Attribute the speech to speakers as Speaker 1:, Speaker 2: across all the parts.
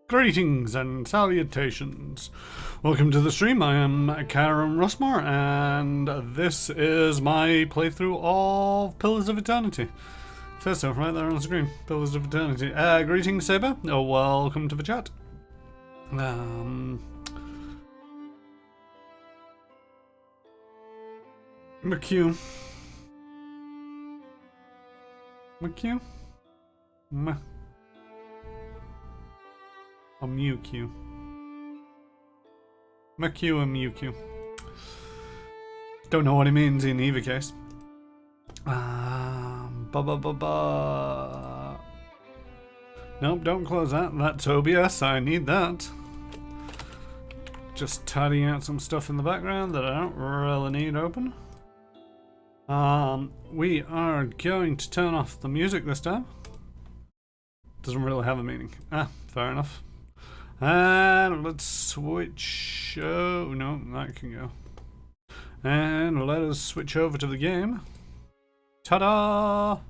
Speaker 1: Greetings and salutations. Welcome to the stream. I am Karen Russmore, and this is my playthrough of Pillars of Eternity. It says so right there on the screen. Pillars of Eternity. Greetings, Saber. Oh, welcome to the chat. McQ. Or Mewq. McQ and Mewq. Don't know what it means in either case. Nope, don't close that. That's OBS. I need that. Just tidying out some stuff in the background that I don't really need open. We are going to turn off the music this time. Doesn't really have a meaning. Fair enough. And let's switch. Oh no, that can go. And let us switch over to the game. Ta-da!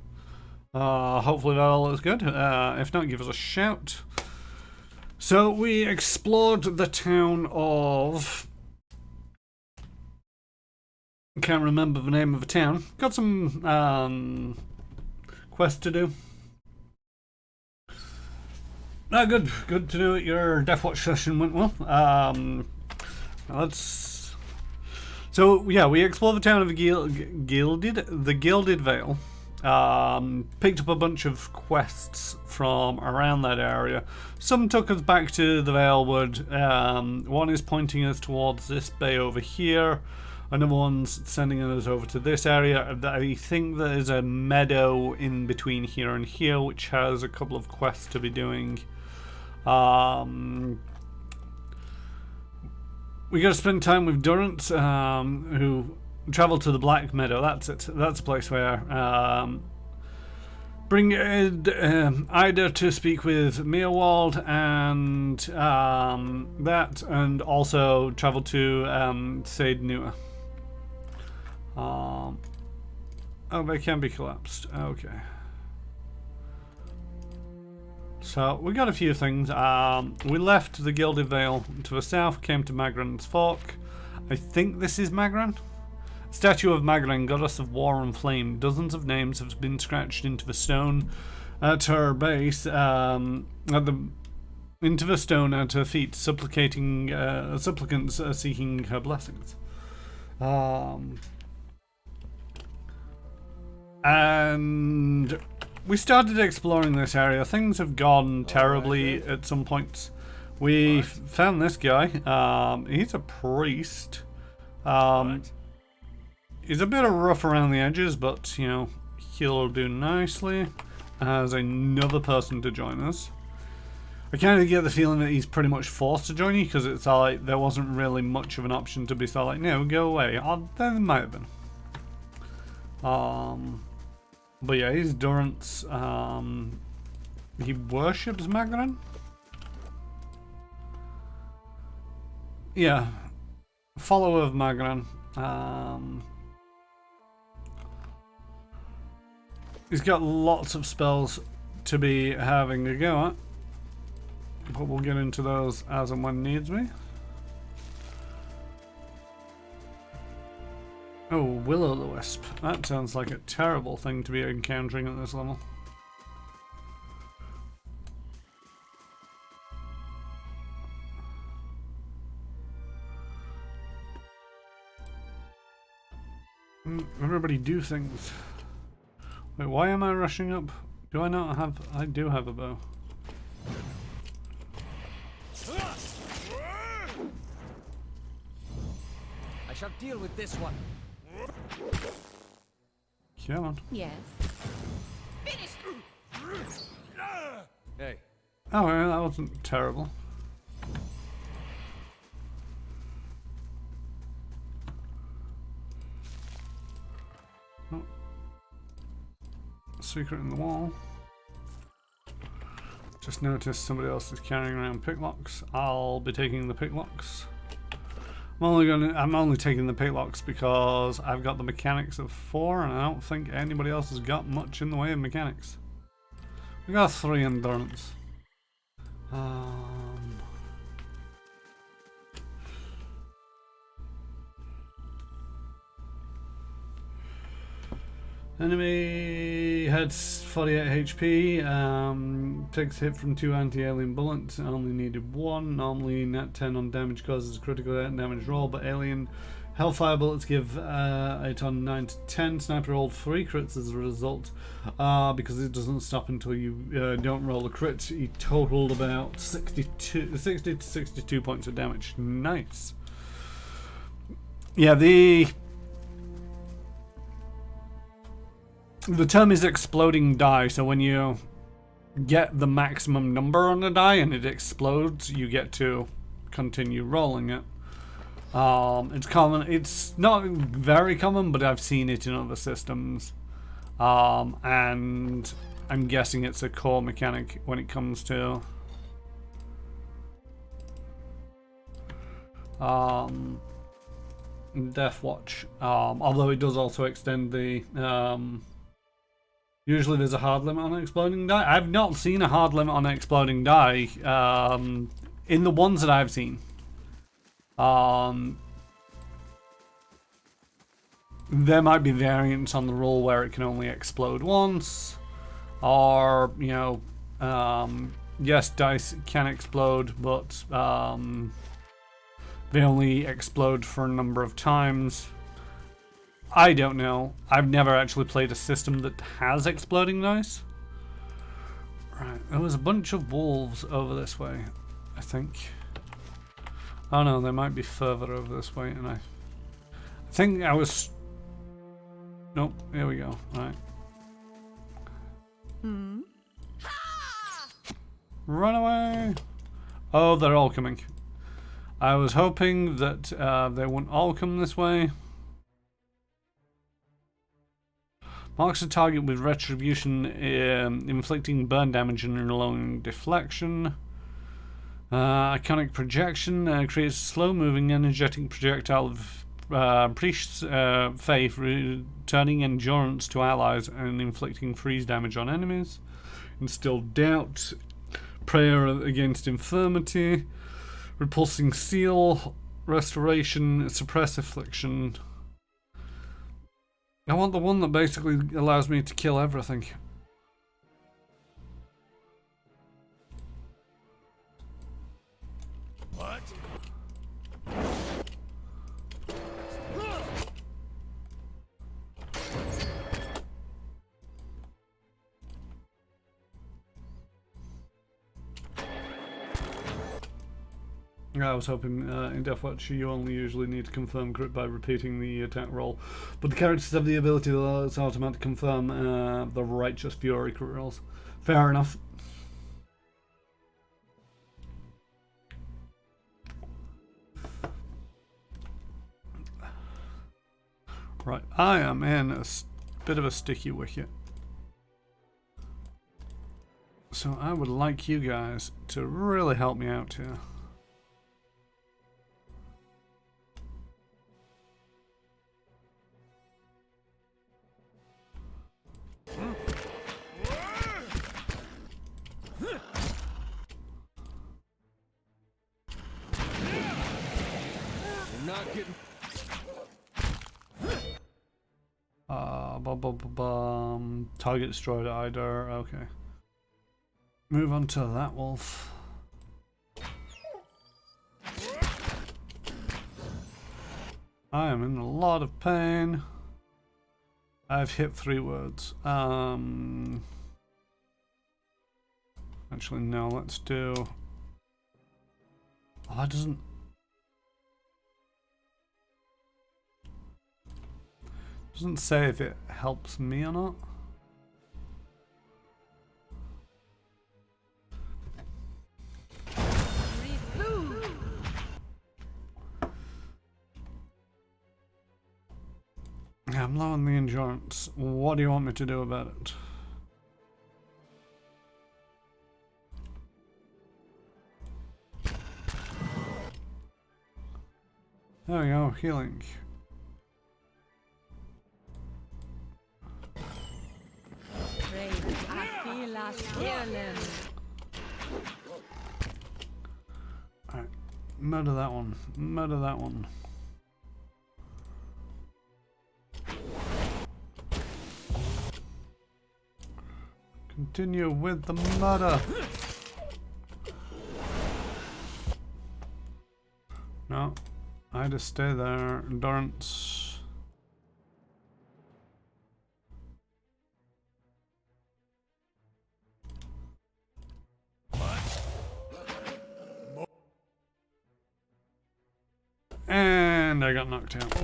Speaker 1: Hopefully that all looks good. If not, give us a shout. So we explored the town of... I can't remember the name of the town. Got some quests to do. Good to know that your Deathwatch session went well. So yeah, we explored the town of the Gilded Vale. Picked up a bunch of quests from around that area. Some took us back to the Valewood. One is pointing us towards this bay over here. Another one's sending us over to this area. I think there is a meadow in between here and here, which has a couple of quests to be doing. We got to spend time with Durrance, who traveled to the Black Meadow. That's it. That's a place where bring Ida to speak with Meowald, and that, and also travel to Sade Nua. Oh, they can be collapsed. Okay. So we got a few things. We left the Gilded Vale to the south, came to Magran's Fork. I think this is Magran. Statue of Magran, goddess of war and flame. Dozens of names have been scratched into the stone at her base, into the stone at her feet, supplicants seeking her blessings. And we started exploring this area. Things have gone terribly at some points. We found this guy. He's a priest. He's a bit rough around the edges, but you know, he'll do nicely as another person to join us. I kind of get the feeling that he's pretty much forced to join you, because it's like there wasn't really much of an option to be so like, no, go away. There might have been. But yeah, he's Durrance. He worships Magran? Yeah. Follower of Magran. He's got lots of spells to be having a go at. But we'll get into those as and when needs be. Oh, Will-o'-the-Wisp. That sounds like a terrible thing to be encountering at this level. Everybody do things. Wait, why am I rushing up? Do I not have... I do have a bow.
Speaker 2: I shall deal with this one.
Speaker 1: Come on.
Speaker 3: Yes.
Speaker 2: Finish. Hey.
Speaker 1: Oh, yeah, that wasn't terrible. Oh. Secret in the wall. Just noticed somebody else is carrying around picklocks. I'll be taking the picklocks. I'm only taking the picklocks because I've got the mechanics of 4, and I don't think anybody else has got much in the way of mechanics. We got 3 endurance. Enemy heads 48 HP, takes hit from 2 anti-alien bullets, only needed 1, normally net 10 on damage causes a critical damage roll, but alien hellfire bullets give it on 9 to 10, sniper rolled 3 crits as a result, because it doesn't stop until you don't roll a crit. He totaled about 60 to 62 points of damage. Nice. Yeah, the term is exploding die, so when you get the maximum number on the die and it explodes, you get to continue rolling it. It's common. It's not very common, but I've seen it in other systems. And I'm guessing it's a core mechanic when it comes to Death Watch. Although it does also extend the usually there's a hard limit on exploding die. I've not seen a hard limit on exploding die in the ones that I've seen. There might be variants on the rule where it can only explode once, or you know, yes, dice can explode, but they only explode for a number of times. I don't know. I've never actually played a system that has exploding dice. Right, there was a bunch of wolves over this way, I think. Oh no, they might be further over this way, and I think I was... Nope, here we go. Alright. Run away! Oh, they're all coming. I was hoping that they wouldn't all come this way. Marks a target with retribution, inflicting burn damage and allowing deflection. Iconic projection creates a slow-moving, energetic projectile of priest's faith, returning endurance to allies and inflicting freeze damage on enemies. Instill doubt, prayer against infirmity, repulsing seal, restoration, suppress affliction. I want the one that basically allows me to kill everything.
Speaker 2: What?
Speaker 1: I was hoping in Death Watch you only usually need to confirm crit by repeating the attack roll, but the characters have the ability to allow its automatic confirm the Righteous Fury crit rolls. Fair enough. Right, I am in a bit of a sticky wicket. So I would like you guys to really help me out here. Target destroyed either. Okay. Move on to that wolf. I am in a lot of pain. I've hit 3 words. Actually, no, let's do... Oh, that doesn't... Doesn't say if it helps me or not. Yeah, I'm low on the endurance. What do you want me to do about it? There we go, healing. Alright, murder that one. Murder that one. continue with the murder. No, I just stay there. Endurance. And I got knocked out.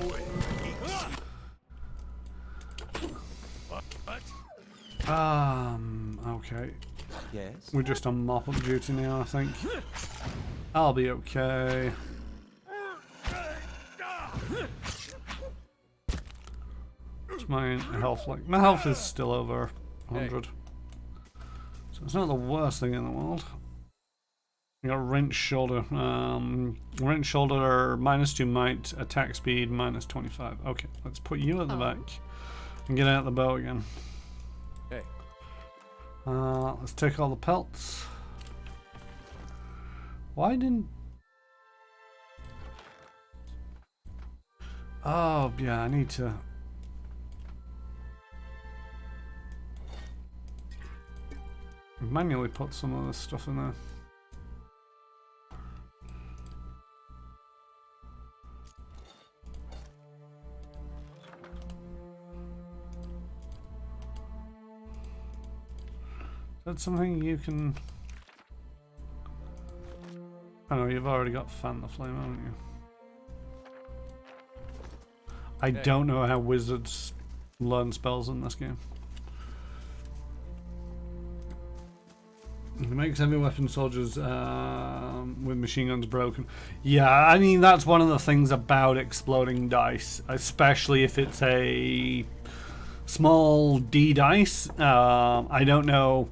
Speaker 1: Okay.
Speaker 2: Yes.
Speaker 1: We're just on mop-up duty now, I think. I'll be okay. What's my health like? My health is still over 100. So it's not the worst thing in the world. You got wrench shoulder. Wrench shoulder, -2 might, attack speed, -25. Okay, let's put you at the back and get out the bow again.
Speaker 2: Hey.
Speaker 1: Let's take all the pelts. Why didn't... Oh, yeah, I need to... manually put some of this stuff in there. That's something you can... I know you've already got Fan the Flame, haven't you? I don't know how wizards learn spells in this game. It makes heavy weapon soldiers with machine guns broken. Yeah, I mean, that's one of the things about exploding dice, especially if it's a small D dice. I don't know,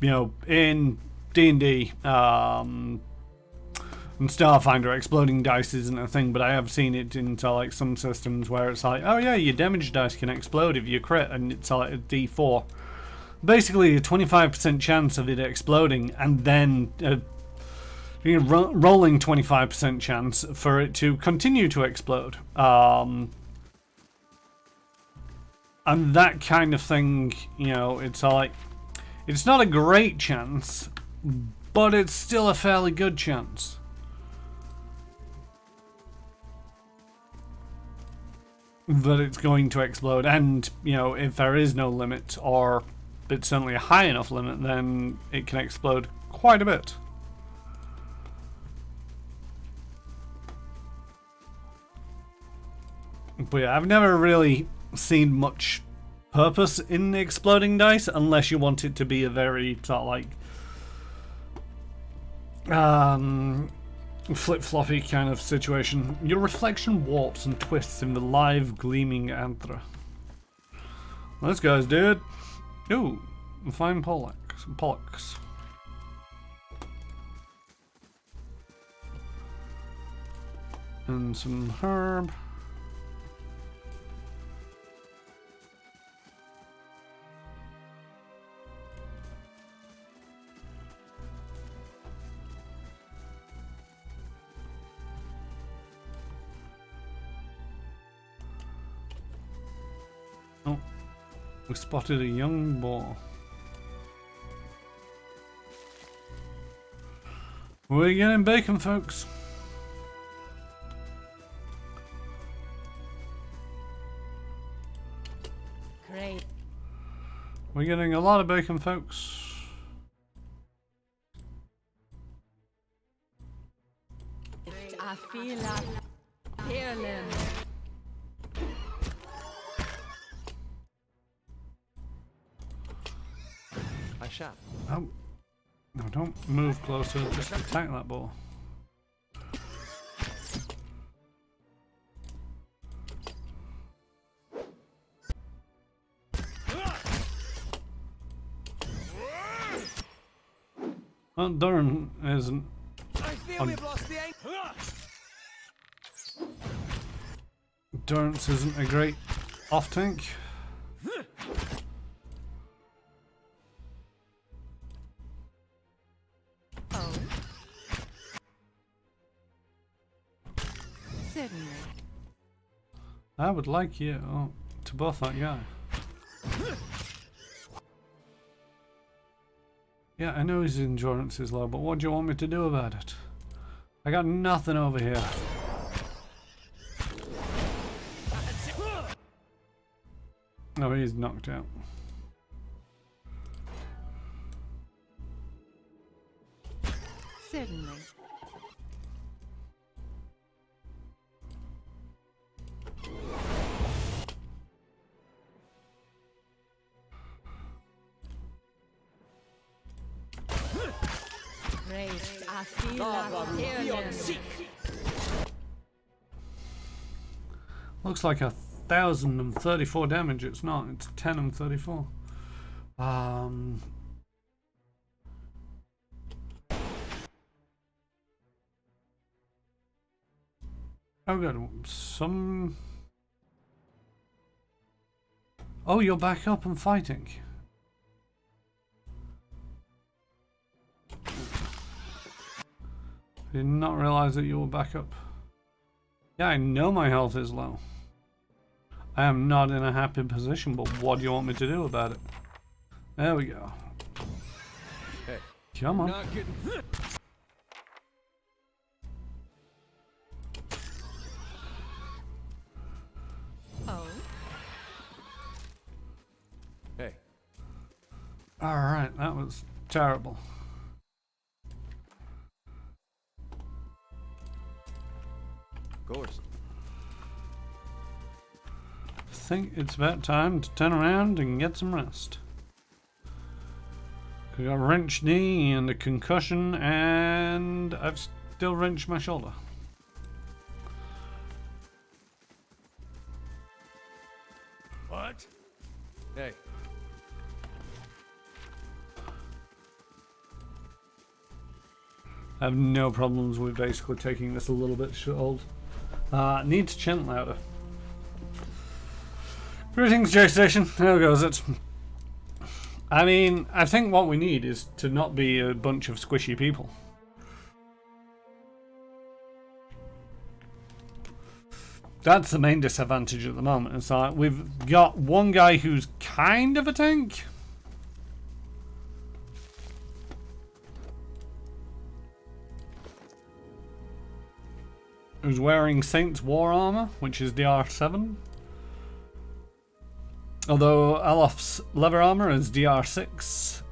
Speaker 1: you know, in D&D and Starfinder, exploding dice isn't a thing, but I have seen it into like some systems where it's like, oh yeah, your damage dice can explode if you crit, and it's like a D4. Basically a 25% chance of it exploding, and then rolling 25% chance for it to continue to explode. And that kind of thing, you know, it's like, it's not a great chance, but it's still a fairly good chance. That it's going to explode, and, you know, if there is no limit, or it's certainly a high enough limit, then it can explode quite a bit. But yeah, I've never really seen much purpose in the exploding dice, unless you want it to be a very sort of like flip-floppy kind of situation. Your reflection warps and twists in the live gleaming anther. Well, this guy's dead. Ooh, fine pollux. And some herb. Oh, we spotted a young boar. We're getting bacon, folks.
Speaker 3: Great.
Speaker 1: We're getting a lot of bacon, folks.
Speaker 3: I feel like healing.
Speaker 2: I shall.
Speaker 1: Oh. No, don't move closer, just attack that ball. Well, Durn isn't.
Speaker 2: I feel we've lost the aim.
Speaker 1: Durance isn't a great off tank.
Speaker 3: Certainly.
Speaker 1: I would like you to buff that guy. Yeah, I know his endurance is low, but what do you want me to do about it? I got nothing over here. Oh, he's knocked out.
Speaker 3: Certainly. Great. I feel like
Speaker 1: Looks like 1,034 damage. It's not. It's 10 and 34. Oh god, some... Oh, you're back up and fighting. I did not realize that you were back up. Yeah, I know my health is low. I am not in a happy position, but what do you want me to do about it? There we go.
Speaker 2: Hey.
Speaker 1: Come on.
Speaker 2: Not getting...
Speaker 3: Oh.
Speaker 2: Hey.
Speaker 1: Alright, that was terrible.
Speaker 2: Of course.
Speaker 1: I think it's about time to turn around and get some rest. I got a wrenched knee and a concussion, and I've still wrenched my shoulder.
Speaker 2: What? Hey.
Speaker 1: I have no problems with basically taking this a little bit short. Need to chant louder. Greetings, J-Station. How goes it? I mean, I think what we need is to not be a bunch of squishy people. That's the main disadvantage at the moment. It's like we've got one guy who's kind of a tank. Who's wearing Saint's War Armor, which is DR7. Although Alof's leather armor is DR6,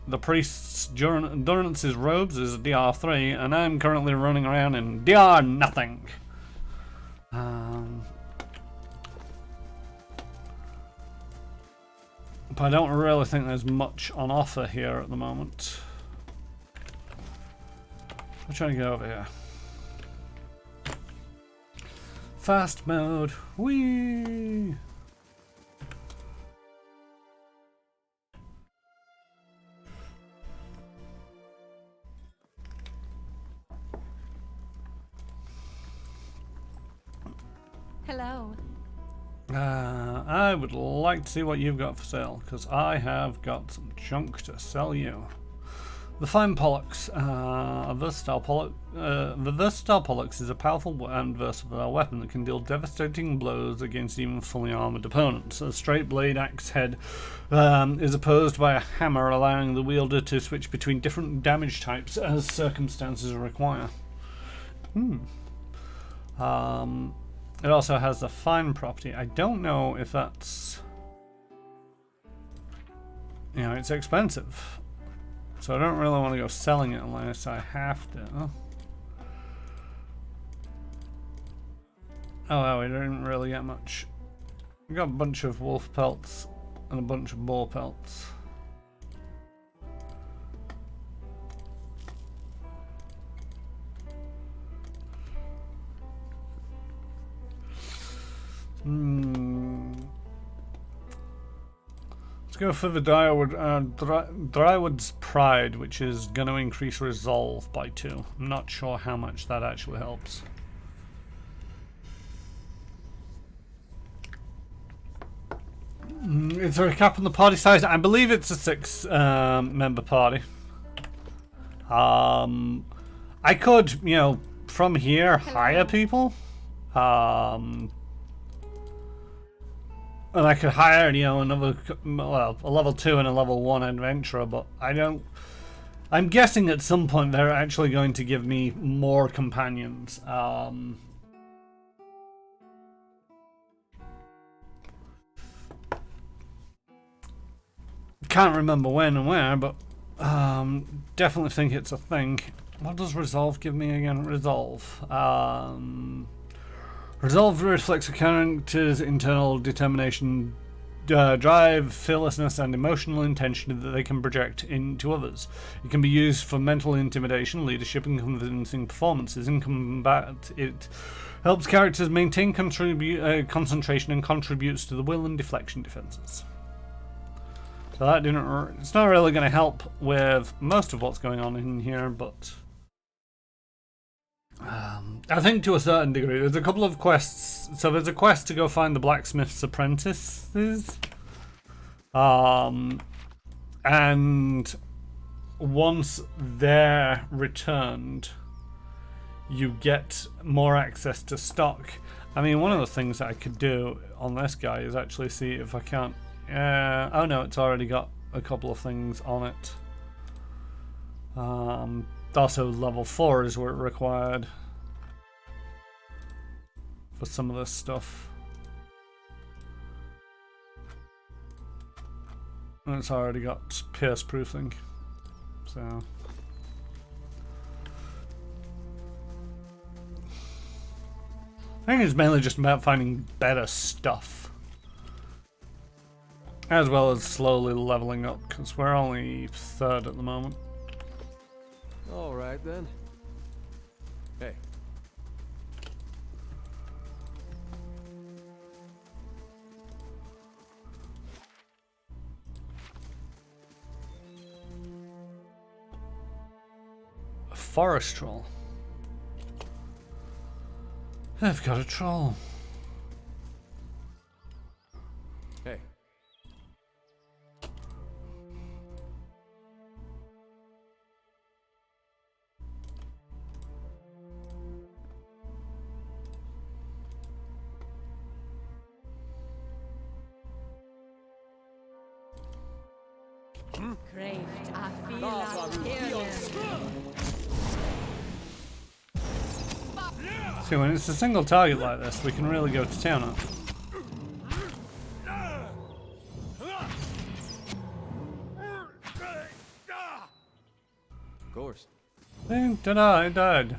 Speaker 1: the priest's Durance's robes is DR3, and I'm currently running around in DR nothing. But I don't really think there's much on offer here at the moment. I'm trying to get over here. Fast mode. Whee!
Speaker 3: Hello.
Speaker 1: I would like to see what you've got for sale, because I have got some junk to sell you. The Fine Pollux. The versatile Pollux is a powerful and versatile weapon that can deal devastating blows against even fully armored opponents. A straight blade axe head is opposed by a hammer, allowing the wielder to switch between different damage types as circumstances require. It also has the fine property. I don't know if that's... You know, it's expensive. So I don't really want to go selling it unless I have to. Oh, wow, we didn't really get much. We got a bunch of wolf pelts and a bunch of boar pelts. Let's go for the Drywood's Pride, which is going to increase resolve by 2. I'm not sure how much that actually helps. Is there a cap on the party size? I believe it's a 6 member party. I could, you know, from here hire people. And I could hire, you know, another, well, a level 2 and a level 1 adventurer, but I don't I'm guessing at some point they're actually going to give me more companions. Can't remember when and where, but definitely think it's a thing. What does resolve give me again? Resolve. Resolve reflects a character's internal determination, drive, fearlessness, and emotional intention that they can project into others. It can be used for mental intimidation, leadership, and convincing performances. In combat, it helps characters maintain concentration and contributes to the will and deflection defenses. So that didn't. It's not really going to help with most of what's going on in here, but I think to a certain degree. There's a couple of quests. So there's a quest to go find the blacksmith's apprentices, and once they're returned, you get more access to stock. I mean, one of the things that I could do on this guy is actually see if I can't. Oh no, it's already got a couple of things on it. Also, level 4 is where it required for some of this stuff. And it's already got pierce proofing, so. I think it's mainly just about finding better stuff. As well as slowly leveling up, because we're only 3rd at the moment.
Speaker 2: All right then. Hey.
Speaker 1: A forest troll. I've got a troll.
Speaker 2: Hey.
Speaker 3: Craved, I feel like
Speaker 1: See, when it's a single target like this, we can really go to town on it.
Speaker 2: Of course.
Speaker 1: I died.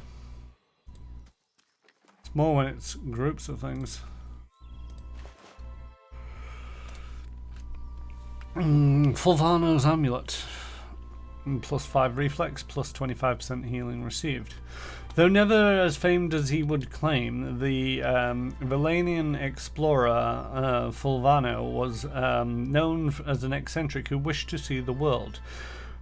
Speaker 1: It's more when it's groups of things. Fulvano's amulet. Plus 5 reflex, plus 25% healing received. Though never as famed as he would claim, the Valanian explorer Fulvano was known as an eccentric who wished to see the world.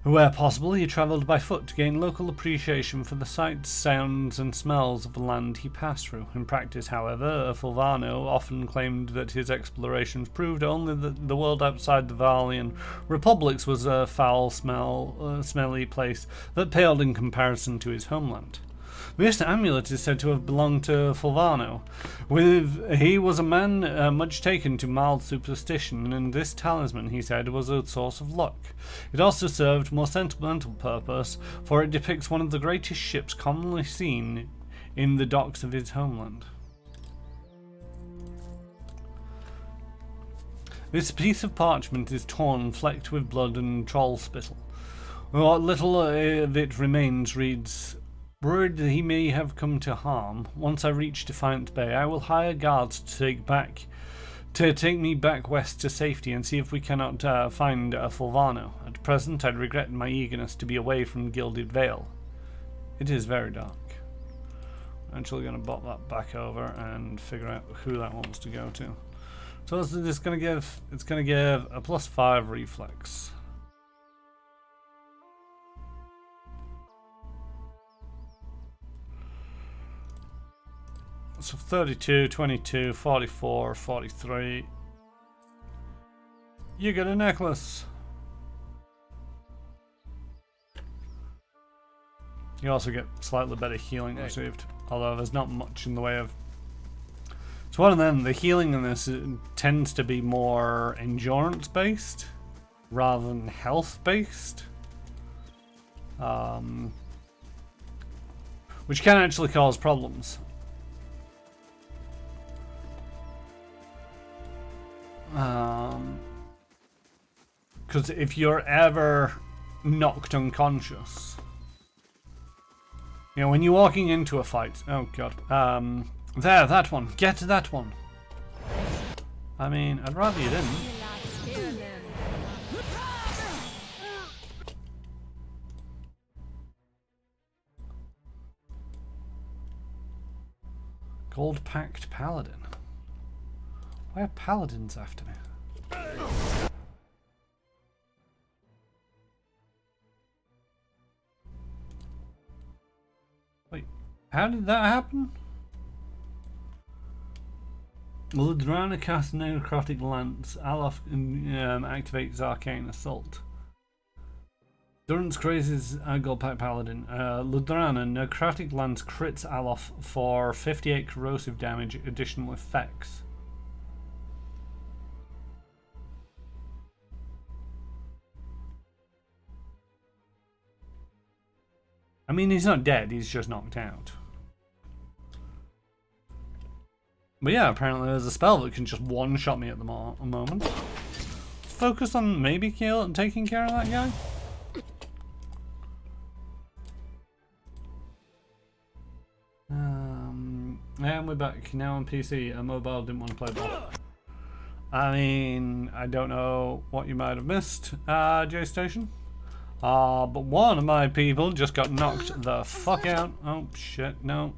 Speaker 1: Where possible, he travelled by foot to gain local appreciation for the sights, sounds, and smells of the land he passed through. In practice, however, Fulvano often claimed that his explorations proved only that the world outside the Valian republics was a foul, smelly place that paled in comparison to his homeland. This amulet is said to have belonged to Fulvano. He was a man much taken to mild superstition, and this talisman, he said, was a source of luck. It also served more sentimental purpose, for it depicts one of the greatest ships commonly seen in the docks of his homeland. This piece of parchment is torn, flecked with blood and troll spittle. What little of it remains reads, "Worried that he may have come to harm, once I reach Defiance Bay, I will hire guards to take me back west to safety and see if we cannot find Fulvano. At present, I'd regret my eagerness to be away from Gilded Vale. It is very dark." I'm actually going to bop that back over and figure out who that wants to go to. So what's this going to give? It's going to give a plus 5 reflex. So 32, 22, 44, 43. You get a necklace. You also get slightly better healing received, although there's not much in the way of. It's one of them. The healing in this tends to be more endurance based rather than health based. which can actually cause problems. Because if you're ever knocked unconscious, you know, when you're walking into a fight, oh god, there, that one, get to that one. I mean, I'd rather you didn't. Gold Pact Paladin. Why are paladins after me? Wait, how did that happen? Well, the Drowner casts Necrotic Lance. Alof activates Arcane Assault. Durance crazes Gold Pact Paladin. Ludrana Necrotic Lance crits Alof for 58 corrosive damage, additional effects. I mean, he's not dead, he's just knocked out. But yeah, apparently there's a spell that can just one-shot me at the moment. Focus on maybe taking care of that guy. And we're back now on PC. A mobile didn't want to play ball. I mean, I don't know what you might have missed, J-Station. But one of my people just got knocked the fuck out. Oh shit, no.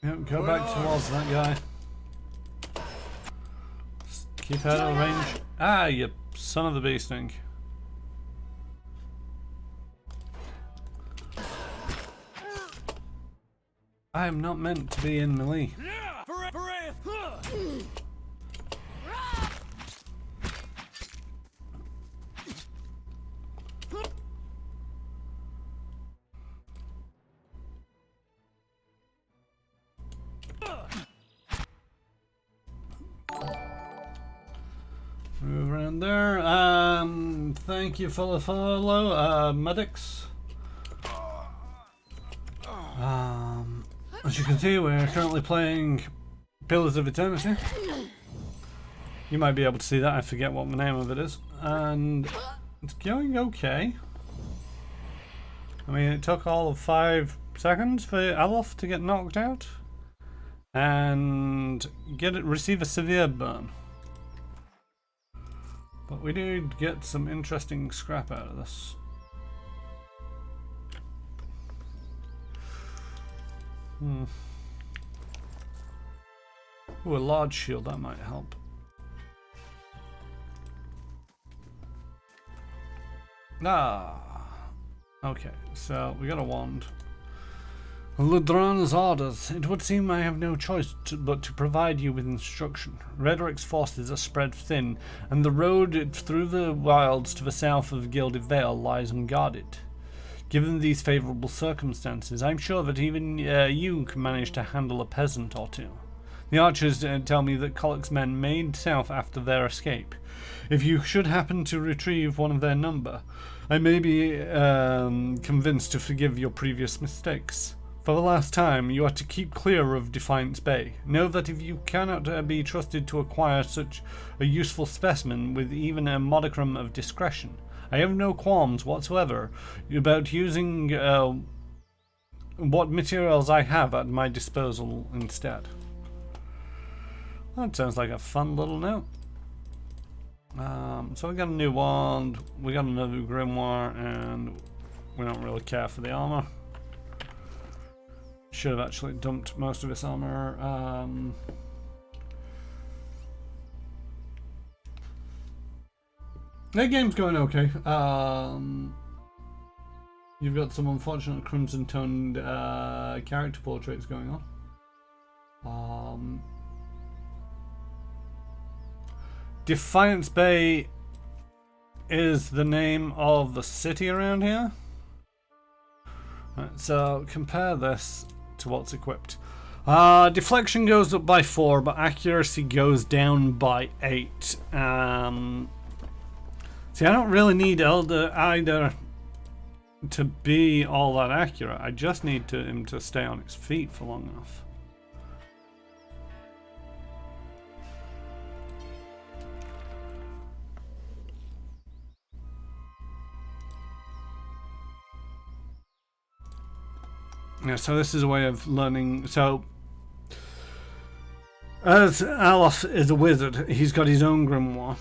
Speaker 1: Yep, go back towards that guy. Just keep out of range. Ah, you son of the bee sting. I am not meant to be in melee. Move around there. Thank you for the follow, medics. As you can see, we're currently playing Pillars of Eternity. You might be able to see that, I forget what the name of it is. And it's going okay. I mean, it took all of 5 seconds for Alof to get knocked out and receive a severe burn. But we did get some interesting scrap out of this. Ooh, a large shield, that might help. Okay, so we got a wand. Ludrana's orders. It would seem I have no choice but to provide you with instruction. Redric's forces are spread thin, and the road through the wilds to the south of Gilded Vale lies unguarded. Given these favourable circumstances, I'm sure that even you can manage to handle a peasant or two. The archers tell me that Collick's men made south after their escape. If you should happen to retrieve one of their number, I may be convinced to forgive your previous mistakes. For the last time, you are to keep clear of Defiance Bay. Know that if you cannot be trusted to acquire such a useful specimen with even a modicum of discretion, I have no qualms whatsoever about using what materials I have at my disposal instead. That sounds like a fun little note. So we got a new wand, we got another grimoire, and we don't really care for the armor. Should have actually dumped most of this armor. That game's going okay. You've got some unfortunate crimson toned character portraits going on. Defiance Bay is the name of the city around here. Right, so compare this to what's equipped. Deflection goes up by 4, but accuracy goes down by 8. See, I don't really need Elder either to be all that accurate. I just need him to stay on his feet for long enough. Yeah, so this is a way of learning. So, as Alaf is a wizard, he's got his own grimoire.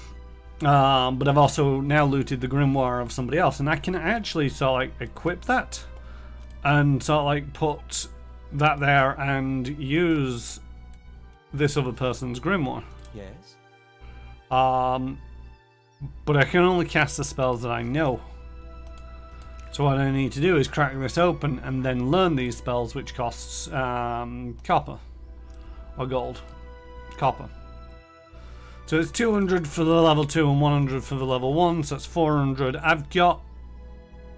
Speaker 1: But I've also now looted the grimoire of somebody else, and I can actually sort of like equip that and sort of like put that there and use this other person's grimoire.
Speaker 2: Yes.
Speaker 1: But I can only cast the spells that I know. So what I need to do is crack this open and then learn these spells, which costs copper or gold. Copper. So it's 200 for the level 2 and 100 for the level 1, so that's 400. I've got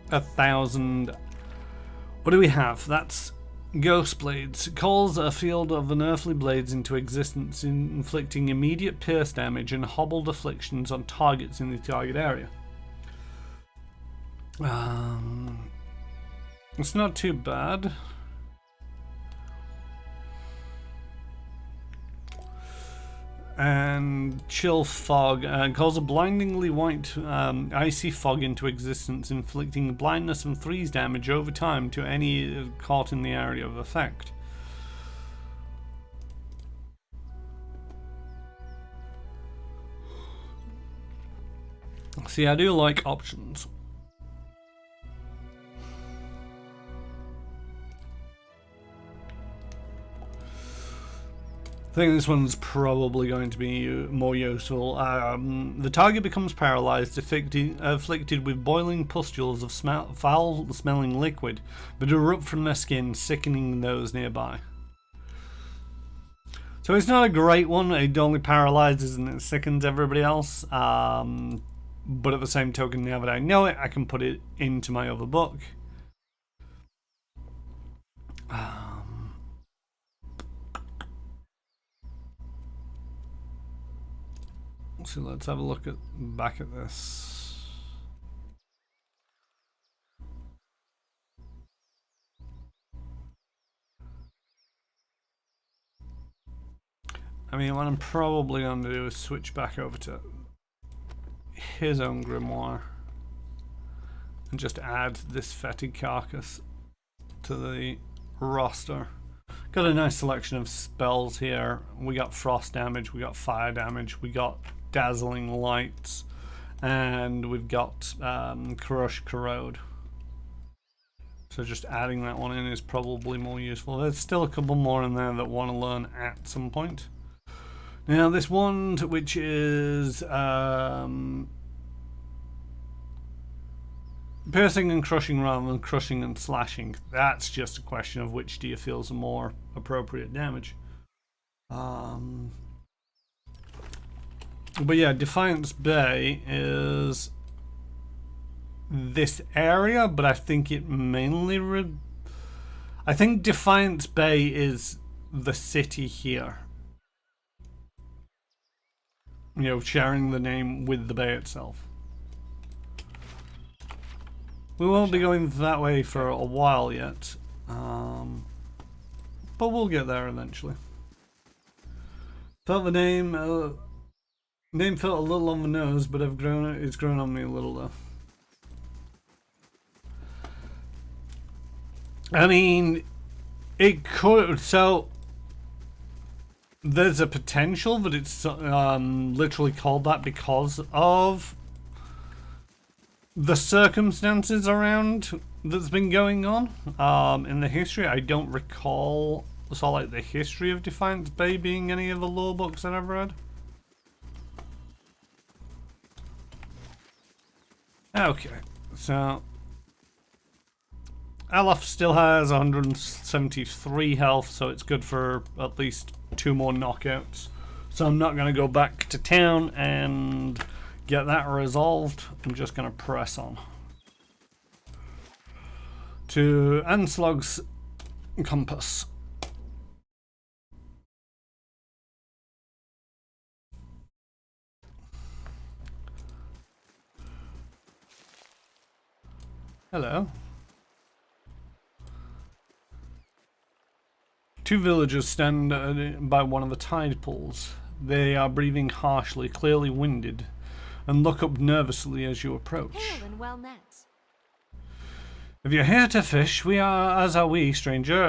Speaker 1: 1,000. What do we have? That's Ghost Blades. Calls a field of unearthly blades into existence, inflicting immediate pierce damage and hobbled afflictions on targets in the target area. It's not too bad. And Chill Fog calls a blindingly white icy fog into existence, inflicting blindness and freeze damage over time to any caught in the area of effect. See, I do like options. I think this one's probably going to be more useful. The target becomes paralyzed, afflicted with boiling pustules of foul-smelling liquid, but erupt from their skin, sickening those nearby. So it's not a great one. It only paralyzes and it sickens everybody else. But at the same token, now that I know it, I can put it into my other book. So let's have a look back at this. I mean, what I'm probably going to do is switch back over to his own grimoire and just add this fetid carcass to the roster. Got a nice selection of spells here. We got frost damage, we got fire damage, we got dazzling lights, and we've got crush, corrode. So just adding that one in is probably more useful. There's still a couple more in there that want to learn at some point. Now this one, which is piercing and crushing rather than crushing and slashing, that's just a question of which do you feel is a more appropriate damage. But yeah, Defiance Bay is this area, but I think it mainly I think Defiance Bay is the city here. You know, sharing the name with the bay itself. We won't be going that way for a while yet, but we'll get there eventually. Felt the name felt a little on the nose, but it's grown on me a little though. I mean, it could, so there's a potential that it's literally called that because of the circumstances around that's been going on in the history. I don't recall sort of like the history of Defiance Bay being any of the lore books that I've read. Okay, so Alaf still has 173 health, so it's good for at least 2 more knockouts. So I'm not going to go back to town and get that resolved. I'm just going to press on to Anslog's compass. Hello. Two villagers stand by one of the tide pools. They are breathing harshly, clearly winded, and look up nervously as you approach.
Speaker 3: Hail and well met.
Speaker 1: If you're here to fish, as are we, stranger.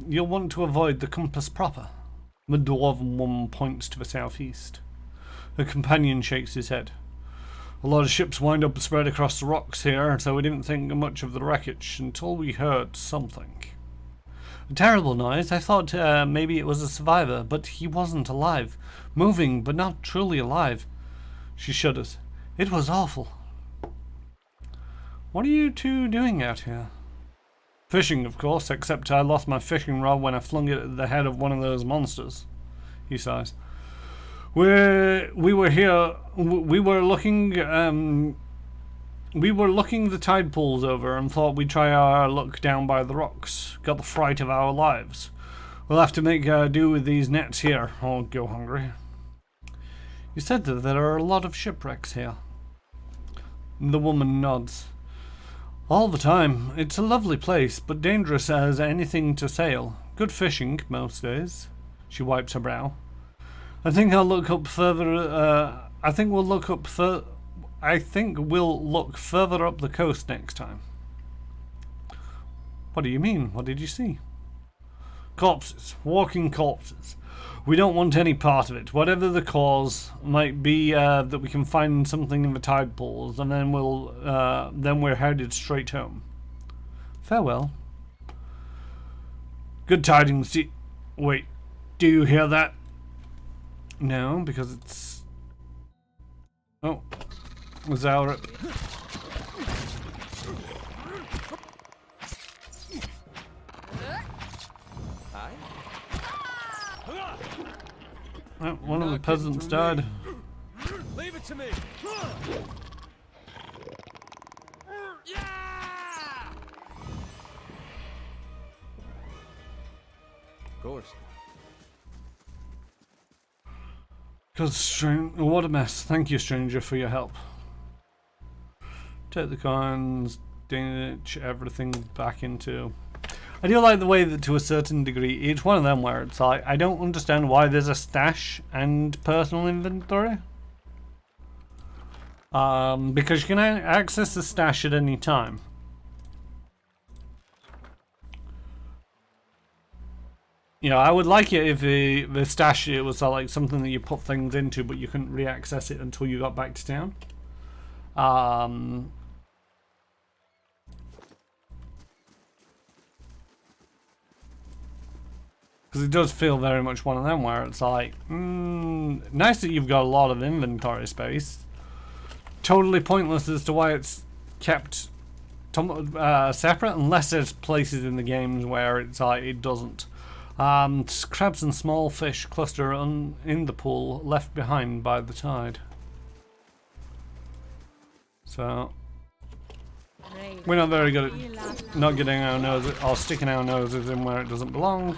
Speaker 1: You'll want to avoid the compass proper. The dwarven woman points to the southeast. Her companion shakes his head. A lot of ships wind up spread across the rocks here, so we didn't think much of the wreckage until we heard something. A terrible noise. I thought maybe it was a survivor, but he wasn't alive. Moving, but not truly alive. She shudders. It was awful. What are you two doing out here? Fishing, of course, except I lost my fishing rod when I flung it at the head of one of those monsters. He sighs. We were here. We were looking the tide pools over and thought we'd try our luck down by the rocks. Got the fright of our lives. We'll have to make do with these nets here, or go hungry. You said that there are a lot of shipwrecks here. The woman nods. All the time. It's a lovely place, but dangerous as anything to sail. Good fishing most days. She wipes her brow. I think we'll look further up the coast next time. What do you mean? What did you see? Corpses. Walking corpses. We don't want any part of it. Whatever the cause might be, that we can find something in the tide pools, and then we're headed straight home. Farewell. Good tidings. Wait, do you hear that? No, because it's... Oh. Zaurip. Oh, one of the peasants died.
Speaker 2: Leave it to me. Of course.
Speaker 1: What a mess. Thank you, stranger, for your help. Take the coins, ditch everything back into... I do like the way that to a certain degree, each one of them where it's like, I don't understand why there's a stash and personal inventory. Because you can access the stash at any time. You know, I would like it if the stash it was like something that you put things into, but you couldn't re-access it until you got back to town. Because it does feel very much one of them where it's like, nice that you've got a lot of inventory space. Totally pointless as to why it's kept separate, unless there's places in the games where it's like it doesn't. Crabs and small fish cluster in the pool left behind by the tide. So we're not very good at not getting our noses or sticking our noses in where it doesn't belong.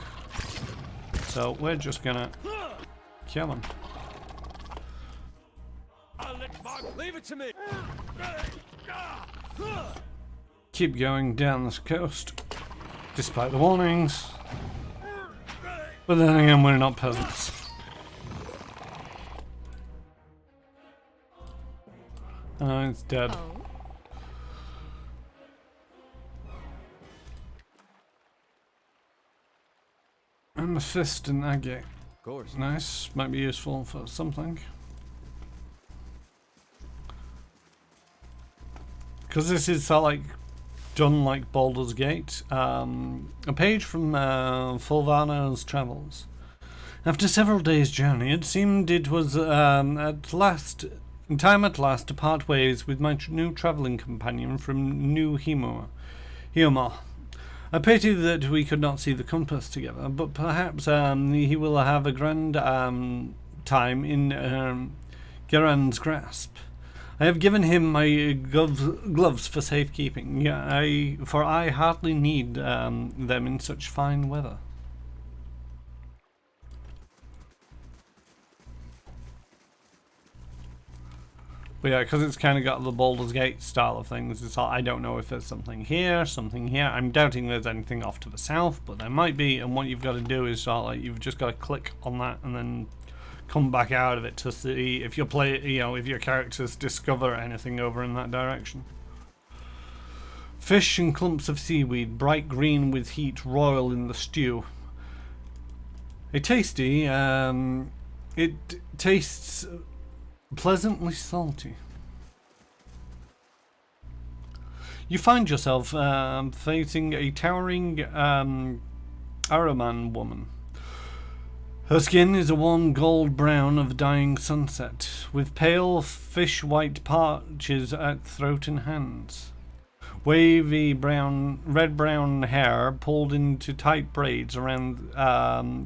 Speaker 1: So we're just gonna kill him.
Speaker 2: Leave it to me.
Speaker 1: Keep going down this coast, despite the warnings. But then again, we're not peasants. Oh, it's dead. Amethyst and agate.
Speaker 2: Of course.
Speaker 1: Nice. Might be useful for something. Because this is like done like Baldur's Gate. A page from Fulvano's travels. After several days' journey, it seemed it was time at last to part ways with my new travelling companion from New Hiomar. A pity that we could not see the compass together, but perhaps he will have a grand time in Geran's grasp. I have given him my gloves for safekeeping, for I hardly need them in such fine weather. But yeah, because it's kind of got the Baldur's Gate style of things, it's all, I don't know if there's something here, something here. I'm doubting there's anything off to the south, but there might be. And what you've got to do is sort of like, you've just got to click on that and then come back out of it to see if if your characters discover anything over in that direction. Fish and clumps of seaweed, bright green with heat, royal in the stew. Tasty. It tastes pleasantly salty. You find yourself facing a towering Araman woman. Her skin is a warm gold brown of dying sunset, with pale fish-white patches at throat and hands. Wavy red-brown hair pulled into tight braids around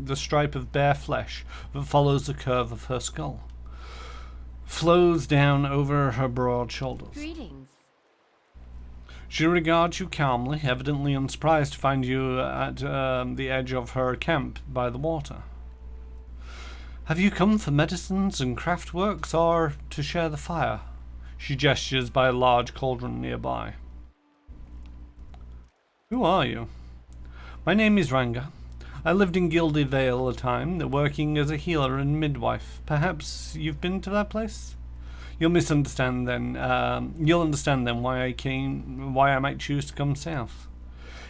Speaker 1: the stripe of bare flesh that follows the curve of her skull. Flows down over her broad shoulders.
Speaker 3: Greetings.
Speaker 1: She regards you calmly, evidently unsurprised to find you at the edge of her camp by the water. Have you come for medicines and craft works, or to share the fire? She gestures by a large cauldron nearby. Who are you? My name is Ranga. I lived in Gilded Vale a time, working as a healer and midwife. Perhaps you've been to that place? You'll understand then why I might choose to come south.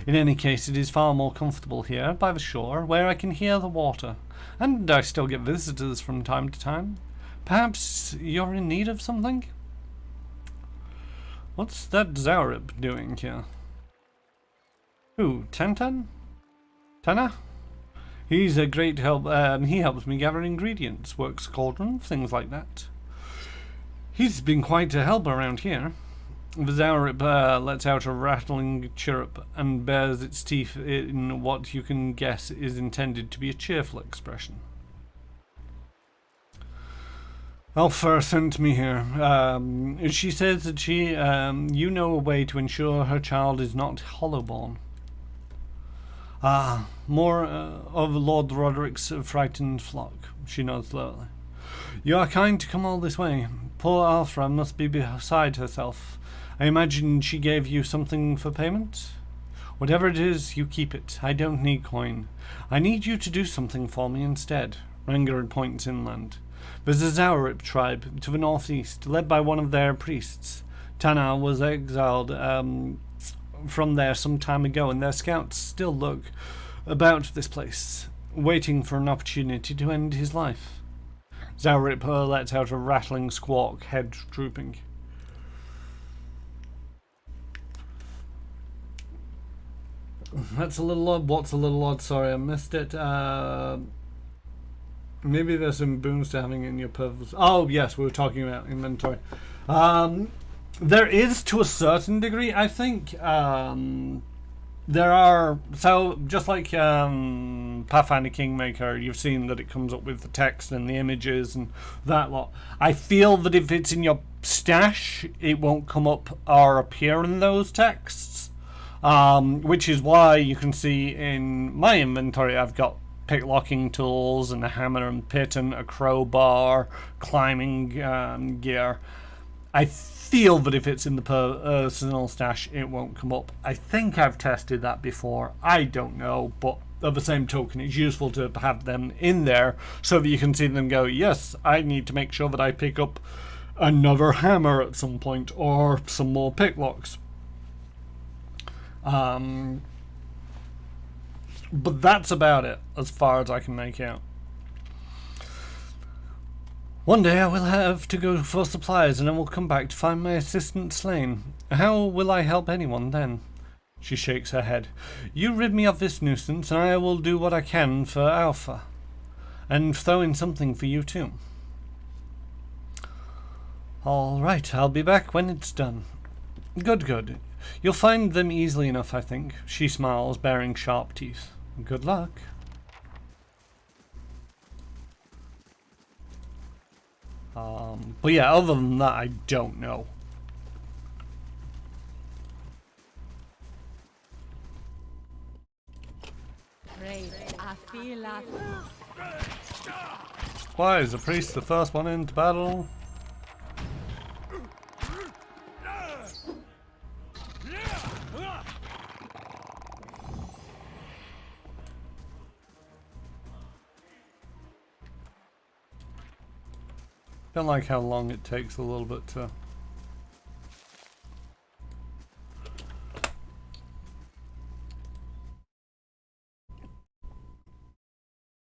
Speaker 1: In any case, it is far more comfortable here, by the shore, where I can hear the water, and I still get visitors from time to time. Perhaps you're in need of something? What's that Zaurib doing here? Who, Tantan? Tana? He's a great help. He helps me gather ingredients, works cauldron, things like that. He's been quite a help around here. The Zaurib lets out a rattling chirrup and bares its teeth in what you can guess is intended to be a cheerful expression. Alpha sent me here. She says that you know a way to ensure her child is not hollowborn. Ah, more of Lord Roderick's frightened flock. She nods slowly. You are kind to come all this way. Poor Alfra must be beside herself. I imagine she gave you something for payment? Whatever it is, you keep it. I don't need coin. I need you to do something for me instead. Ranga points inland. There's a Zaurib tribe to the northeast, led by one of their priests. Tana was exiled from there some time ago, and their scouts still look about this place, waiting for an opportunity to end his life. Zaurib lets out a rattling squawk, head drooping. That's a little odd. What's a little odd? Sorry, I missed it. Maybe there's some boons to having in your purpose. Oh, yes, we were talking about inventory. There is, to a certain degree, I think. There are, so just like Pathfinder Kingmaker, you've seen that it comes up with the text and the images and that lot. I feel that if it's in your stash, it won't come up or appear in those texts. Which is why you can see in my inventory I've got picklocking tools and a hammer and pit and a crowbar, climbing gear. I feel that if it's in the personal stash, it won't come up. I think I've tested that before. I don't know, but of the same token, it's useful to have them in there so that you can see them go, yes, I need to make sure that I pick up another hammer at some point or some more picklocks. But that's about it as far as I can make out. One day I will have to go for supplies and I will come back to find my assistant slain. How will I help anyone then? She shakes her head. You rid me of this nuisance and I will do what I can for Alpha. And throw in something for you too. All right, I'll be back when it's done. Good, good. You'll find them easily enough, I think. She smiles, baring sharp teeth. Good luck. But yeah, other than that, I don't know. Why is the priest the first one into battle? Don't like how long it takes a little bit to...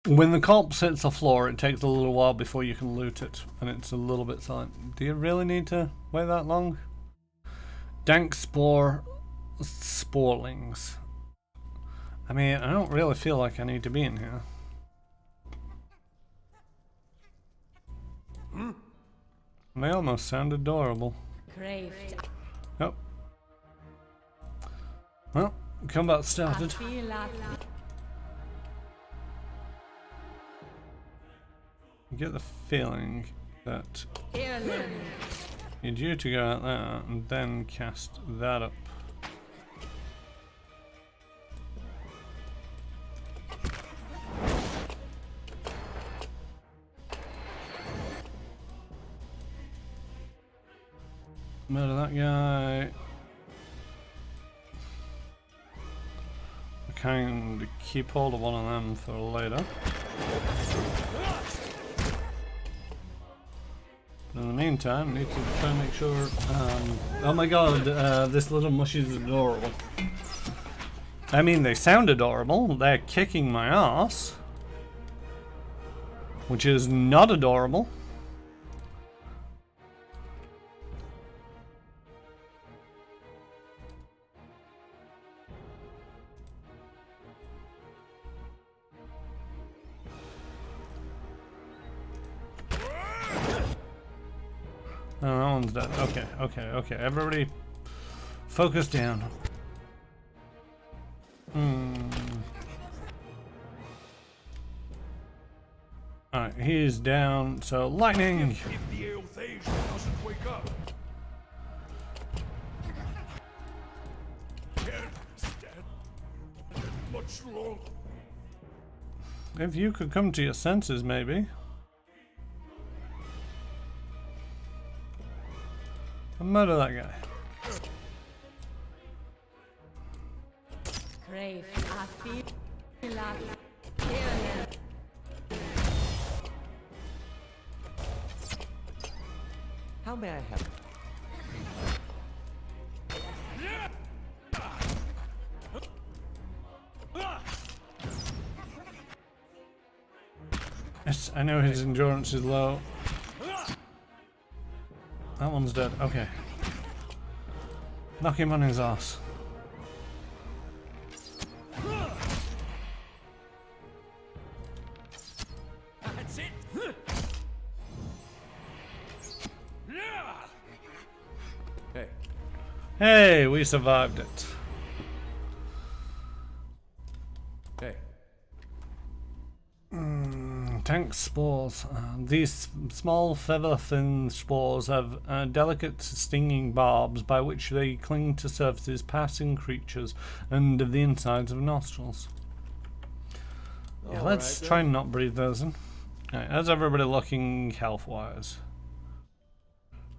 Speaker 1: When the corpse hits the floor, it takes a little while before you can loot it, and it's a little bit silent. Do you really need to wait that long? Dank sporelings. I mean, I don't really feel like I need to be in here. They almost sound adorable.
Speaker 3: Craved.
Speaker 1: Yep. Well, combat started. You get the feeling that you're due to go out there and then cast that up. Murder that guy. I can keep hold of one of them for later. But in the meantime, I need to try and make sure. Oh my god, this little mushy is adorable. I mean, they sound adorable. They're kicking my ass, which is not adorable. Oh, that one's dead. Okay. Everybody focus down. Alright, he's down, so lightning!
Speaker 2: If the Althasian doesn't wake up. Can't stand much longer.
Speaker 1: If you could come to your senses, maybe. And murder that guy.
Speaker 3: Crave. I feel like
Speaker 4: How may I help?
Speaker 1: Yes, I know his endurance is low. That one's dead. Okay. Knock him on his ass.
Speaker 2: That's it. Hey.
Speaker 1: Hey, we survived it.
Speaker 2: Hey.
Speaker 1: Tank spores. These small feather-thin spores have delicate stinging barbs by which they cling to surfaces, passing creatures, and the insides of nostrils. Yeah, let's try and not breathe those in. Right, how's everybody looking health-wise?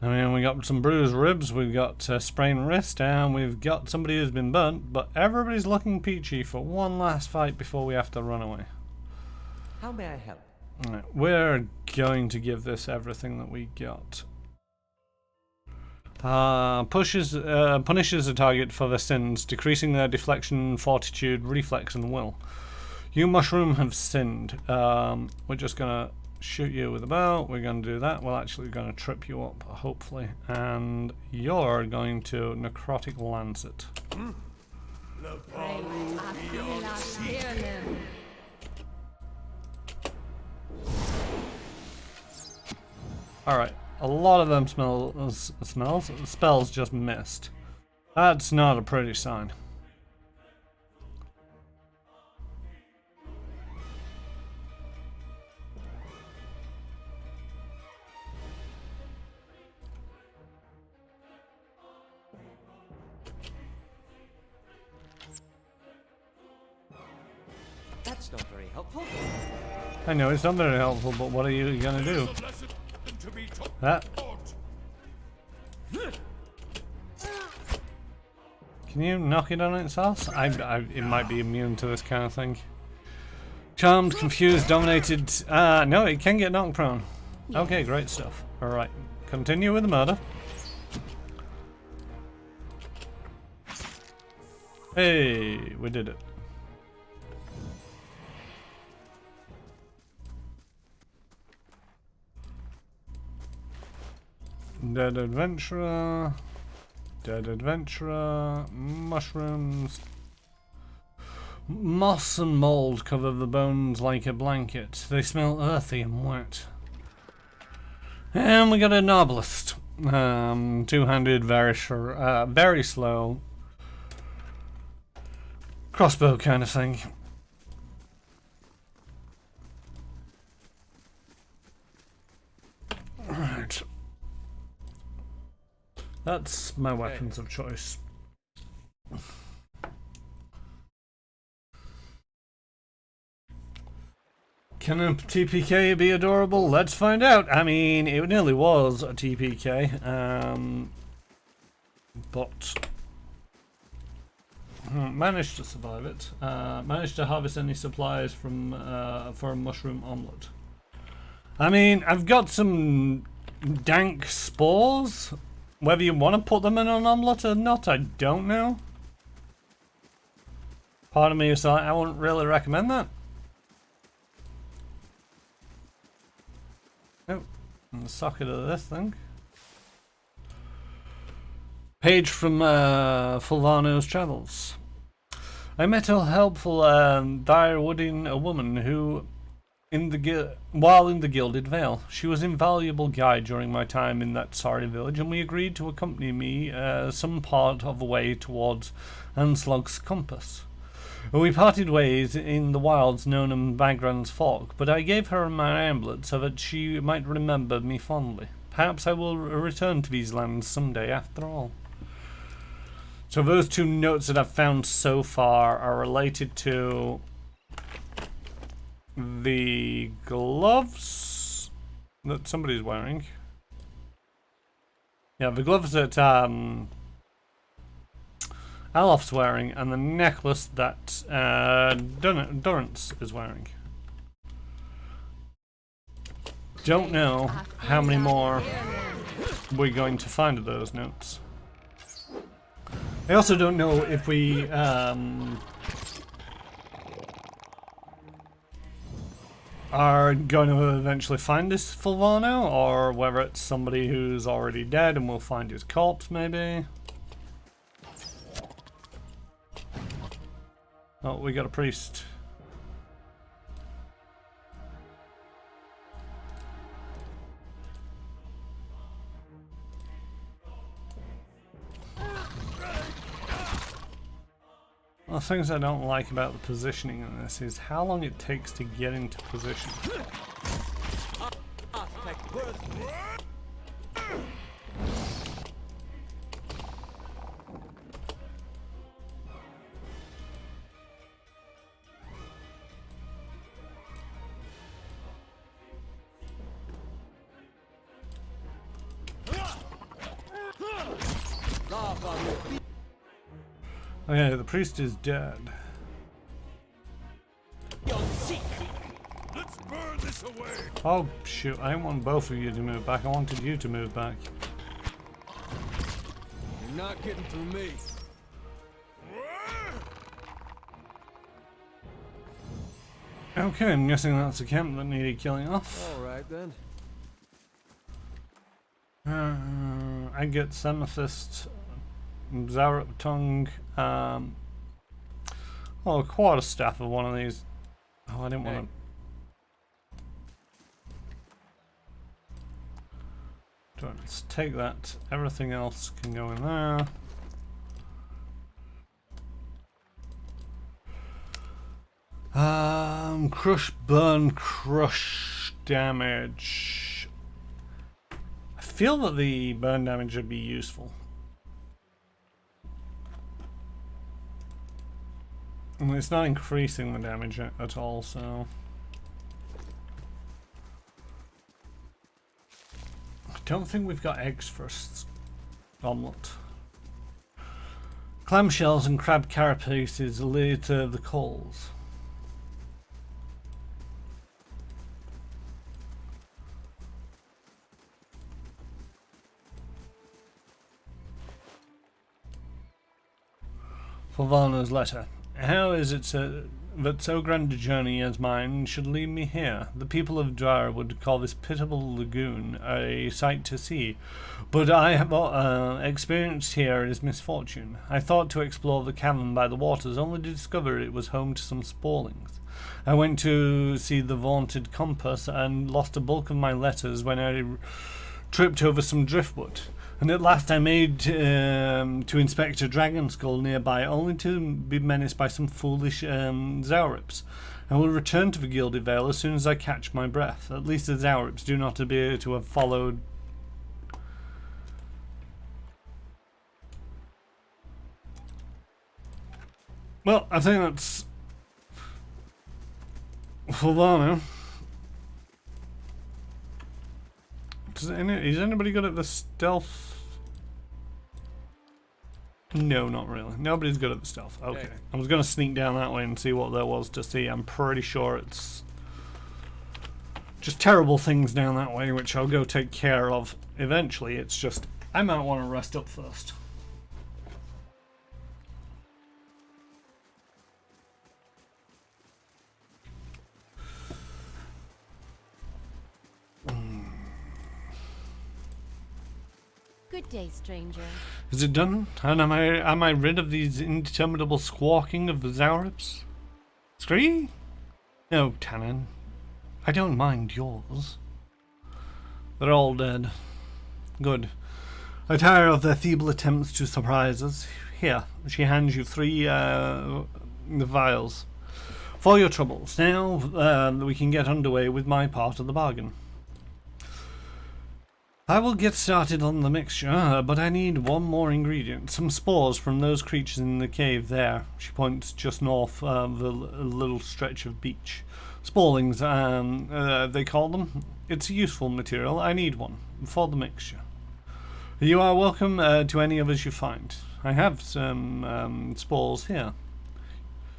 Speaker 1: I mean, we got some bruised ribs, we've got sprained wrist, and we've got somebody who's been burnt, but everybody's looking peachy for one last fight before we have to run away.
Speaker 4: How may I help?
Speaker 1: Right, we're going to give this everything that we got. Punishes a target for their sins, decreasing their deflection, fortitude, reflex, and will. You, mushroom, have sinned. We're just gonna shoot you with a bow. We're gonna do that. We're actually gonna trip you up, hopefully, and you're going to necrotic lance it. Alright, a lot of them spells just missed. That's not a pretty sign.
Speaker 4: That's not very helpful.
Speaker 1: I know it's not very helpful, but what are you gonna do? That. Can you knock it on its ass? It might be immune to this kind of thing. Charmed, confused, dominated. No, it can get knocked prone. Okay, great stuff. Alright, continue with the murder. Hey, we did it. Dead adventurer. Dead adventurer. Mushrooms. Moss and mold cover the bones like a blanket. They smell earthy and wet. And we got a novelist. Two-handed, very slow. Crossbow kind of thing. Right. That's my weapons of choice. Can a TPK be adorable? Let's find out. I mean, it nearly was a TPK, but managed to survive it. Managed to harvest any supplies from for a mushroom omelette. I mean, I've got some dank spores. Whether you want to put them in an omelette or not, I don't know. Part of me is like, I wouldn't really recommend that. Oh, in the socket of this thing. Page from Fulvano's travels. I met a helpful dire-wooding woman who, while in the Gilded Vale, she was an invaluable guide during my time in that sorry village, and we agreed to accompany me some part of the way towards Anslog's compass. We parted ways in the wilds known as Bagran's Fork, but I gave her my amulet so that she might remember me fondly. Perhaps I will return to these lands someday after all. So those two notes that I've found so far are related to the gloves that somebody's wearing. Yeah, the gloves that Alof's wearing, and the necklace that Durrance is wearing. Don't know how many more we're going to find of those notes. I also don't know if we are going to eventually find this Fulvano, or whether it's somebody who's already dead and we'll find his corpse maybe. Oh, we got a priest. Well, the things I don't like about the positioning in this is how long it takes to get into position. Okay, the priest is dead.
Speaker 2: Let's burn this away.
Speaker 1: Oh shoot, I didn't want both of you to move back, I wanted you to move back.
Speaker 2: You're not getting through me.
Speaker 1: Okay, I'm guessing that's a camp that needed killing off.
Speaker 2: Alright then.
Speaker 1: I get Semaphist, Zarup Tongue, a quarterstaff of one of these. Oh, I didn't want to. Let's take that. Everything else can go in there. Crush, burn, crush damage. I feel that the burn damage would be useful. And it's not increasing the damage at all, so I don't think we've got eggs for omelette. Clamshells and crab carapaces lead to the coals. Fulvano's letter. How is it that so grand a journey as mine should lead me here? The people of Dwar would call this pitiable lagoon a sight to see, but I have experienced here is misfortune. I thought to explore the cavern by the waters, only to discover it was home to some sporlings. I went to see the vaunted compass and lost a bulk of my letters when I tripped over some driftwood. And at last I made to inspect a dragon skull nearby, only to be menaced by some foolish Zaurips. I will return to the Gilded Vale as soon as I catch my breath. At least the Zaurips do not appear to have followed. Well, I think that's Fulvano. Is anybody good at the stealth? No, not really. Nobody's good at the stealth. Okay. I was going to sneak down that way and see what there was to see. I'm pretty sure it's just terrible things down that way, which I'll go take care of eventually. It's just, I might want to rest up first.
Speaker 3: Good day, stranger.
Speaker 1: Is it done? And am I rid of these interminable squawking of the Zaurips? Scree? No, Tannen. I don't mind yours. They're all dead. Good. I tire of their feeble attempts to surprise us. Here, she hands you 3 vials. For your troubles. Now we can get underway with my part of the bargain. I will get started on the mixture, but I need one more ingredient. Some spores from those creatures in the cave there. She points just north of the little stretch of beach. Sporlings, they call them. It's a useful material. I need one for the mixture. You are welcome to any others you find. I have some spores here.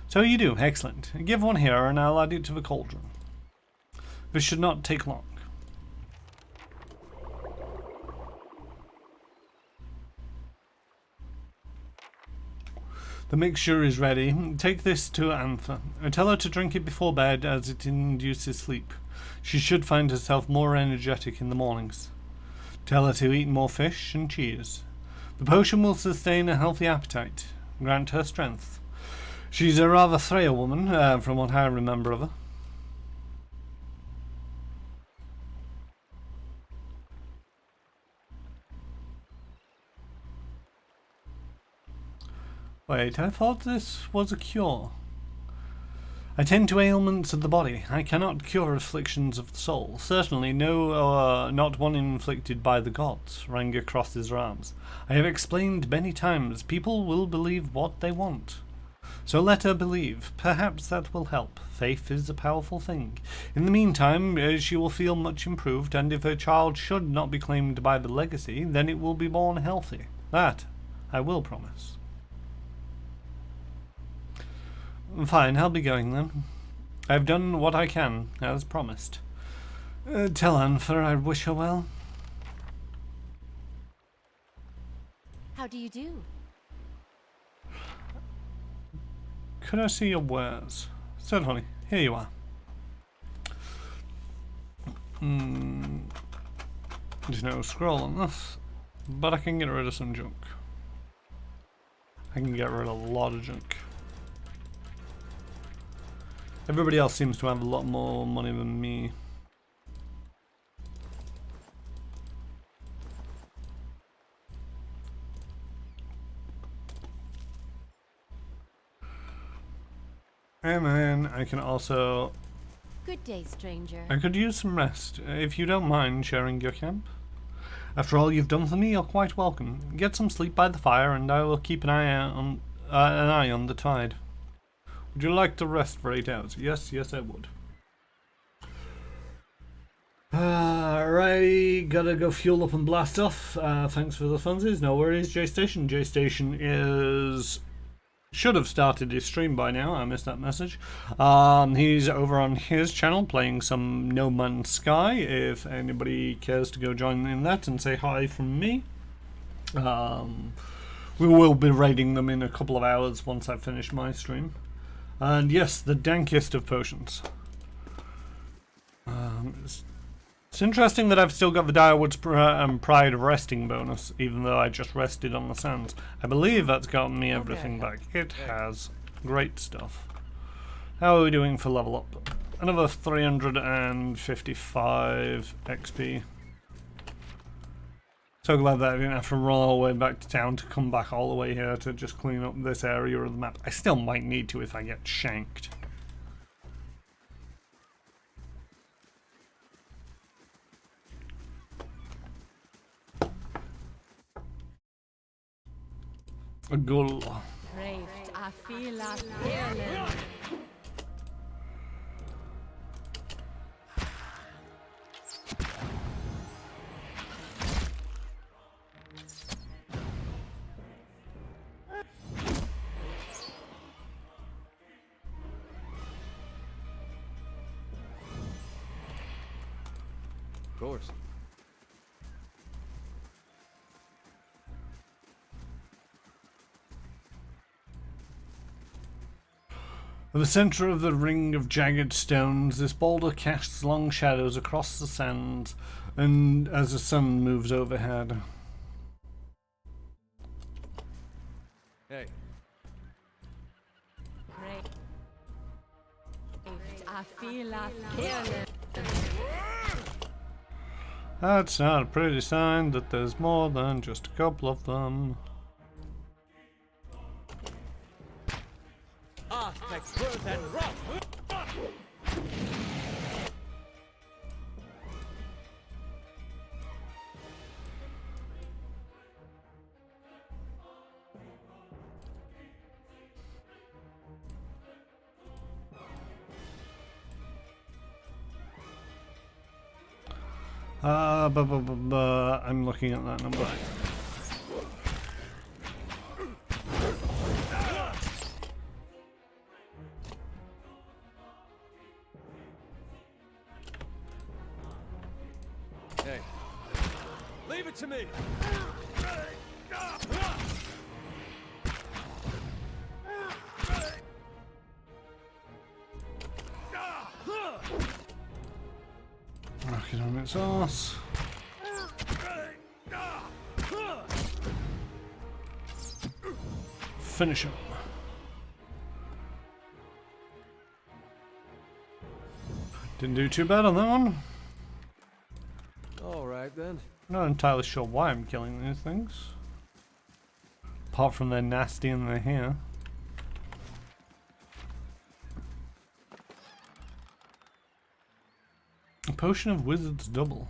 Speaker 1: So you do. Excellent. Give one here and I'll add it to the cauldron. This should not take long. The mixture is ready. Take this to Antha. Tell her to drink it before bed as it induces sleep. She should find herself more energetic in the mornings. Tell her to eat more fish and cheese. The potion will sustain a healthy appetite. Grant her strength. She's a rather frail woman, from what I remember of her. Wait, I thought this was a cure. I tend to ailments of the body. I cannot cure afflictions of the soul. Certainly not one inflicted by the gods. Ranga crosses her arms. I have explained many times, people will believe what they want. So let her believe. Perhaps that will help. Faith is a powerful thing. In the meantime, she will feel much improved, and if her child should not be claimed by the legacy, then it will be born healthy. That I will promise. Fine, I'll be going then. I've done what I can, as promised. Tell Anfa I wish her well.
Speaker 3: How do you do?
Speaker 1: Could I see your wares? Certainly. Here you are. There's no scroll on this, but I can get rid of some junk. I can get rid of a lot of junk. Everybody else seems to have a lot more money than me. And then I can also...
Speaker 3: Good day, stranger.
Speaker 1: I could use some rest, if you don't mind sharing your camp. After all you've done for me, you're quite welcome. Get some sleep by the fire, and I will keep an eye on the tide. Would you like to rest for 8 hours? Yes, I would. Alright, gotta go fuel up and blast off. Thanks for the funsies. No worries. J-Station. J-Station is... should have started his stream by now. I missed that message. He's over on his channel playing some No Man's Sky. If anybody cares to go join in that and say hi from me. We will be raiding them in a couple of hours once I finish my stream. And yes, the dankest of potions. It's interesting that I've still got the Direwood's Pride resting bonus, even though I just rested on the sands. I believe that's gotten me everything back. It has. Great stuff. How are we doing for level up? Another 355 XP. So glad that I didn't have to run all the way back to town to come back all the way here to just clean up this area of the map. I still might need to if I get shanked. A gull.
Speaker 3: I feel like feeling.
Speaker 2: Of course.
Speaker 1: At the centre of the ring of jagged stones, this boulder casts long shadows across the sands, and as the sun moves overhead.
Speaker 2: Hey.
Speaker 3: I feel like feeling.
Speaker 1: That's not a pretty sign that there's more than just a couple of them. I'm looking at that number.
Speaker 2: Hey. Leave it to me.
Speaker 1: Rocket on its arse. Finish him. Didn't do too bad on that one.
Speaker 2: All right then.
Speaker 1: Not entirely sure why I'm killing these things. Apart from they're nasty and they're here. A potion of wizard's double.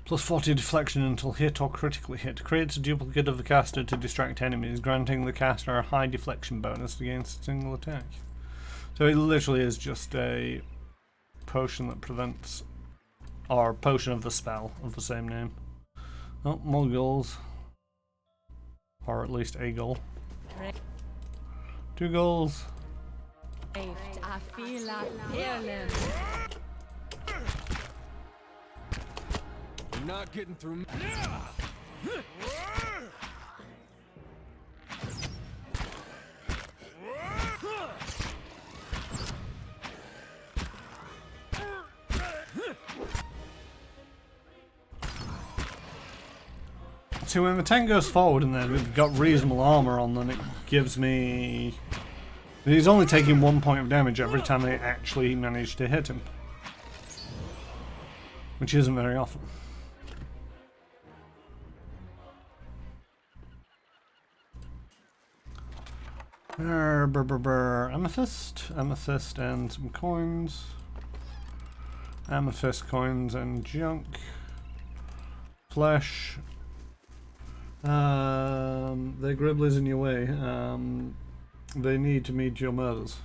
Speaker 1: Plus 40 deflection until hit or critically hit. Creates a duplicate of the caster to distract enemies, granting the caster a high deflection bonus against a single attack. So it literally is just a potion that prevents, or potion of the spell of the same name. Oh, more goals. Or at least a goal. 2 goals.
Speaker 3: I feel like feeling.
Speaker 2: You're not getting through me.
Speaker 1: So when the tank goes forward and then we've got reasonable armor on, then it gives me... He's only taking 1 point of damage every time they actually manage to hit him. Which isn't very often. Amethyst, amethyst and some coins. Amethyst coins and junk. Flesh. They're gribblies in your way. They need to meet your murders.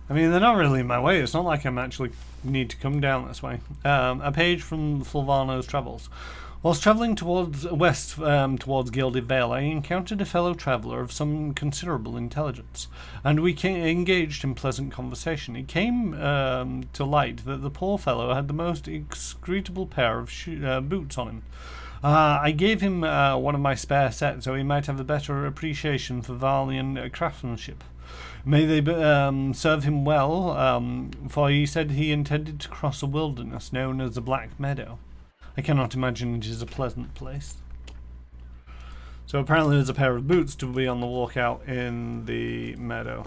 Speaker 1: I mean, they're not really in my way. It's not like I'm actually need to come down this way. A page from Fulvano's travels. Whilst travelling towards west towards Gilded Vale, I encountered a fellow traveller of some considerable intelligence, and we engaged in pleasant conversation. It came to light that the poor fellow had the most execrable pair of boots on him. I gave him one of my spare sets so he might have a better appreciation for Valian craftsmanship. May they serve him well, for he said he intended to cross a wilderness known as the Black Meadow. I cannot imagine it is a pleasant place. So apparently there's a pair of boots to be on the walkout in the meadow.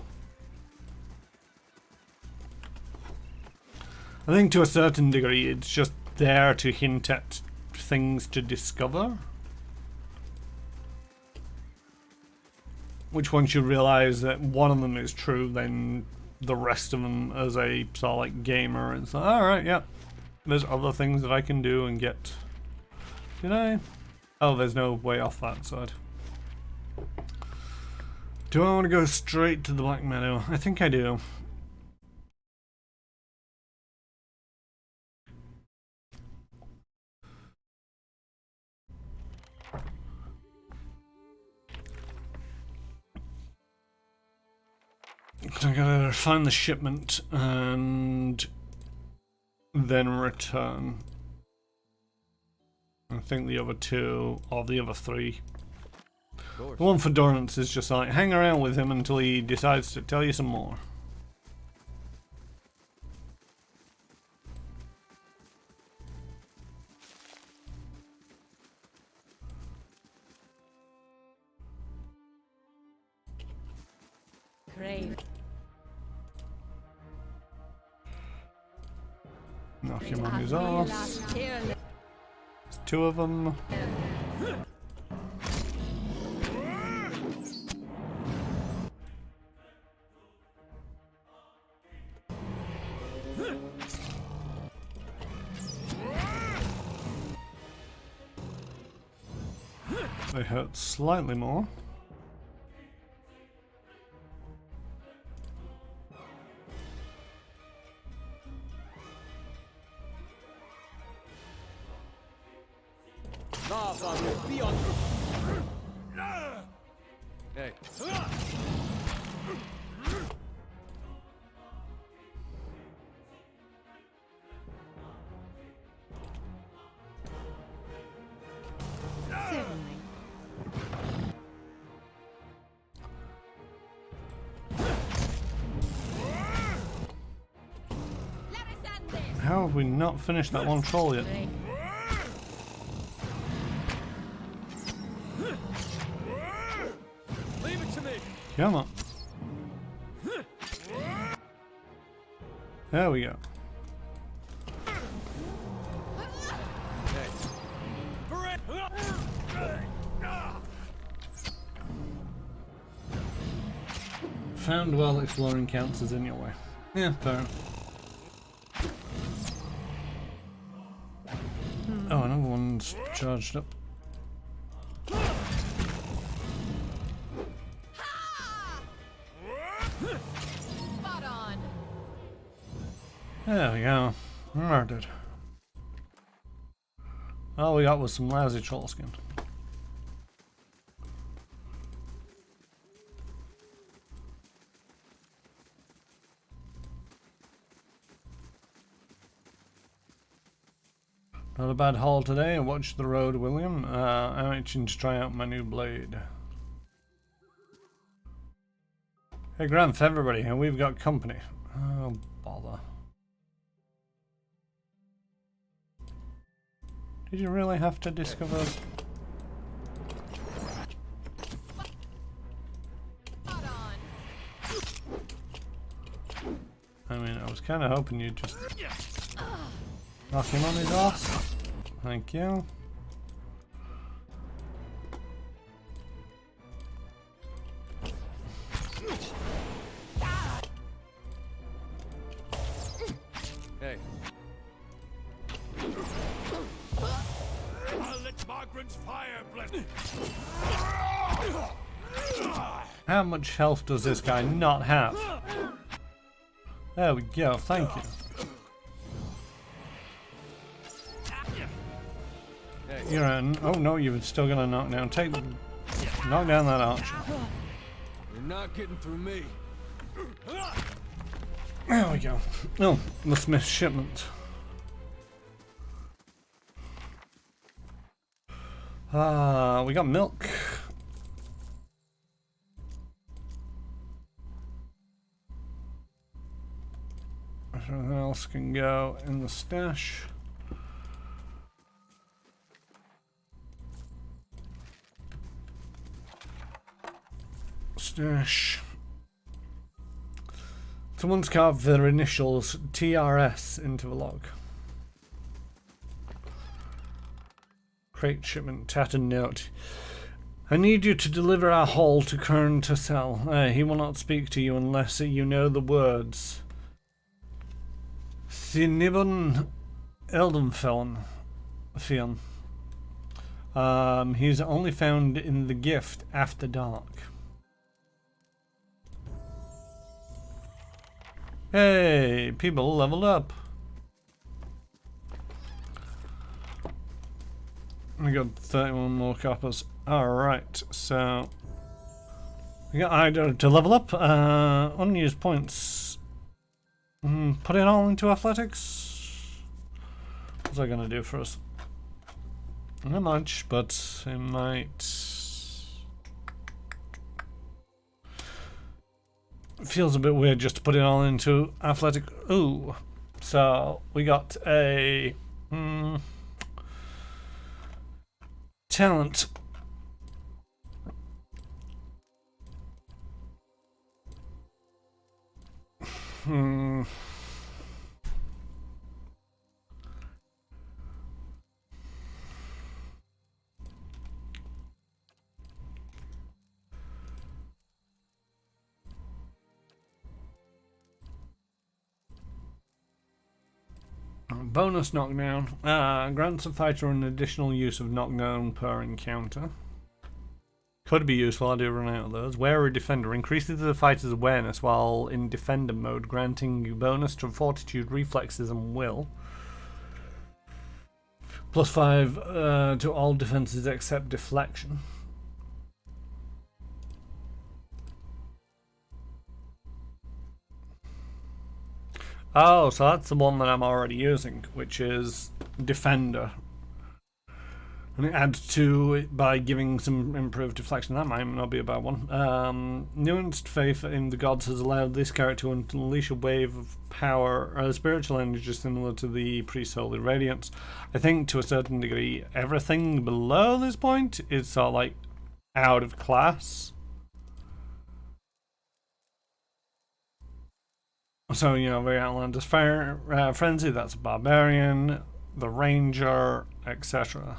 Speaker 1: I think to a certain degree it's just there to hint at things to discover. Which once you realise that one of them is true, then the rest of them as a sort of like gamer, it's like, alright, yeah. There's other things that I can do and get. Did I? Oh, there's no way off that side. Do I want to go straight to the Black Meadow? I think I do. I gotta find the shipment and then return. I think the other two, or the other three. The one for Dorrance is just like, hang around with him until he decides to tell you some more.
Speaker 3: Crave.
Speaker 1: Knock him on his ass. There's two of them. They hurt slightly more.
Speaker 2: Hey.
Speaker 3: Certainly.
Speaker 1: How have we not finished that one troll yet?
Speaker 2: Leave it to me.
Speaker 1: Come on. There we go. Found while exploring counts as in your way. Yeah, fair enough. Oh, another one's charged up.
Speaker 3: Spot on.
Speaker 1: There we go. Murdered. All we got was some lousy troll skin. Not a bad haul today. Watch the road, William. I'm itching to try out my new blade. Hey, Granth, everybody, and we've got company. Oh, bother. Did you really have to discover? I mean, I was kind of hoping you'd just knock him on his ass. Thank you.
Speaker 2: Hey.
Speaker 5: I'll let Marksman's fire bless.
Speaker 1: How much health does this guy not have? There we go, thank you. You're in. Oh no, you're still gonna knock down. Knock down that archer.
Speaker 2: You're not getting through me.
Speaker 1: There we go. Oh, the Smith shipment. We got milk. Everything else can go in the stash. Stash. Someone's carved their initials TRS into the log. Crate shipment, tattered note. I need you to deliver our haul to Kern to sell. He will not speak to you unless you know the words. Thinibun Eldenfeln. Fion. He's only found in the gift after dark. Hey, people leveled up. We got 31 more coppers. Alright, so we got either to level up, unused points. Put it all into athletics. What's that gonna do for us? Not much, but it might. It feels a bit weird just to put it all into athletic. Ooh, so we got a talent. Bonus knockdown. Grants a fighter an additional use of knockdown per encounter. Could be useful, I do run out of those. Wary Defender increases the fighter's awareness while in defender mode, granting bonus to fortitude, reflexes, and will. +5 to all defenses except deflection. Oh, so that's the one that I'm already using, which is Defender. And it adds to it by giving some improved deflection. That might not be a bad one. Nuanced faith in the gods has allowed this character to unleash a wave of power, spiritual energy similar to the pre-solar radiance. I think to a certain degree, everything below this point is sort of like out of class. So, you know, very outlandish frenzy, that's a barbarian, the ranger, etc.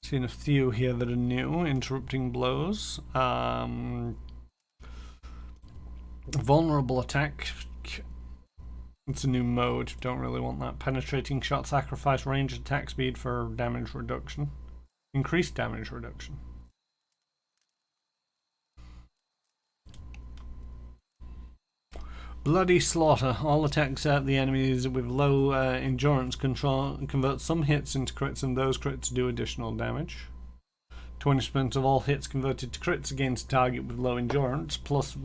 Speaker 1: Seen a few here that are new. Interrupting blows. Vulnerable attack. It's a new mode. Don't really want that. Penetrating shot. Sacrifice range attack speed for damage reduction. Increased damage reduction. Bloody Slaughter. All attacks at the enemies with low endurance convert some hits into crits, and those crits do additional damage. 20% of all hits converted to crits against a target with low endurance, plus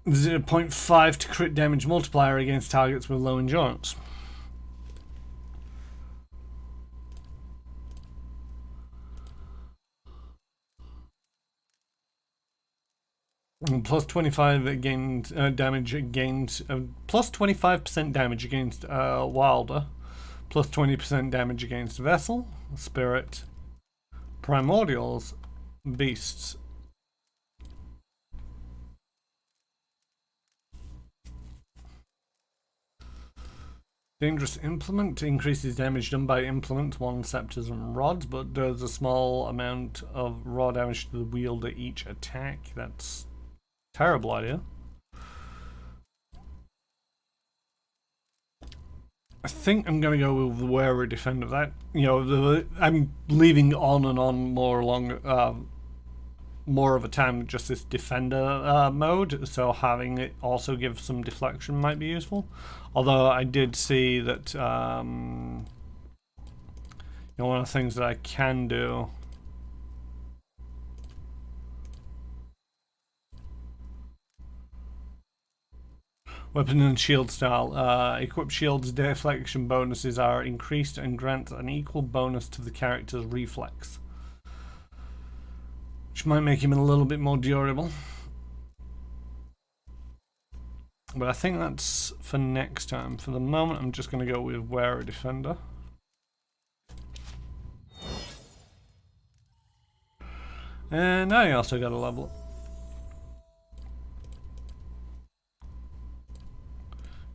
Speaker 1: 0.5 to crit damage multiplier against targets with low endurance. Plus 25 against damage against plus 25% damage against Wilder, plus 20% damage against Vessel, Spirit, Primordials, Beasts. Dangerous Implement increases damage done by implements, one scepters and rods, but does a small amount of raw damage to the wielder each attack. That's terrible idea. I think I'm gonna go with the Wary Defender. That, you know, I'm leaving on and on more along more of a time just this defender mode, so having it also give some deflection might be useful. Although I did see that you And one of the things that I can do. Weapon and shield style. Equipped shields deflection bonuses are increased and grant an equal bonus to the character's reflex, which might make him a little bit more durable. But I think that's for next time. For the moment, I'm just going to go with Wear Defender. And I also got a level up.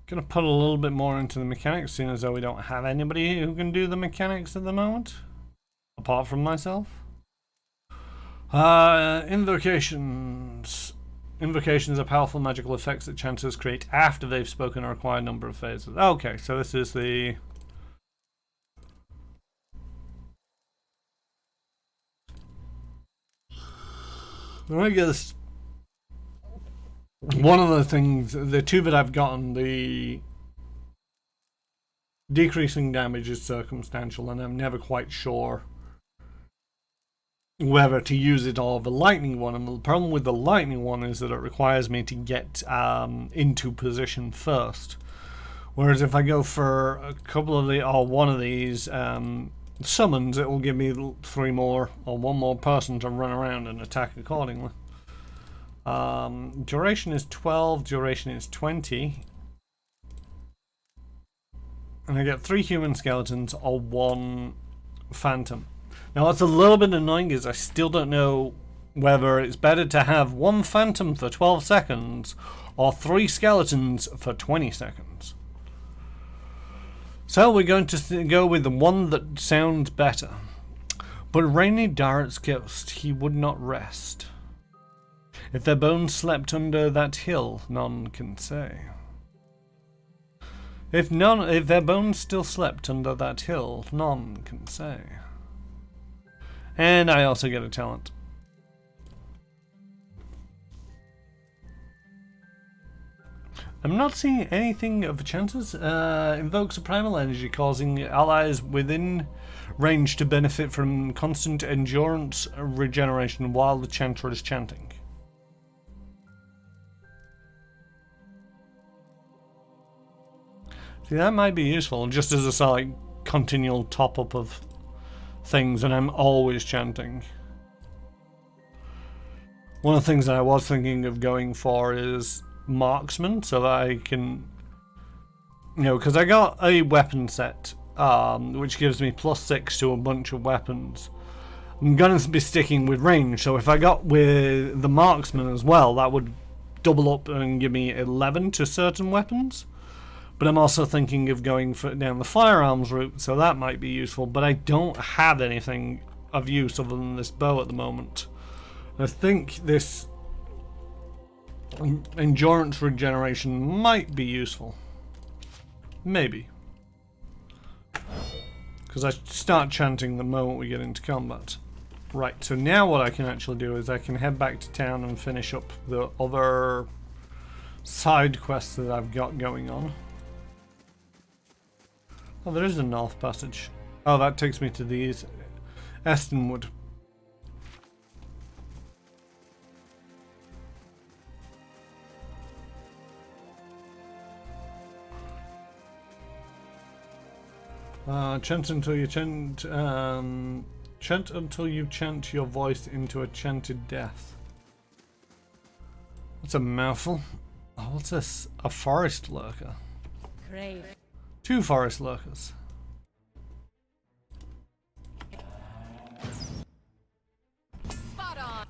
Speaker 1: Gonna put a little bit more into the mechanics, seeing as though we don't have anybody who can do the mechanics at the moment, apart from myself. Invocations. Invocations are powerful magical effects that chanters create after they've spoken a required number of phases. Okay, so this is the... I guess one of the things, the two that I've gotten, the decreasing damage is circumstantial, and I'm never quite sure whether to use it or the lightning one. And the problem with the lightning one is that it requires me to get into position first, whereas if I go for a couple of the or one of these summons, it will give me 3 more or 1 more person to run around and attack accordingly. Duration is 12, duration is 20, and I get 3 human skeletons or 1 phantom. Now what's a little bit annoying is I still don't know whether it's better to have 1 phantom for 12 seconds or 3 skeletons for 20 seconds. So we're going to go with the one that sounds better. But Rainy Darret's ghost, he would not rest. If their bones slept under that hill, none can say. If their bones still slept under that hill, none can say. And I also get a talent. I'm not seeing anything of Chanter's. Invokes a primal energy, causing allies within range to benefit from constant endurance regeneration while the Chanter is chanting. See, that might be useful, just as a sort of continual top-up of things, and I'm always chanting. One of the things that I was thinking of going for is Marksman, so that I can, you know, because I got a weapon set, which gives me +6 to a bunch of weapons. I'm going to be sticking with range, so if I got with the Marksman as well, that would double up and give me 11 to certain weapons. But I'm also thinking of going down the firearms route, so that might be useful. But I don't have anything of use other than this bow at the moment. I think this endurance regeneration might be useful. Maybe. Because I start chanting the moment we get into combat. Right, so now what I can actually do is I can head back to town and finish up the other side quests that I've got going on. Oh, there is a north passage. Oh, that takes me to these Estonwood. Chant until you chant. Chant until you chant your voice into a chanted death. That's a mouthful. Oh, what's this? A forest lurker.
Speaker 3: Great.
Speaker 1: 2 forest lurkers.
Speaker 3: Spot on.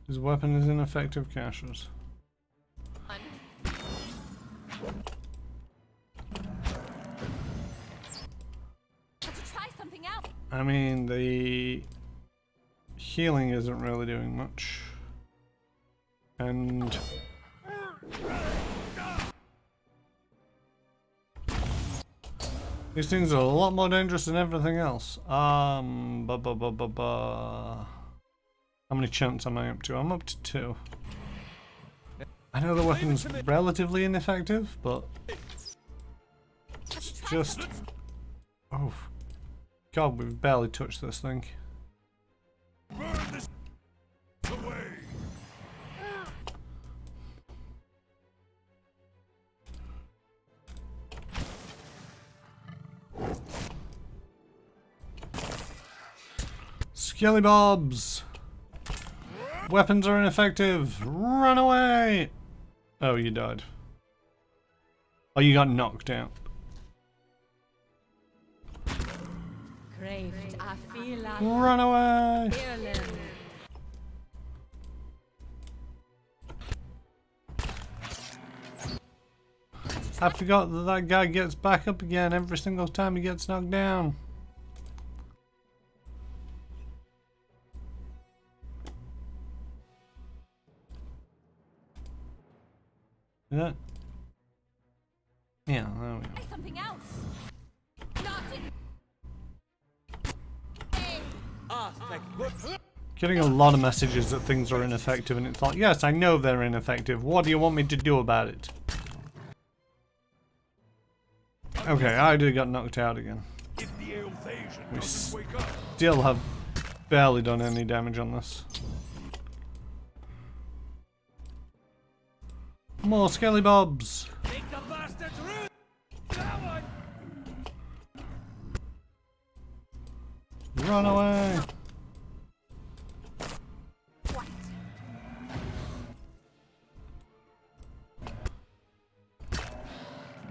Speaker 1: His weapon is ineffective cachers.
Speaker 3: Let's try something out.
Speaker 1: I mean, the healing isn't really doing much. And these things are a lot more dangerous than everything else. How many chants am I up to? I'm up to 2. I know the weapon's relatively ineffective, but it's just Oh, God, we've barely touched this thing.
Speaker 5: Burn this away.
Speaker 1: Skelly Bobs! Weapons are ineffective! Run away! Oh, you died. Oh, you got knocked out.
Speaker 3: Craved, I feel like
Speaker 1: Run away!
Speaker 3: fearless.
Speaker 1: I forgot that that guy gets back up again every single time he gets knocked down. Yeah. Yeah, there we go.
Speaker 3: Try something else. Not in. Hey,
Speaker 4: Ah, thank good.
Speaker 1: Getting a lot of messages that things are ineffective, and it's like, yes, I know they're ineffective. What do you want me to do about it? Okay, I do got knocked out again.
Speaker 5: If the Invocation
Speaker 1: We
Speaker 5: doesn't wake up,
Speaker 1: still have barely done any damage on this. More Skelly Bobs!
Speaker 2: Take the bastards root! That one!
Speaker 1: Run away!
Speaker 3: what?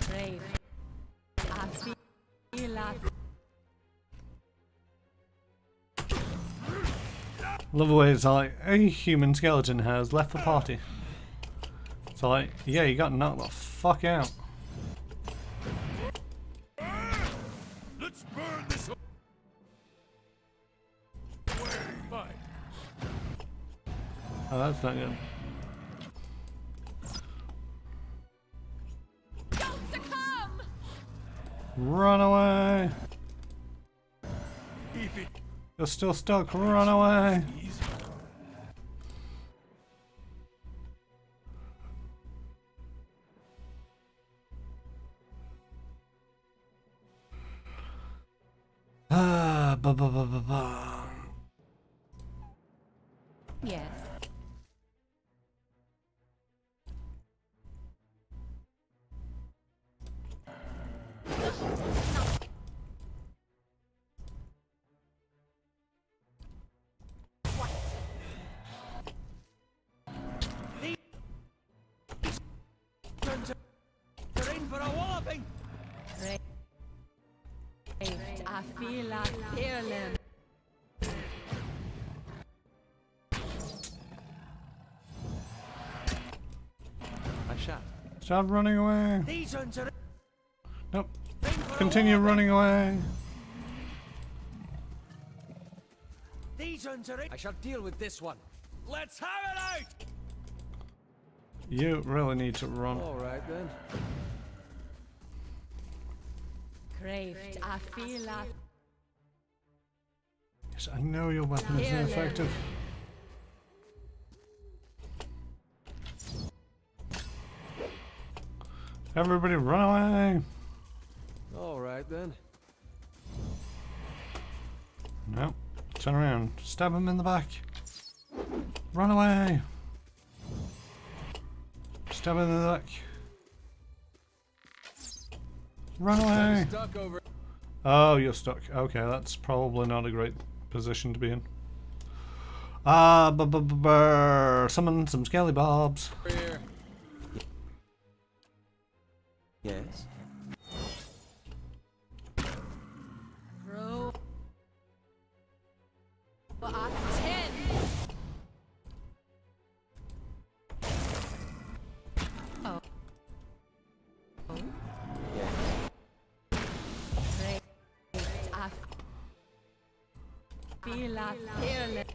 Speaker 3: Crave, I feel like
Speaker 1: Love the way it's like, a human skeleton has left the party. It's like, yeah, you got knocked the fuck out.
Speaker 5: let's burn this away. Fine.
Speaker 1: Oh, that's not good.
Speaker 3: don't succumb.
Speaker 1: Run away!
Speaker 5: If it
Speaker 1: You're still stuck, run away!
Speaker 5: is
Speaker 1: Ah, ba ba ba ba ba.
Speaker 3: Yes.
Speaker 2: They're in for a walloping!
Speaker 3: Craved, I feel like fearless.
Speaker 4: I shall.
Speaker 1: Stop running away!
Speaker 2: These ones are
Speaker 1: Nope.
Speaker 2: in for
Speaker 1: Continue
Speaker 2: a walloping!
Speaker 1: running away!
Speaker 2: These ones are in.
Speaker 4: I shall deal with this one.
Speaker 2: Let's have it out!
Speaker 1: You really need to run.
Speaker 4: All right then.
Speaker 3: Craved, I feel like
Speaker 1: Yes, I know your weapon is
Speaker 3: Fearless.
Speaker 1: ineffective. Everybody run away!
Speaker 4: All right then.
Speaker 1: No. Turn around. Stab him in the back. Run away! Stab him in the back. Run away!
Speaker 2: Stuck over.
Speaker 1: Oh, you're stuck. Okay, that's probably not a great position to be in. Ah, summon some Skelly Bobs.
Speaker 2: Here.
Speaker 4: Yes.
Speaker 3: Bro. But I 10. Oh. Oh.
Speaker 4: Yes.
Speaker 3: Craved, I feel like fearless.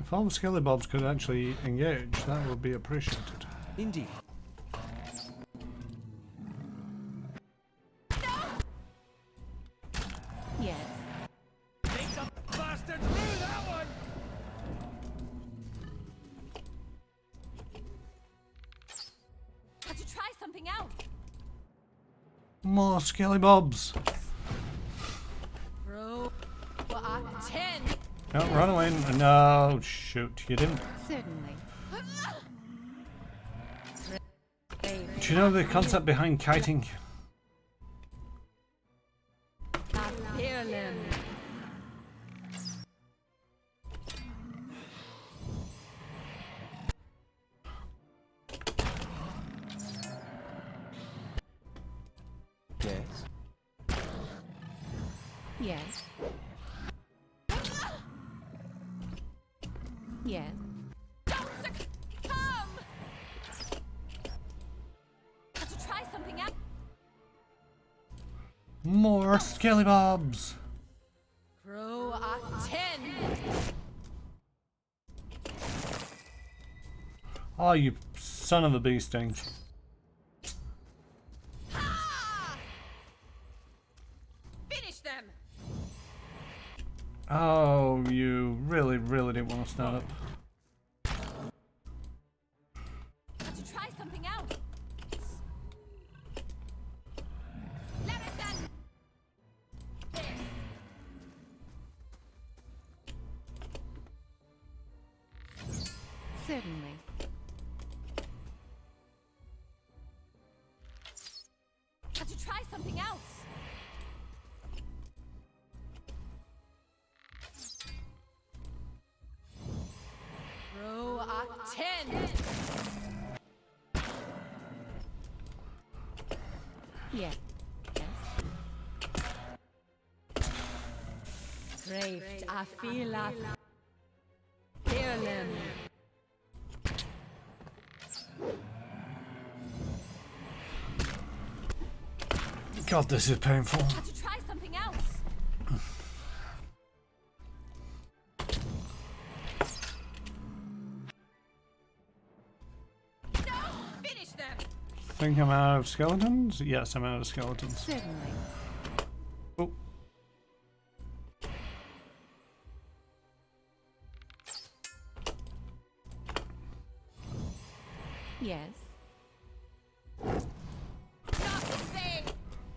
Speaker 1: If all the Skelly Bobs could actually engage, that would be appreciated.
Speaker 4: Indeed.
Speaker 3: Yes.
Speaker 2: Take the bastards through that one!
Speaker 1: more skelly bobs.
Speaker 3: Row at 10.
Speaker 1: Don't run away. No, shoot, you didn't.
Speaker 3: Certainly.
Speaker 1: Do you know the concept behind kiting?
Speaker 3: Appearlim.
Speaker 4: Yes.
Speaker 3: Yes. Yes. Don't succumb! Have to try something else.
Speaker 1: More skelly bobs.
Speaker 3: Row at 10.
Speaker 1: Oh, you son of a bee sting.
Speaker 3: Finish them.
Speaker 1: Oh, you really didn't want to stand up.
Speaker 3: Have to try something else. Let us then. This. Certainly. Have to try something else. Row at 10. Yes. Great, I feel like Fearlim.
Speaker 1: God, this is painful.
Speaker 3: Have to try something else. No, finish them.
Speaker 1: Think I'm out of skeletons? Yes, I'm out of skeletons.
Speaker 3: Certainly.
Speaker 1: Oh.
Speaker 3: Yes.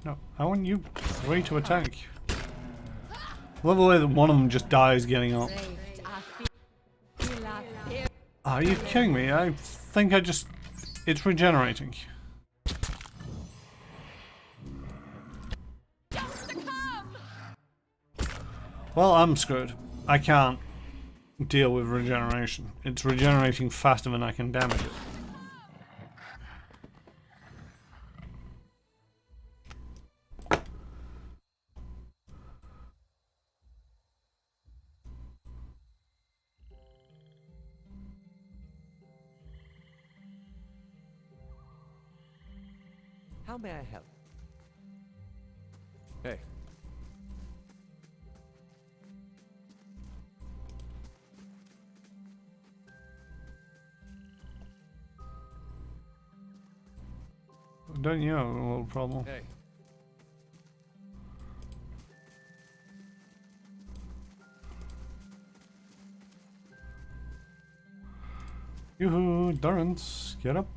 Speaker 1: No, I want you three to attack. Love the way that one of them just dies getting up.
Speaker 3: Great, I feel like
Speaker 1: Are you kidding me? I think I just... It's regenerating. Well, I'm screwed. I can't deal with regeneration. It's regenerating faster than I can damage it.
Speaker 4: How may I help? Hey.
Speaker 1: Don't you have a little problem?
Speaker 4: Hey.
Speaker 1: Yoo-hoo, Durrance, get up.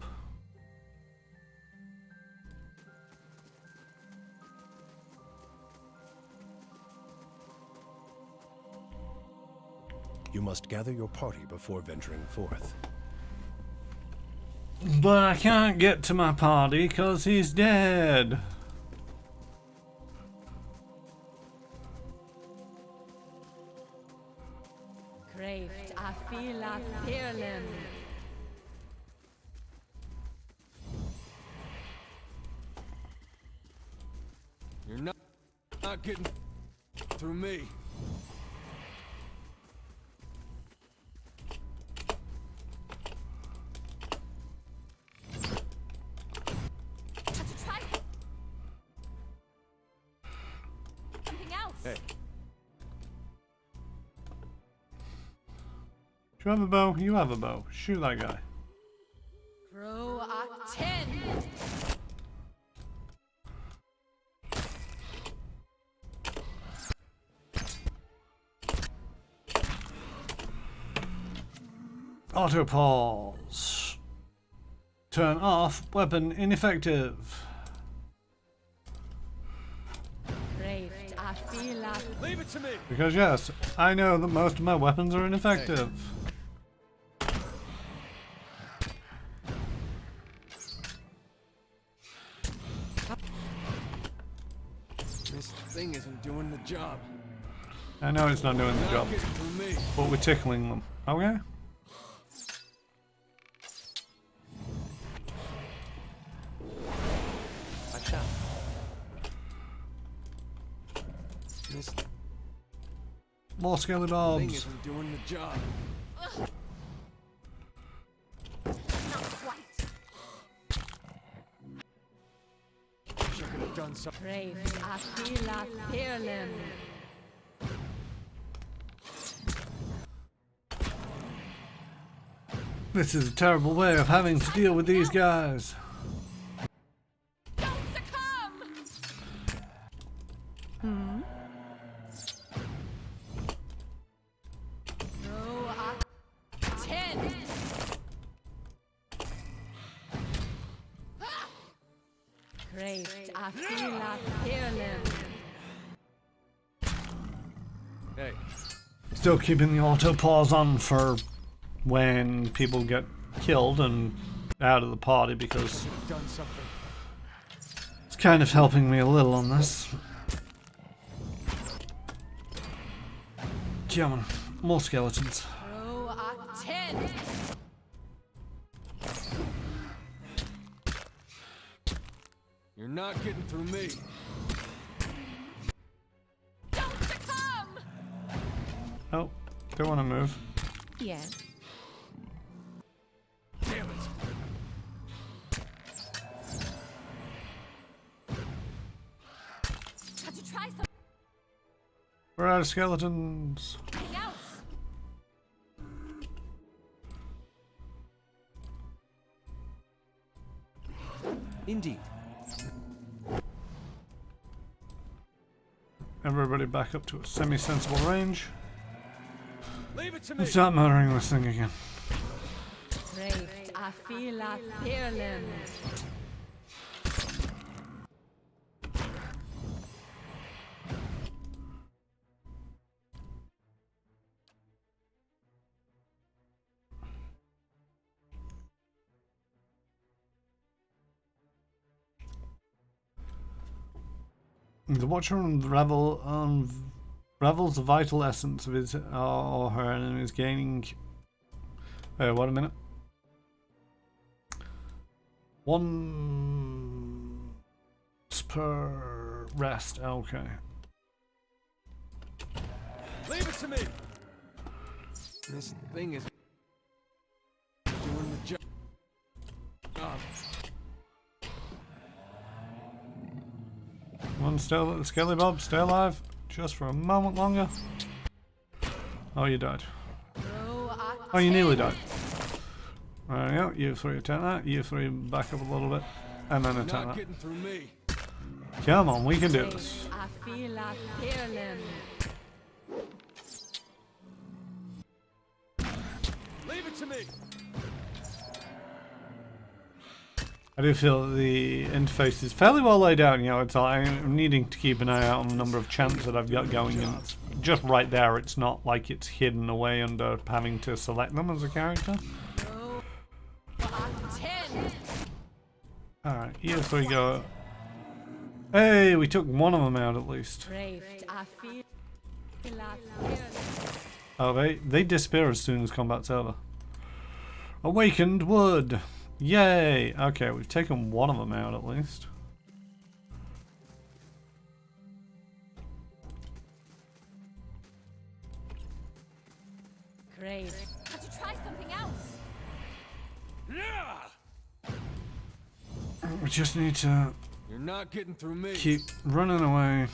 Speaker 6: You must gather your party before venturing forth.
Speaker 1: But I can't get to my party because he's dead.
Speaker 3: Great, I feel like Fearlim.
Speaker 4: You're not getting through me.
Speaker 3: Have to try something else.
Speaker 4: Hey.
Speaker 1: Do you have a bow? You have a bow. Shoot that guy.
Speaker 3: Row at 10.
Speaker 1: Auto pause. Turn off. Weapon ineffective.
Speaker 3: Craved, I feel like
Speaker 2: Leave it to me.
Speaker 1: Because yes, I know that most of my weapons are ineffective.
Speaker 4: This thing isn't doing the job.
Speaker 1: I know it's not doing the
Speaker 4: Not
Speaker 1: job,
Speaker 4: getting through me.
Speaker 1: but we're tickling them. Okay?
Speaker 4: I shall. This
Speaker 1: More skelly
Speaker 4: thing
Speaker 1: bobs.
Speaker 4: isn't doing the job.
Speaker 3: not quite.
Speaker 4: Wish I could have done something.
Speaker 3: Craved, I feel like feeling.
Speaker 1: This is a terrible way of having to deal with these guys.
Speaker 3: Don't succumb! No, I... 10! Craved, I feel like feeling.
Speaker 4: Hey,
Speaker 1: Still keeping the auto pause on for when people get killed and out of the party because
Speaker 4: done something.
Speaker 1: it's kind of helping me a little on this. Come on, more skeletons.
Speaker 3: No, I... 10!
Speaker 4: You're not getting through me.
Speaker 3: Don't succumb!
Speaker 1: Oh, don't want to move.
Speaker 3: Yes.
Speaker 5: Damn it!
Speaker 3: Had to try
Speaker 1: We're out of skeletons.
Speaker 3: something else.
Speaker 4: Indeed.
Speaker 1: Everybody back up to a semi-sensible range.
Speaker 2: Leave it to me.
Speaker 1: And start murdering this thing again.
Speaker 3: Craved, I feel like feeling.
Speaker 1: The Watcher revels the vital essence of his or her enemies, gaining. What a minute. 1 per rest. Okay.
Speaker 2: Leave it to me.
Speaker 4: This thing is doing the job.
Speaker 1: One still, Skelly Bob, stay alive just for a moment longer. Oh, you died.
Speaker 3: No, I...
Speaker 1: Oh, you nearly died. There we go. You three attack that. You three back up a little bit, and then attack
Speaker 4: Not
Speaker 1: that.
Speaker 4: getting through me.
Speaker 1: Come on, we can do this.
Speaker 3: I feel like feeling.
Speaker 2: Leave it to me.
Speaker 1: I do feel that the interface is fairly well laid out. You know, it's I'm needing to keep an eye out on the number of chants that I've got going, and it's just right there. It's not like it's hidden away under having to select them as a character.
Speaker 3: No, I'm 10.
Speaker 1: All right, you three go. Hey, we took one of them out at least.
Speaker 3: Craved, I feel like feeling.
Speaker 1: Oh, they disappear as soon as combat's over. Awakened wood. Yay! Okay, we've taken one of them out at least.
Speaker 3: Craved. Had to try something else.
Speaker 2: Yeah.
Speaker 1: We just need to
Speaker 4: You're not getting through me.
Speaker 1: keep running away,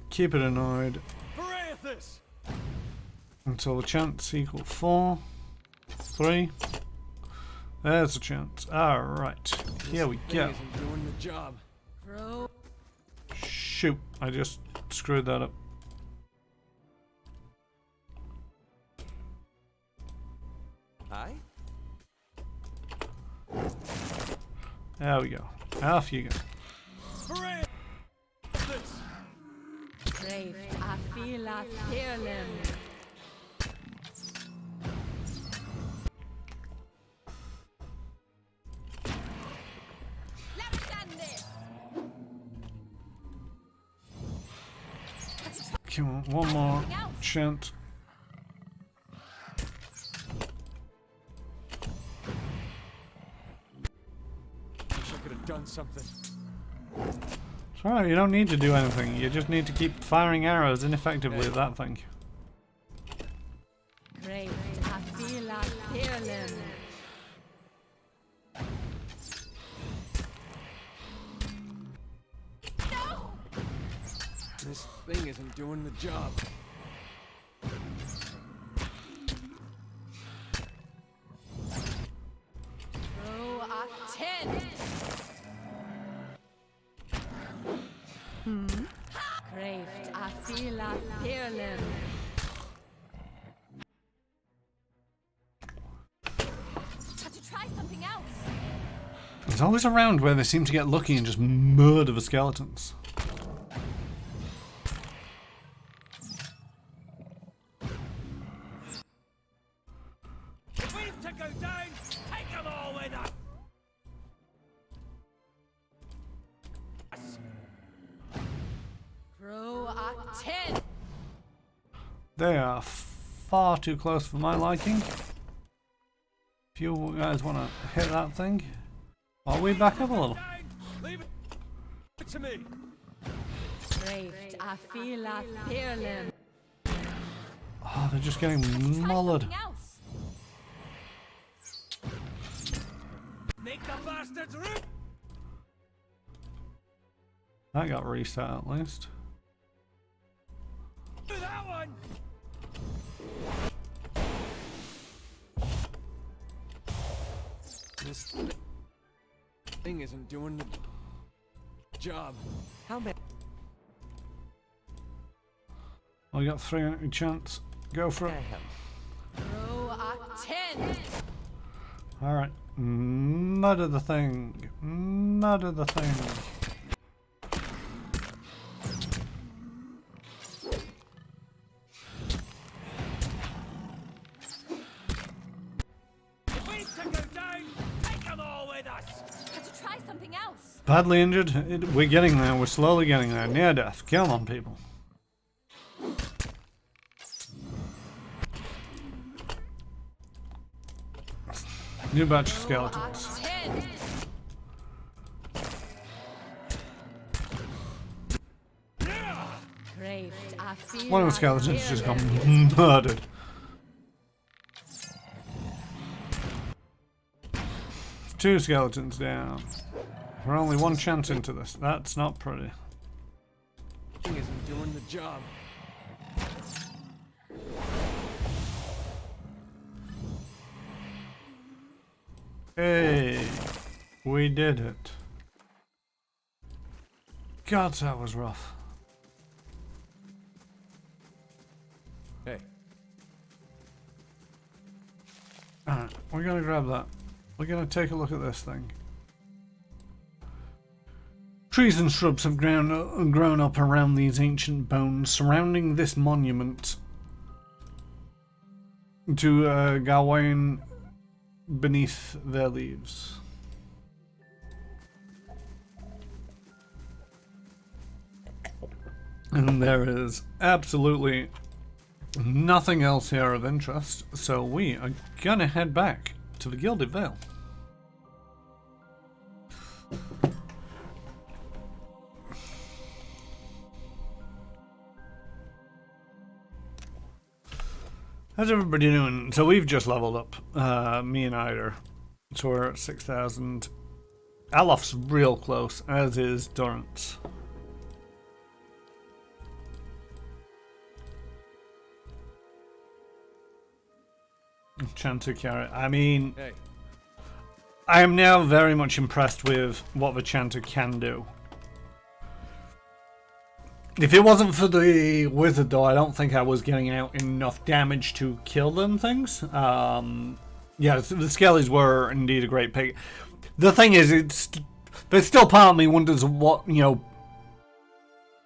Speaker 1: keep it annoyed
Speaker 2: Parathis.
Speaker 1: until the chance equals 4, 3. There's a chance. Alright, here we
Speaker 4: Thing
Speaker 1: go.
Speaker 4: isn't doing the job.
Speaker 3: Bro,
Speaker 1: Shoot, I just screwed that up.
Speaker 4: Aye?
Speaker 1: There we go. Off you go.
Speaker 2: Parathis.
Speaker 3: Greift a fila fearlim.
Speaker 1: Come on, one more chant.
Speaker 4: Wish I could have done something.
Speaker 1: It's alright, you don't need to do anything. You just need to keep firing arrows ineffectively at that thing.
Speaker 3: Greift a fila fearlim.
Speaker 4: This thing isn't doing the job.
Speaker 3: Row a 10. Greift a fila fearlim. Had to try something else.
Speaker 1: There's always a round where they seem to get lucky and just murder the skeletons.
Speaker 5: If we've to go down, take them all with us.
Speaker 3: Row a 10.
Speaker 1: They are far too close for my liking. If you guys want to hit that thing, while we back up a little.
Speaker 2: Down! Leave it to me!
Speaker 3: Greift a fila fearlim.
Speaker 1: Oh, they're just getting mullered.
Speaker 3: Something else.
Speaker 2: Make the bastards root!
Speaker 1: That got reset at least.
Speaker 2: Do that one!
Speaker 4: This thing isn't doing the job. How bad?
Speaker 1: Well, you got 3 chance. Go for it.
Speaker 3: Row a 10.
Speaker 1: Alright. Murder the thing. Murder the thing.
Speaker 2: If we've to go down, take them all with us!
Speaker 3: Had to try something else.
Speaker 1: Badly injured? We're getting there. We're slowly getting there. Near death. Come on, people. New batch of skeletons.
Speaker 3: 10. Greift a fila
Speaker 1: One of the skeletons just got
Speaker 3: fearlim.
Speaker 1: murdered. Two skeletons down. We're only 1 chance into this. That's not pretty.
Speaker 4: Thing isn't doing the job.
Speaker 1: Hey, we did it. God, that was rough.
Speaker 4: Hey,
Speaker 1: Alright, we're gonna grab that. We're gonna take a look at this thing. Trees and shrubs have grown up around these ancient bones, surrounding this monument to Gawain beneath their leaves. And there is absolutely nothing else here of interest, so we are gonna head back to the Gilded Vale. How's everybody doing? So we've just leveled up, me and Eider. So we're at 6,000. Alof's real close, as is Durrance. Chanter carry. I mean,
Speaker 4: hey,
Speaker 1: I am now very much impressed with what the Chanter can do. If it wasn't for the wizard, though, I don't think I was getting out enough damage to kill them things. Yeah, the Skellies were indeed a great pick. The thing is, there's still part of me wonders what,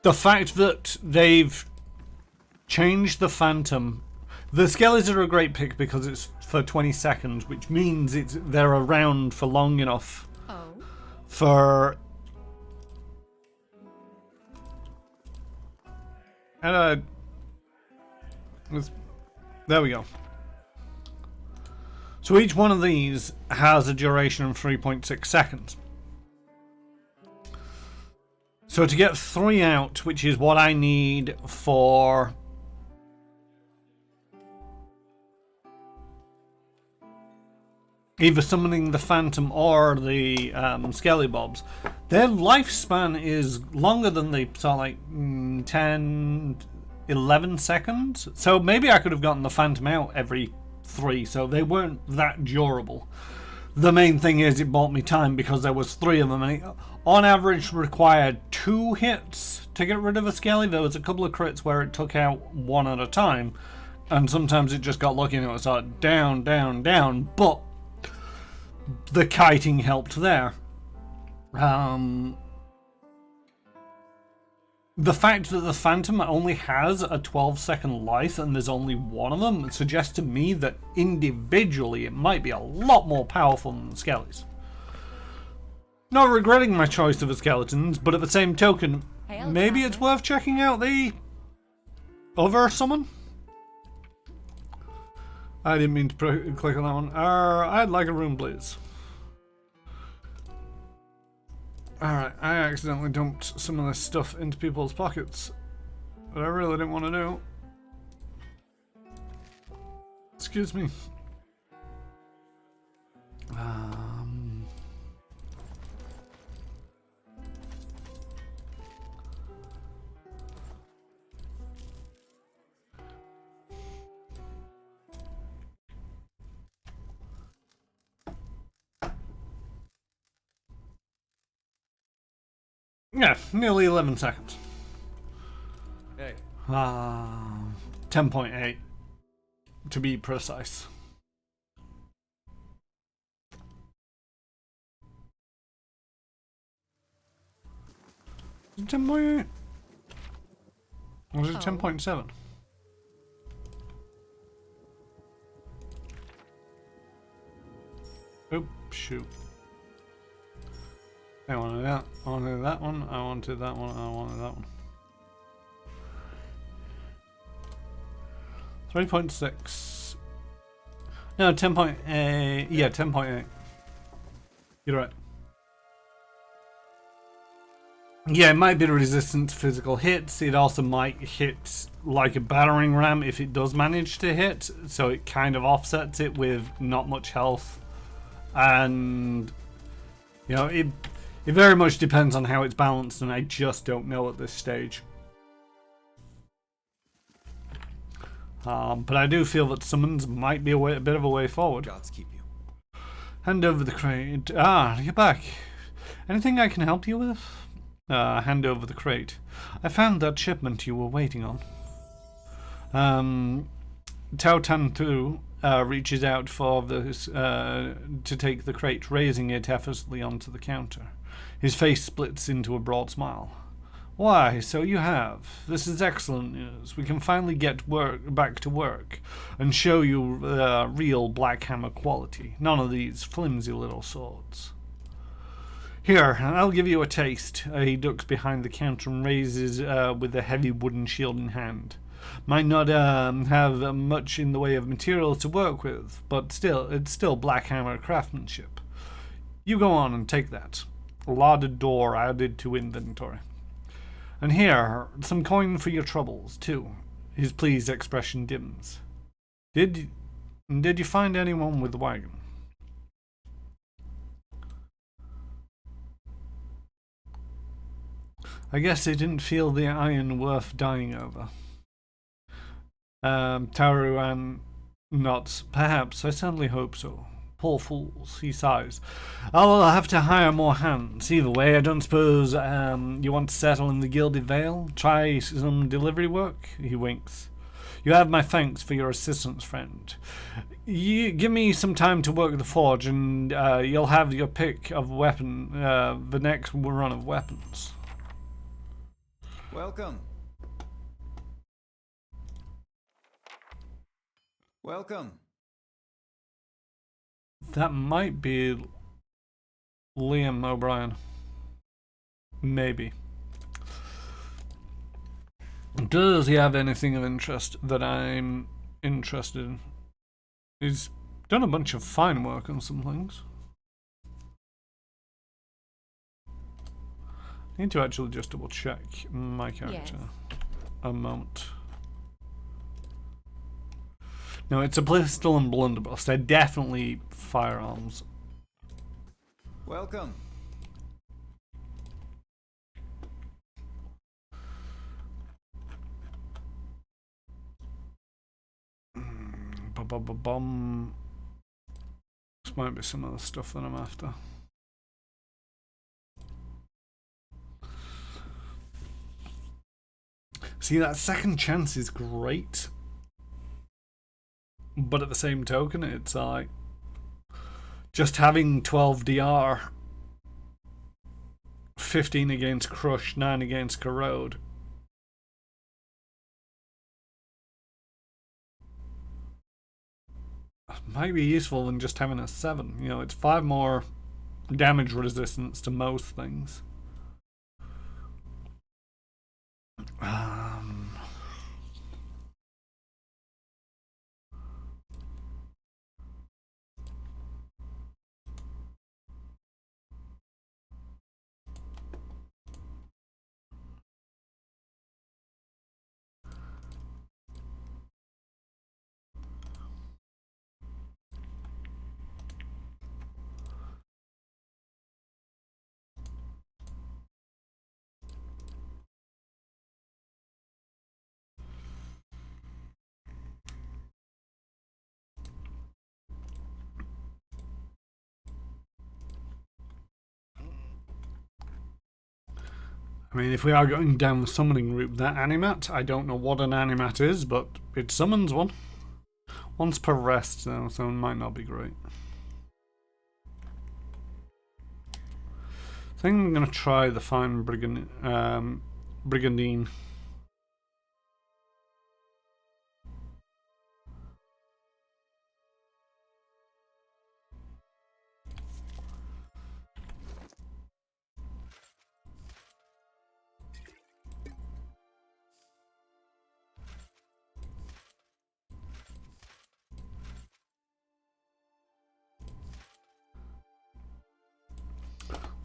Speaker 1: the fact that they've changed the Phantom. The Skellies are a great pick because it's for 20 seconds, which means they're around for long enough for... And there we go. So each one of these has a duration of 3.6 seconds. So to get 3 out, which is what I need for either summoning the Phantom or the Skelly Bobs, their lifespan is longer than the like 10, 11 seconds. So maybe I could have gotten the Phantom out every 3, so they weren't that durable. The main thing is it bought me time because there was 3 of them, and it, on average, required 2 hits to get rid of a Skelly. There was a couple of crits where it took out 1 at a time, and sometimes it just got lucky and it was like down, down, down, but the kiting helped there. The fact that the Phantom only has a 12-second life and there's only 1 of them suggests to me that individually it might be a lot more powerful than the Skellies. Not regretting my choice of the Skeletons, but at the same token, maybe it's worth checking out the other summon. I didn't mean to click on that one. I'd like a room, please. Alright, I accidentally dumped some of this stuff into people's pockets that I really didn't want to do. Excuse me. Yeah, nearly 11 seconds.
Speaker 4: Hey.
Speaker 1: 10.8 to be precise. Is it 10.8? Or was it 10.7? Oh, shoot. I wanted that, I wanted that one, I wanted that one, I wanted that one. 3.6. No, 10.8. Yeah, 10.8. You're right. Yeah, it might be resistant to physical hits. It also might hit like a battering ram if it does manage to hit. So it kind of offsets it with not much health. And, you know, it very much depends on how it's balanced, and I just don't know at this stage. But I do feel that summons might be a bit of a way forward.
Speaker 4: Gods keep you.
Speaker 1: Hand over the crate. Ah, you're back. Anything I can help you with? Hand over the crate. I found that shipment you were waiting on. Tao Tan Tu reaches out for this to take the crate, raising it effortlessly onto the counter. His face splits into a broad smile. Why, so you have. This is excellent news. We can finally get back to work and show you real Black Hammer quality. None of these flimsy little swords. Here, I'll give you a taste. He ducks behind the counter and raises with a heavy wooden shield in hand. Might not have much in the way of material to work with, but still, it's still Black Hammer craftsmanship. You go on and take that. A lauded door added to inventory. And here, some coin for your troubles, too. His pleased expression dims. Did you find anyone with the wagon? I guess they didn't feel the iron worth dying over. Taruan nods. Perhaps, I certainly hope so. Poor fools, he sighs. I'll have to hire more hands. Either way, I don't suppose you want to settle in the Gilded Vale? Try some delivery work? He winks. You have my thanks for your assistance, friend. Give me some time to work the forge, and you'll have your pick of the next run of weapons.
Speaker 7: Welcome. Welcome.
Speaker 1: That might be Liam O'Brien. Maybe. Does he have anything of interest that I'm interested in? He's done a bunch of fine work on some things. I need to actually just double check my character.
Speaker 3: Yes.
Speaker 1: A moment. No, it's a pistol and blunderbuss. They're definitely firearms.
Speaker 7: Welcome.
Speaker 1: Bum. This might be some of the stuff that I'm after. See, that second chance is great, but at the same token, it's like just having 12 DR, 15 against Crush, 9 against Corrode. Might be useful than just having a 7. You know, it's 5 more damage resistance to most things. I mean, if we are going down the summoning route, that animat, I don't know what an animat is, but it summons one. Once per rest, though, so it might not be great. I think I'm going to try the Fine Brigandine.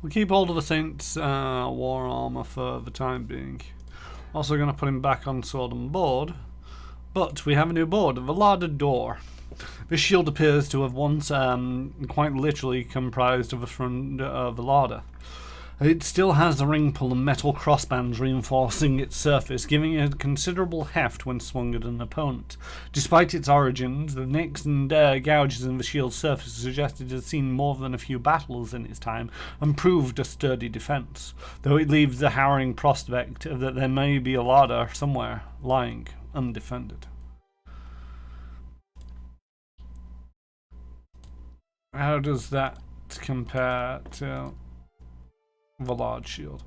Speaker 1: We'll keep hold of the Saint's war armor for the time being. Also going to put him back on sword and board. But we have a new board, the Larder Door. This shield appears to have once quite literally comprised of a front of a larder. It still has the ring pull and metal crossbands reinforcing its surface, giving it considerable heft when swung at an opponent. Despite its origins, the nicks and gouges in the shield's surface suggested it had seen more than a few battles in its time and proved a sturdy defence, though it leaves the harrowing prospect that there may be a larder somewhere lying undefended. How does that compare to the large shield?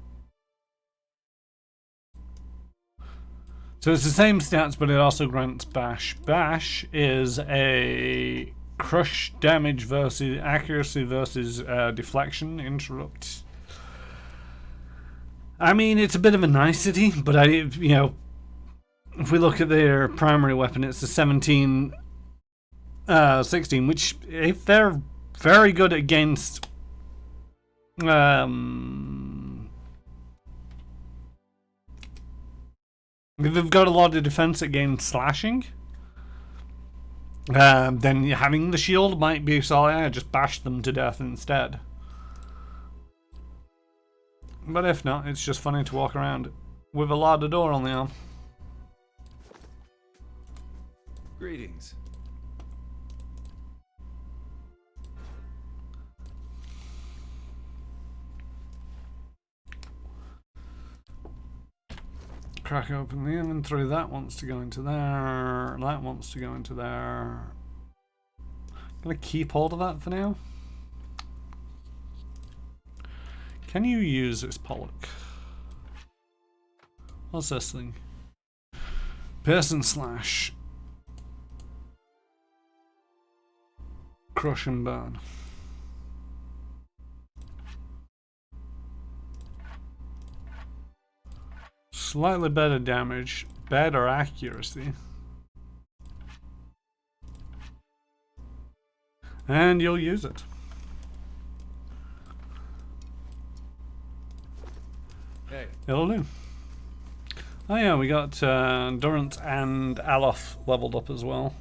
Speaker 1: So it's the same stats, but it also grants bash. Bash is a crush damage versus accuracy versus deflection interrupt. I mean, it's a bit of a nicety, but if we look at their primary weapon, it's a 17, 16, which if they're very good against if they've got a lot of defense against slashing, then having the shield might be solid. Just bash them to death instead. But if not, it's just funny to walk around with a larder door on the arm.
Speaker 7: Greetings.
Speaker 1: Crack open the inventory. That wants to go into there. That wants to go into there. Gonna keep hold of that for now. Can you use this Pollock? What's this thing? Pierce and slash. Crush and burn. Slightly better damage, better accuracy. And you'll use it.
Speaker 4: Hey.
Speaker 1: It'll do. Oh yeah, we got Durant and Aloth leveled up as well.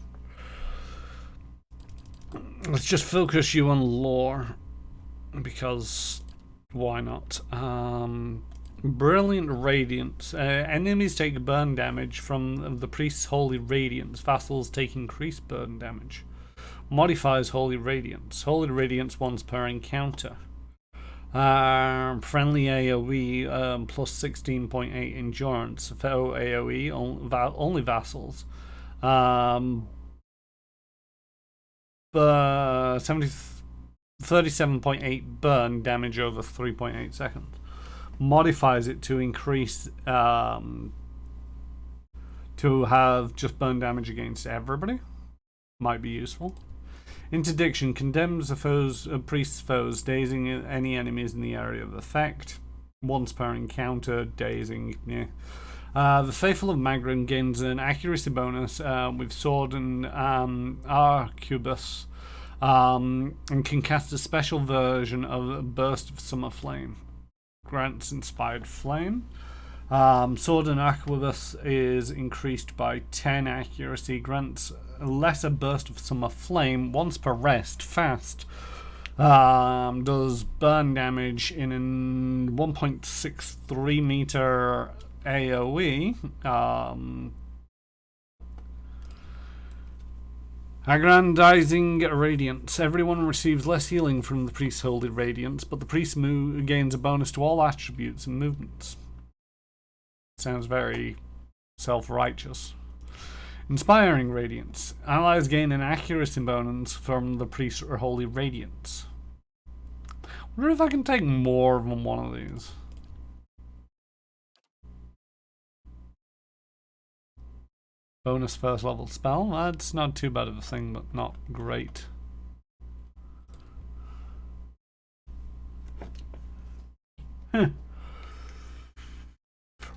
Speaker 1: Let's just focus you on lore, because why not? Brilliant Radiance. Enemies take burn damage from the priest's holy radiance. Vassals take increased burn damage. Modifies Holy Radiance. Holy Radiance once per encounter. Friendly AoE plus 16.8 endurance. Foe AoE only vassals. 37.8 burn damage over 3.8 seconds. Modifies it to increase to have just burn damage against everybody. Might be useful. Interdiction condemns a priest's foes, dazing any enemies in the area of effect. Once per encounter, dazing. Yeah. The Faithful of Magran gains an accuracy bonus with sword and arquebus, and can cast a special version of a burst of summer flame. Grants inspired flame. Sword and arquebus is increased by 10 accuracy. Grants a lesser burst of summer flame once per rest. Fast. Does burn damage in a 1.63 meter AoE. Aggrandizing Radiance. Everyone receives less healing from the priest's holy radiance, but the priest gains a bonus to all attributes and movements. Sounds very self-righteous. Inspiring Radiance. Allies gain an accuracy bonus from the priest's holy radiance. Wonder if I can take more than one of these. Bonus first level spell. That's not too bad of a thing, but not great.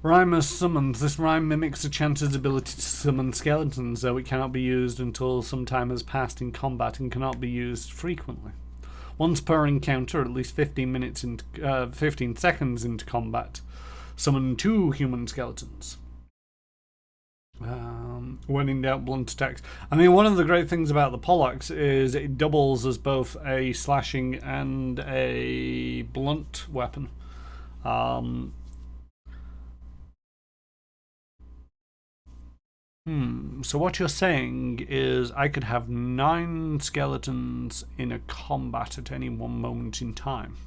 Speaker 1: Rhyme as summons. This rhyme mimics a chanter's ability to summon skeletons, though it cannot be used until some time has passed in combat and cannot be used frequently. Once per encounter, at least 15 seconds into combat, summon 2 human skeletons. When in doubt, blunt attacks. I mean, one of the great things about the Pollux is it doubles as both a slashing and a blunt weapon. So what you're saying is I could have 9 skeletons in a combat at any one moment in time.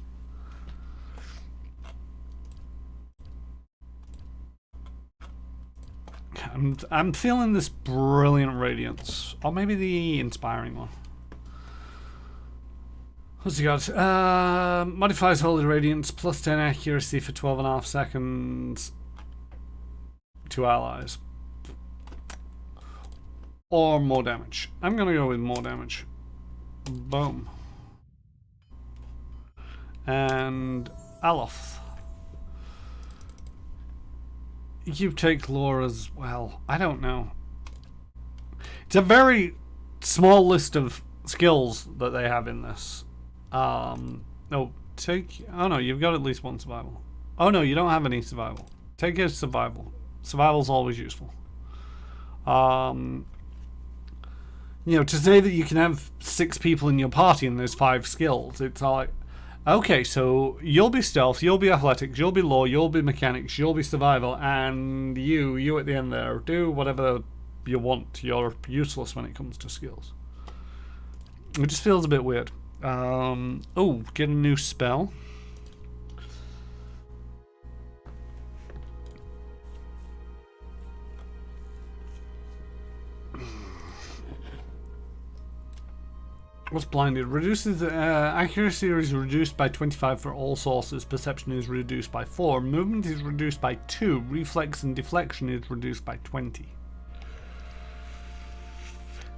Speaker 1: I'm feeling this brilliant radiance, or maybe the inspiring one. What's he got? Modifies holy radiance plus 10 accuracy for 12.5 seconds to allies. Or more damage. I'm gonna go with more damage. Boom. And Aloth. You take lore as well. I don't know. It's a very small list of skills that they have in this. Oh no, you've got at least 1 survival. Oh no, you don't have any survival. Take his survival. Survival's always useful. You know, to say that you can have 6 people in your party and there's 5 skills, it's like, okay, so you'll be stealth, you'll be athletics, you'll be lore, you'll be mechanics, you'll be survival, and you at the end there, do whatever you want. You're useless when it comes to skills. It just feels a bit weird. Oh, get a new spell. What's blinded? Reduces accuracy is reduced by 25 for all sources. Perception is reduced by 4. Movement is reduced by 2. Reflex and deflection is reduced by 20.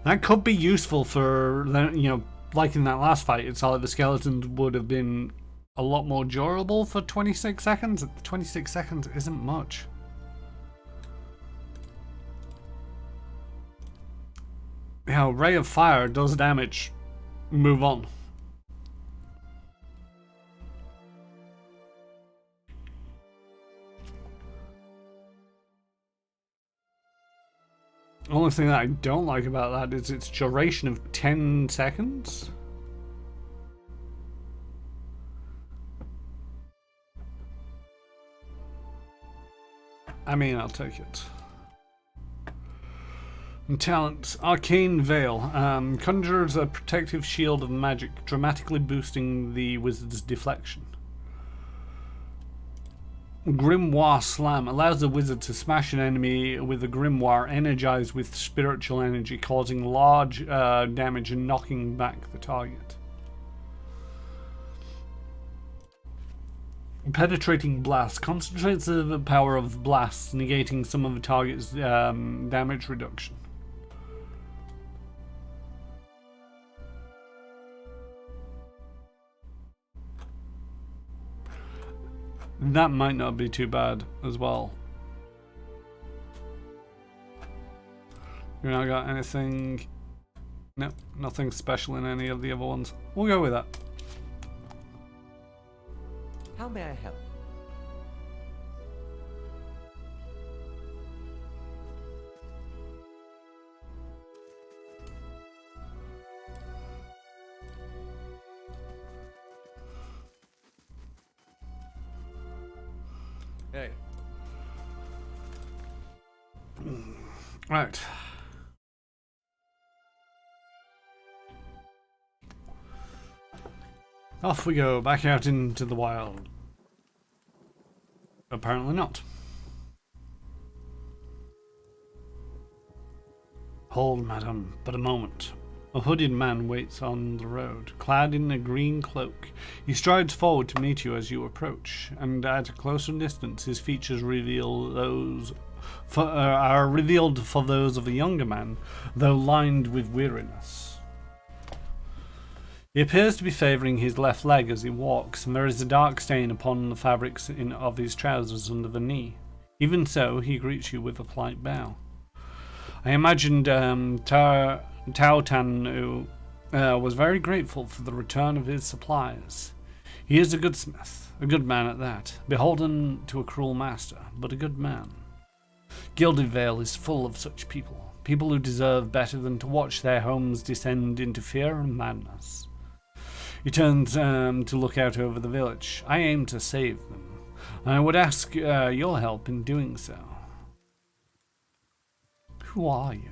Speaker 1: That could be useful for, you know, like in that last fight. It's like the skeletons would have been a lot more durable for 26 seconds. 26 seconds isn't much. Yeah, Ray of Fire does damage. Move on. Only thing that I don't like about that is its duration of 10 seconds. I mean, I'll take it. And talents. Arcane Veil. Conjures a protective shield of magic, dramatically boosting the wizard's deflection. Grimoire Slam. Allows the wizard to smash an enemy with a grimoire energized with spiritual energy, causing large damage and knocking back the target. Penetrating Blast. Concentrates the power of blasts, negating some of the target's damage reduction. That might not be too bad as well. You not got anything? No, nothing special in any of the other ones. We'll go with that.
Speaker 8: How may I help?
Speaker 4: Hey.
Speaker 1: Right. Off we go, back out into the wild. Apparently not. Hold, madam, but a moment. A hooded man waits on the road, clad in a green cloak. He strides forward to meet you as you approach, and at a closer distance his features are revealed for those of a younger man, though lined with weariness. He appears to be favouring his left leg as he walks, and there is a dark stain upon the fabrics of his trousers under the knee. Even so, he greets you with a polite bow. I imagined Taotan was very grateful for the return of his supplies. He is a good smith, a good man at that, beholden to a cruel master, but a good man. Gilded Vale is full of such people, people who deserve better than to watch their homes descend into fear and madness. He turns to look out over the village. I aim to save them, and I would ask your help in doing so. Who are you?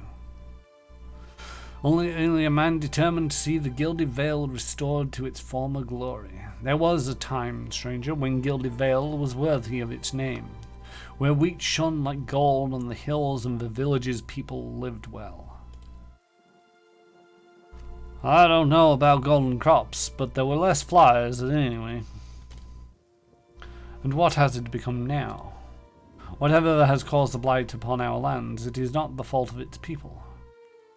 Speaker 1: Only a man determined to see the Gilded Vale restored to its former glory. There was a time, stranger, when Gilded Vale was worthy of its name, where wheat shone like gold on the hills and the village's people lived well. I don't know about golden crops, but there were less flies anyway. And what has it become now? Whatever has caused the blight upon our lands, it is not the fault of its people.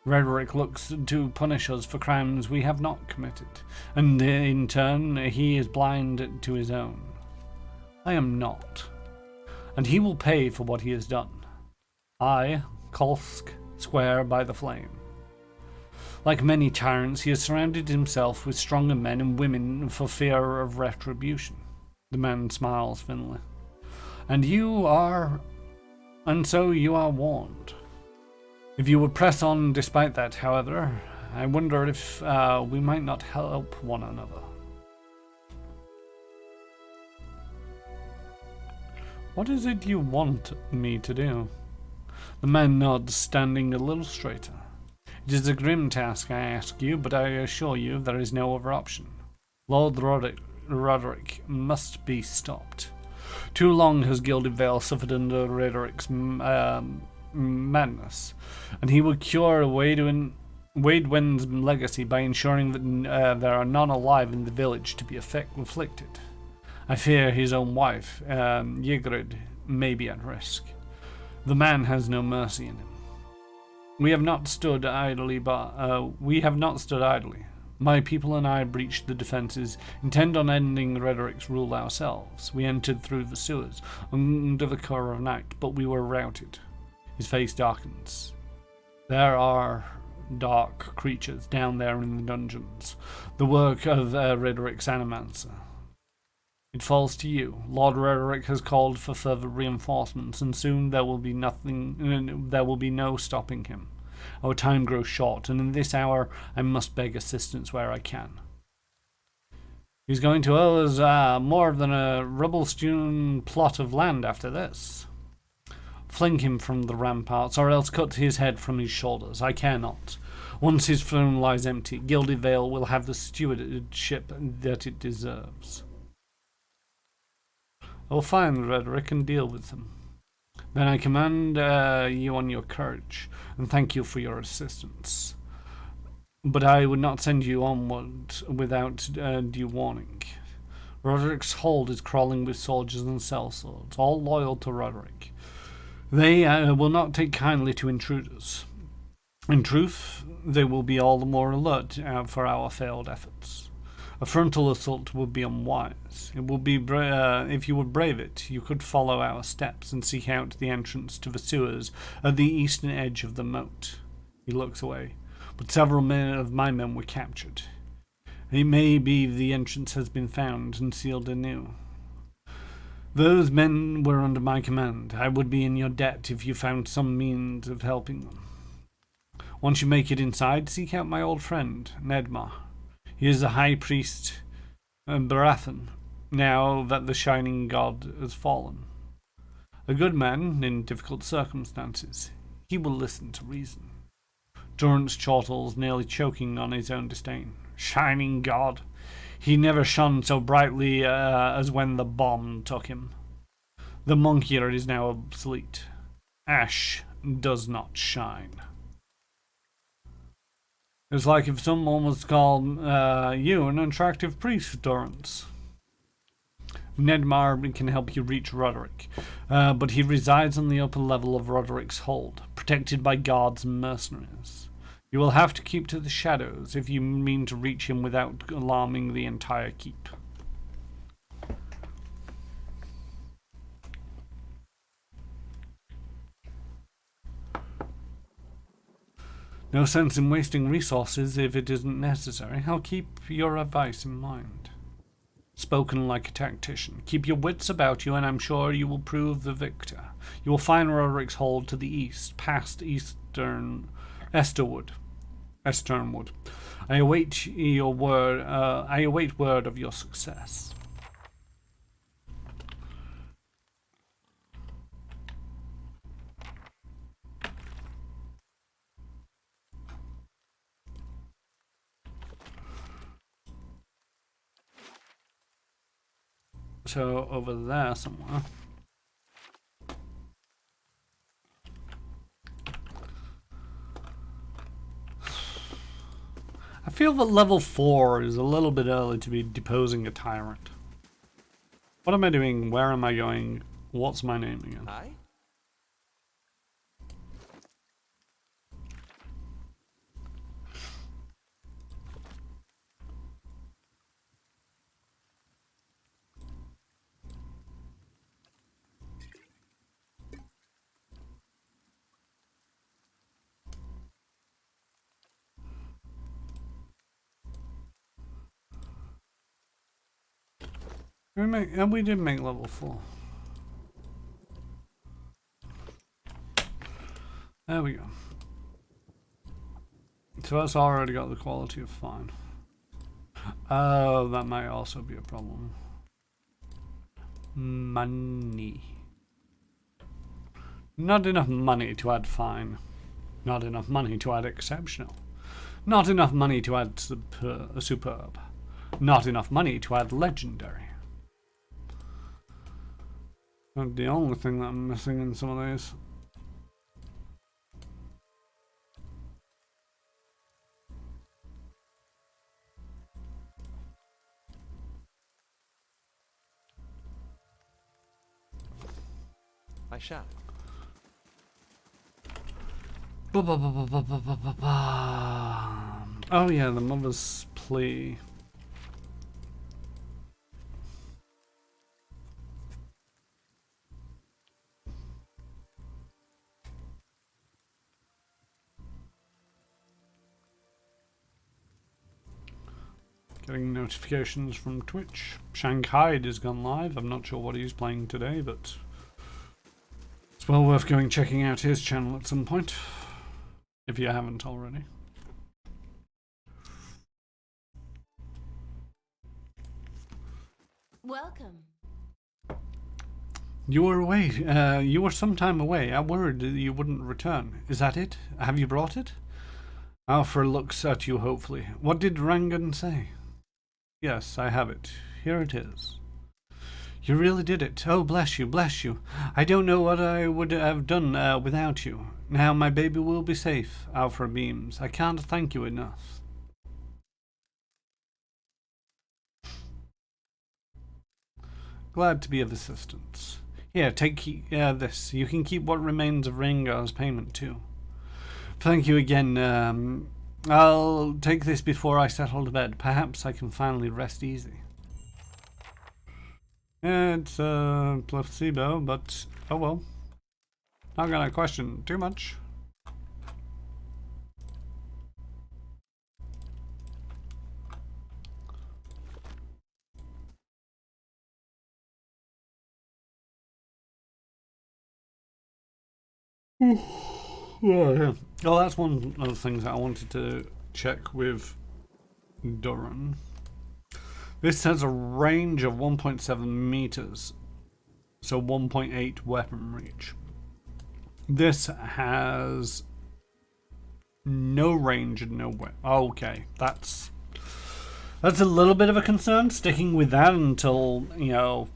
Speaker 1: Rhetoric looks to punish us for crimes we have not committed, and in turn he is blind to his own. I am not, and he will pay for what he has done. I, Kolsk, swear by the flame. Like many tyrants, he has surrounded himself with stronger men and women for fear of retribution. The man smiles thinly. And so you are warned. If you would press on despite that, however, I wonder if we might not help one another. What is it you want me to do? The man nods, standing a little straighter. It is a grim task, I ask you, but I assure you there is no other option. Lord Roderick must be stopped. Too long has Gilded Vale suffered under Roderick's madness, and he would cure a way to Wade Wynn's legacy by ensuring that there are none alive in the village to be afflicted. I fear his own wife, Ygritte, may be at risk. The man has no mercy in him. We have not stood idly. My people and I breached the defenses, intent on ending Redric's rule ourselves. We entered through the sewers, under the cover of night, but we were routed. His face darkens. There are dark creatures down there in the dungeons, the work of Redric's animancer. It falls to you. Lord Redric has called for further reinforcements, and soon there will be no stopping him. Our time grows short, and in this hour I must beg assistance where I can. He's going to owe us more than a rubble-strewn plot of land after this. Fling him from the ramparts, or else cut his head from his shoulders. I care not. Once his throne lies empty, Gilded Vale will have the stewardship that it deserves. I will find Redric and deal with him. Then I commend you on your courage, and thank you for your assistance. But I would not send you onward without due warning. Roderick's hold is crawling with soldiers and sellswords, all loyal to Roderick. They will not take kindly to intruders. In truth, they will be all the more alert for our failed efforts. A frontal assault would be unwise. It would be if you would brave it, you could follow our steps and seek out the entrance to the sewers at the eastern edge of the moat. He looks away, but several of my men were captured. It may be the entrance has been found and sealed anew. Those men were under my command. I would be in your debt if you found some means of helping them. Once you make it inside, seek out my old friend, Nedmar. He is the high priest Baratheon, now that the shining god has fallen. A good man in difficult circumstances. He will listen to reason. Durrance chortles, nearly choking on his own disdain. Shining god! He never shone so brightly as when the bomb took him. The monk here is now obsolete. Ash does not shine. It's like if someone was called you an attractive priest, Durrance. Nedmar can help you reach Roderick, but he resides on the upper level of Roderick's hold, protected by guards and mercenaries. You will have to keep to the shadows if you mean to reach him without alarming the entire keep. No sense in wasting resources if it isn't necessary. I'll keep your advice in mind. Spoken like a tactician. Keep your wits about you, and I'm sure you will prove the victor. You will find Roderick's hold to the east, past Esternwood. I await word of your success. So over there somewhere. I feel that level 4 is a little bit early to be deposing a tyrant. What am I doing? Where am I going? What's my name again?
Speaker 8: Aye?
Speaker 1: We did make level 4. There we go. So that's already got the quality of fine. Oh, that might also be a problem. Money. Not enough money to add fine. Not enough money to add exceptional. Not enough money to add superb. Not enough money to add legendary. Not the only thing that I'm missing in some of these.
Speaker 4: shot.
Speaker 1: Oh yeah, the mother's plea. Getting notifications from Twitch. Shanghai has gone live. I'm not sure what he's playing today, but it's well worth going checking out his channel at some point, if you haven't already.
Speaker 3: Welcome.
Speaker 1: You were away. You were some time away. I worried that you wouldn't return. Is that it? Have you brought it? Alfred looks at you hopefully. What did Rangan say? Yes, I have it. Here it is. You really did it. Oh, bless you, bless you. I don't know what I would have done without you. Now my baby will be safe. Alfred beams. I can't thank you enough. Glad to be of assistance. Here, take this. You can keep what remains of Rengar's payment too. Thank you again. I'll take this before I settle to bed. Perhaps I can finally rest easy. It's a placebo, but oh well. Not gonna question too much. Oh, that's one of the things that I wanted to check with Duran. This has a range of 1.7 meters, so 1.8 weapon reach. This has no range and no weapon. Okay, that's a little bit of a concern. Sticking with that until, you know,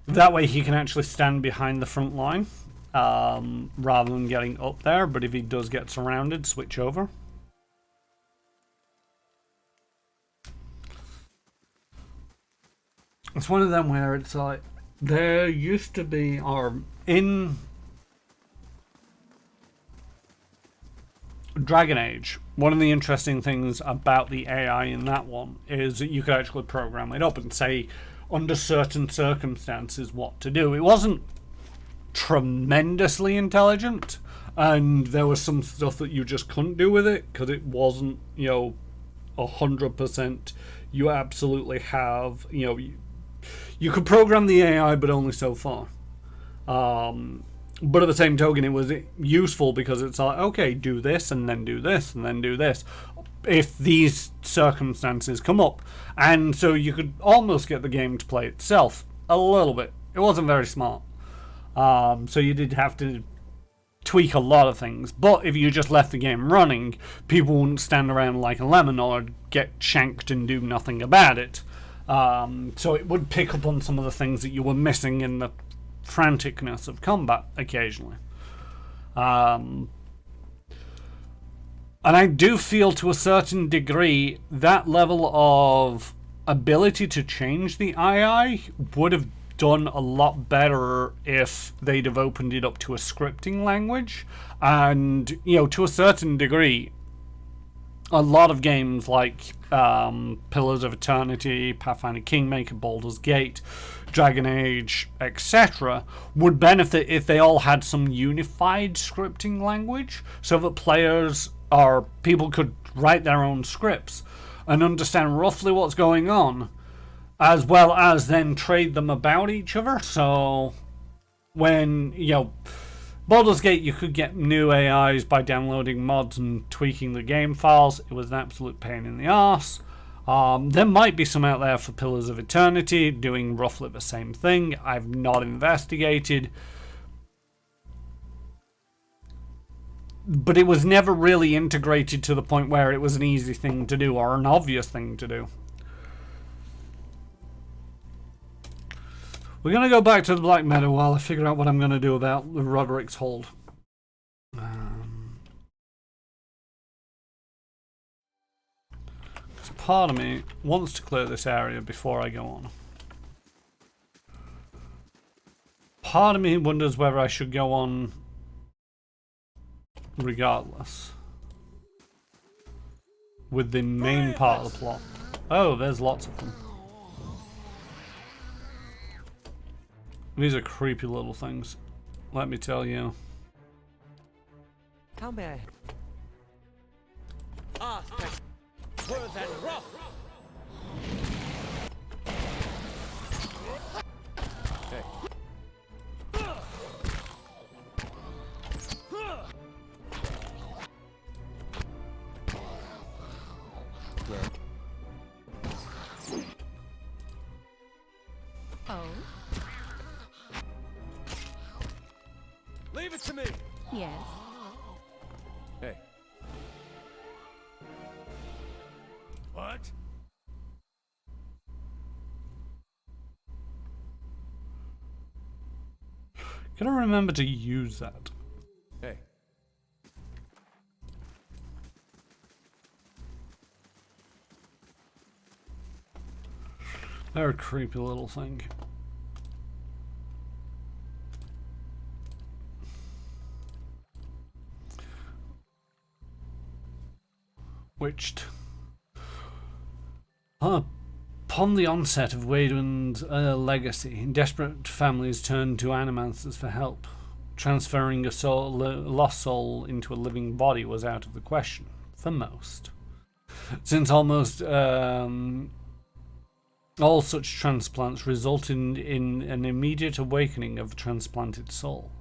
Speaker 1: that way he can actually stand behind the front line. Rather than getting up there, but if he does get surrounded, switch over. It's one of them where it's like, there used to be, or in Dragon Age, one of the interesting things about the AI in that one is that you could actually program it up and say, under certain circumstances, what to do. It wasn't tremendously intelligent, and there was some stuff that you just couldn't do with it because it wasn't, you know, 100%. You absolutely have, you know, you could program the AI, but only so far. But at the same token, it was useful because it's like, okay, do this and then do this and then do this if these circumstances come up, and so you could almost get the game to play itself a little bit. It wasn't very smart. So you did have to tweak a lot of things. But if you just left the game running, people wouldn't stand around like a lemon or get shanked and do nothing about it. So it would pick up on some of the things that you were missing in the franticness of combat occasionally. And I do feel to a certain degree that level of ability to change the AI would have done a lot better if they'd have opened it up to a scripting language. And, you know, to a certain degree, a lot of games like Pillars of Eternity, Pathfinder Kingmaker, Baldur's Gate, Dragon Age, etc. would benefit if they all had some unified scripting language so that players or people could write their own scripts and understand roughly what's going on, as well as then trade them about each other. So when, you know, Baldur's Gate, you could get new AIs by downloading mods and tweaking the game files. It was an absolute pain in the arse. There might be some out there for Pillars of Eternity doing roughly the same thing. I've not investigated. But it was never really integrated to the point where it was an easy thing to do or an obvious thing to do. We're going to go back to the Black Meadow while I figure out what I'm going to do about the Roderick's Hold. Because part of me wants to clear this area before I go on. part of me wonders whether I should go on regardless with the main part of the plot. Oh, there's lots of them. These are creepy little things, let me tell you.
Speaker 8: How may I?
Speaker 2: Ah, worth and rough.
Speaker 3: Oh,
Speaker 2: Leave it to me.
Speaker 3: yes.
Speaker 4: Hey,
Speaker 2: What?
Speaker 1: Gotta remember to use that.
Speaker 4: hey.
Speaker 1: They're a creepy little thing. Witched. Upon the onset of Waydwin's legacy, desperate families turned to animancers for help. Transferring a lost soul into a living body was out of the question, for most. Since almost all such transplants resulted in an immediate awakening of the transplanted soul.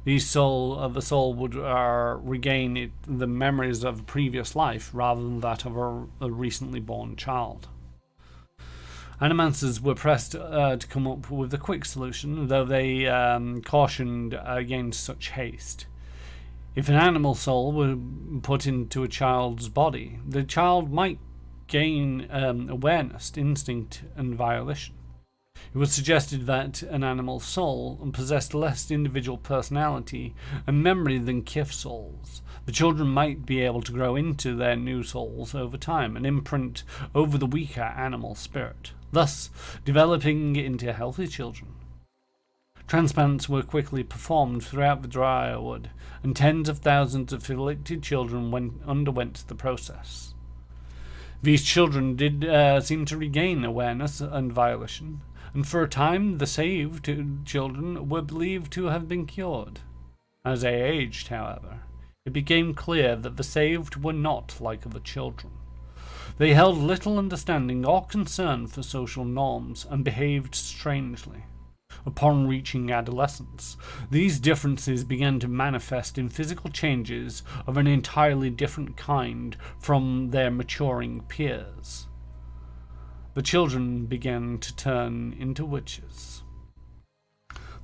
Speaker 1: The soul would regain the memories of a previous life rather than that of a recently born child. Animancers were pressed to come up with a quick solution, though they cautioned against such haste. If an animal soul were put into a child's body, the child might gain awareness, instinct, and volition. It was suggested that an animal soul possessed less individual personality and memory than kith souls. The children might be able to grow into their new souls over time and imprint over the weaker animal spirit, thus developing into healthy children. Transplants were quickly performed throughout the Drywood, and tens of thousands of afflicted children underwent the process. These children did seem to regain awareness and volition, and for a time the saved children were believed to have been cured. As they aged, however, it became clear that the saved were not like other children. They held little understanding or concern for social norms and behaved strangely. Upon reaching adolescence, these differences began to manifest in physical changes of an entirely different kind from their maturing peers. The children began to turn into witches.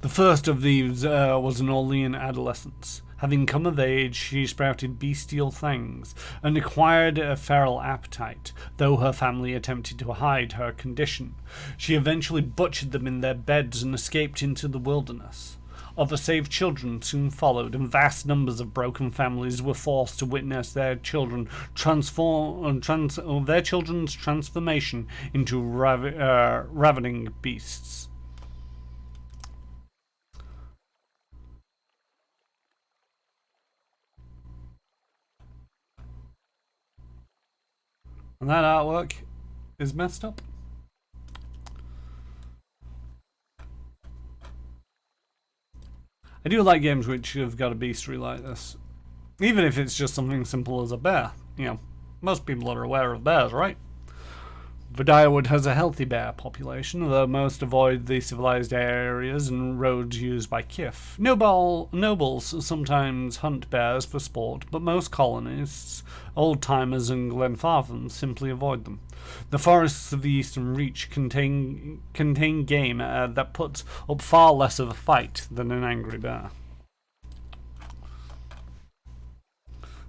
Speaker 1: The first of these was an Orlean adolescent. Having come of age, she sprouted bestial fangs and acquired a feral appetite, though her family attempted to hide her condition. She eventually butchered them in their beds and escaped into the wilderness. Other saved children soon followed, and vast numbers of broken families were forced to witness their children's transformation into ravening beasts. And that artwork is messed up. I do like games which have got a beastry like this. Even if it's just something simple as a bear. You know, most people are aware of bears, right? Drywood has a healthy bear population, though most avoid the civilized areas and roads used by kith. Nobles sometimes hunt bears for sport, but most colonists, old-timers and Glenfarthams simply avoid them. The forests of the Eastern Reach contain game that puts up far less of a fight than an angry bear.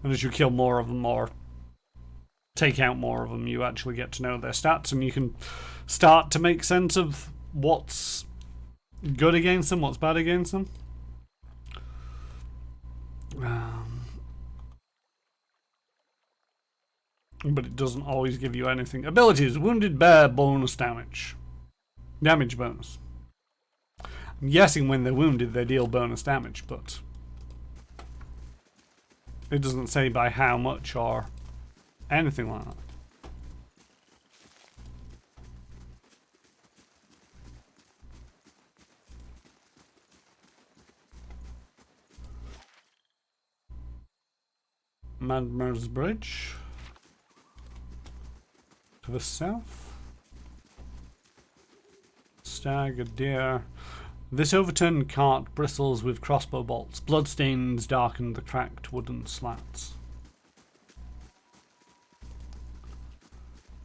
Speaker 1: And as you kill more of them or take out more of them, you actually get to know their stats, and you can start to make sense of what's good against them, what's bad against them. But it doesn't always give you anything. Abilities: wounded bear bonus damage. Damage bonus. I'm guessing when they're wounded they deal bonus damage, but it doesn't say by how much or anything like that. Madmer's Bridge to the south. Stag, a deer. This overturned cart bristles with crossbow bolts. Bloodstains darken the cracked wooden slats.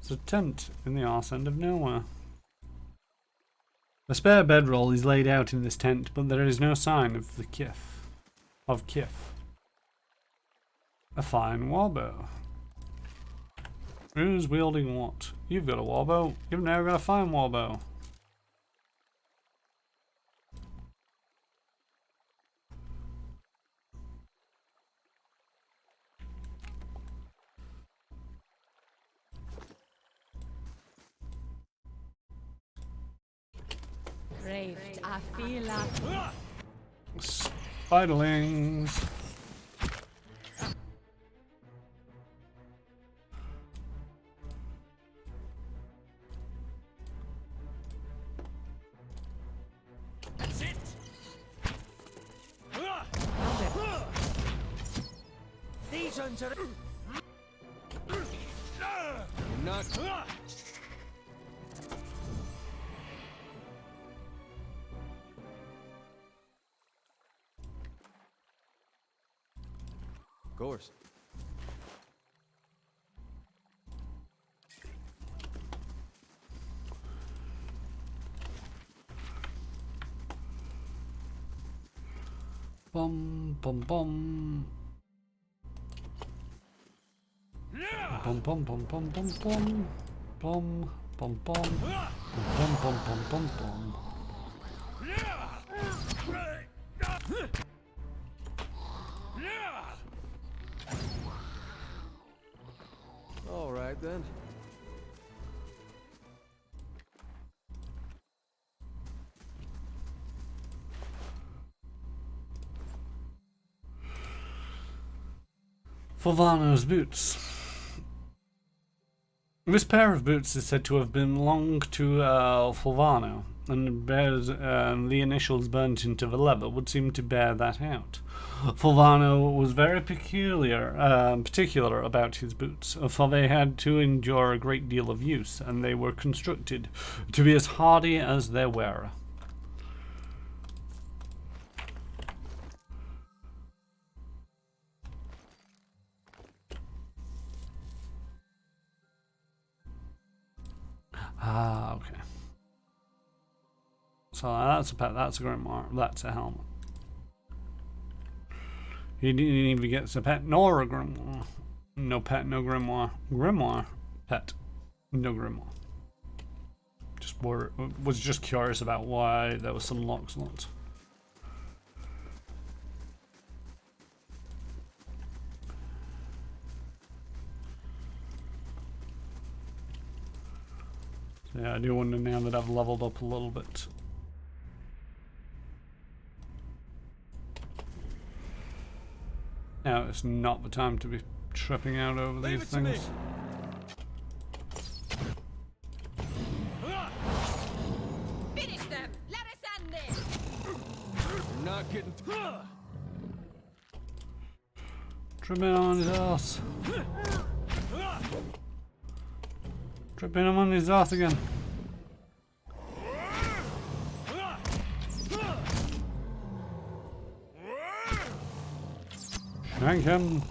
Speaker 1: There's a tent in the arse end of nowhere. A spare bedroll is laid out in this tent, but there is no sign of the kith. A fine warbow. Who's wielding what? You've got a warbow. You've now got a fine warbow.
Speaker 3: Raved, I feel like
Speaker 1: Spiderlings.
Speaker 5: That's it. These ones are.
Speaker 4: Not. Of course.
Speaker 1: Bum bum bum. Bum bum bum bum bum bum. Bum bum bum. Bum bum bum bum bum.
Speaker 4: All right then.
Speaker 1: Fulvano's boots. This pair of boots is said to have belonged to Fulvano, and bears the initials burnt into the leather would seem to bear that out. Fulvano was very particular about his boots, for they had to endure a great deal of use, and they were constructed to be as hardy as their wearer. Ah, okay. So that's a pet, that's a grimoire, that's a helmet. He didn't even get a pet nor a grimoire. No pet, no grimoire. Grimoire, pet, no grimoire. Was just curious about why there was some locks locked. So yeah, I do wonder now that I've leveled up a little bit. Now it's not the time to be tripping out over these things.
Speaker 3: finish them. Let us end this.
Speaker 4: You're not getting.
Speaker 1: Tripping on his ass. Tripping him on his ass again. Shank him.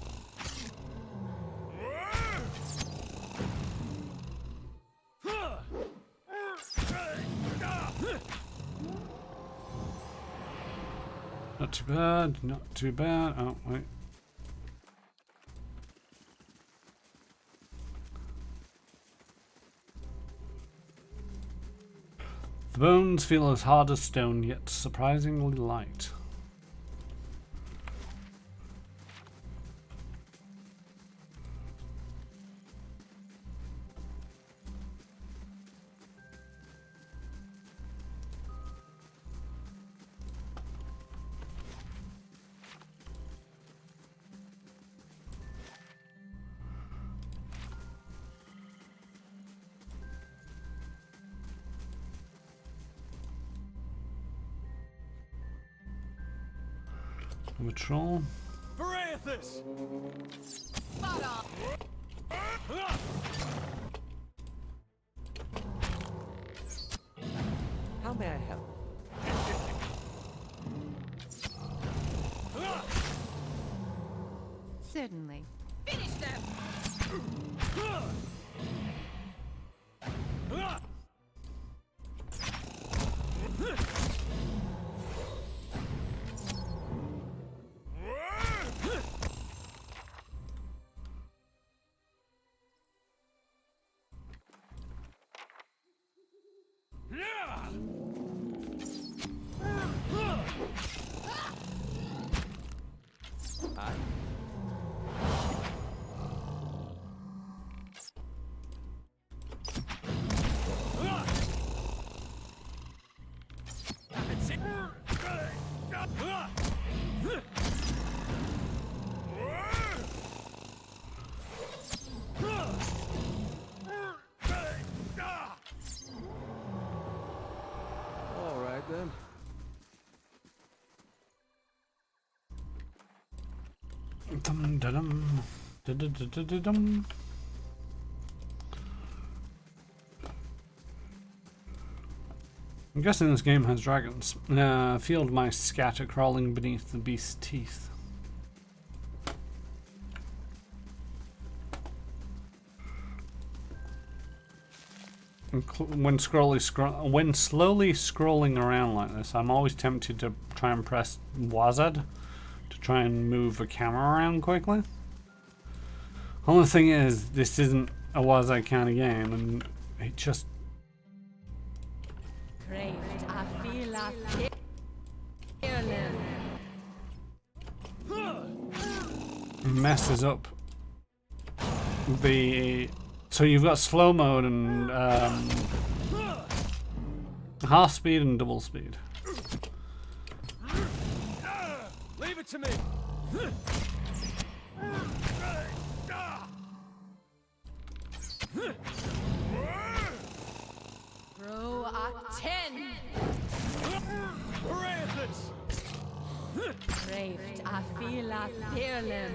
Speaker 1: Not too bad, not too bad. Oh, wait. The bones feel as hard as stone, yet surprisingly light. of a troll.
Speaker 5: Verathus!
Speaker 3: Spot on.
Speaker 8: How may I help?
Speaker 3: Certainly.
Speaker 5: Finish them!
Speaker 4: All right then.
Speaker 1: Dum da dum. Da da da da da dum. I'm guessing this game has dragons. Field mice scatter crawling beneath the beast's teeth. When slowly scrolling around like this, I'm always tempted to try and press WASD to try and move the camera around quickly. Only thing is, this isn't a WASD kind of game, and it just
Speaker 3: Craved, I feel like fearless.
Speaker 1: messes up the. So you've got slow mode and half speed and double speed.
Speaker 5: Leave it to me!
Speaker 3: Bro at 10.
Speaker 5: Verathus!
Speaker 3: Craved, I feel like fearless.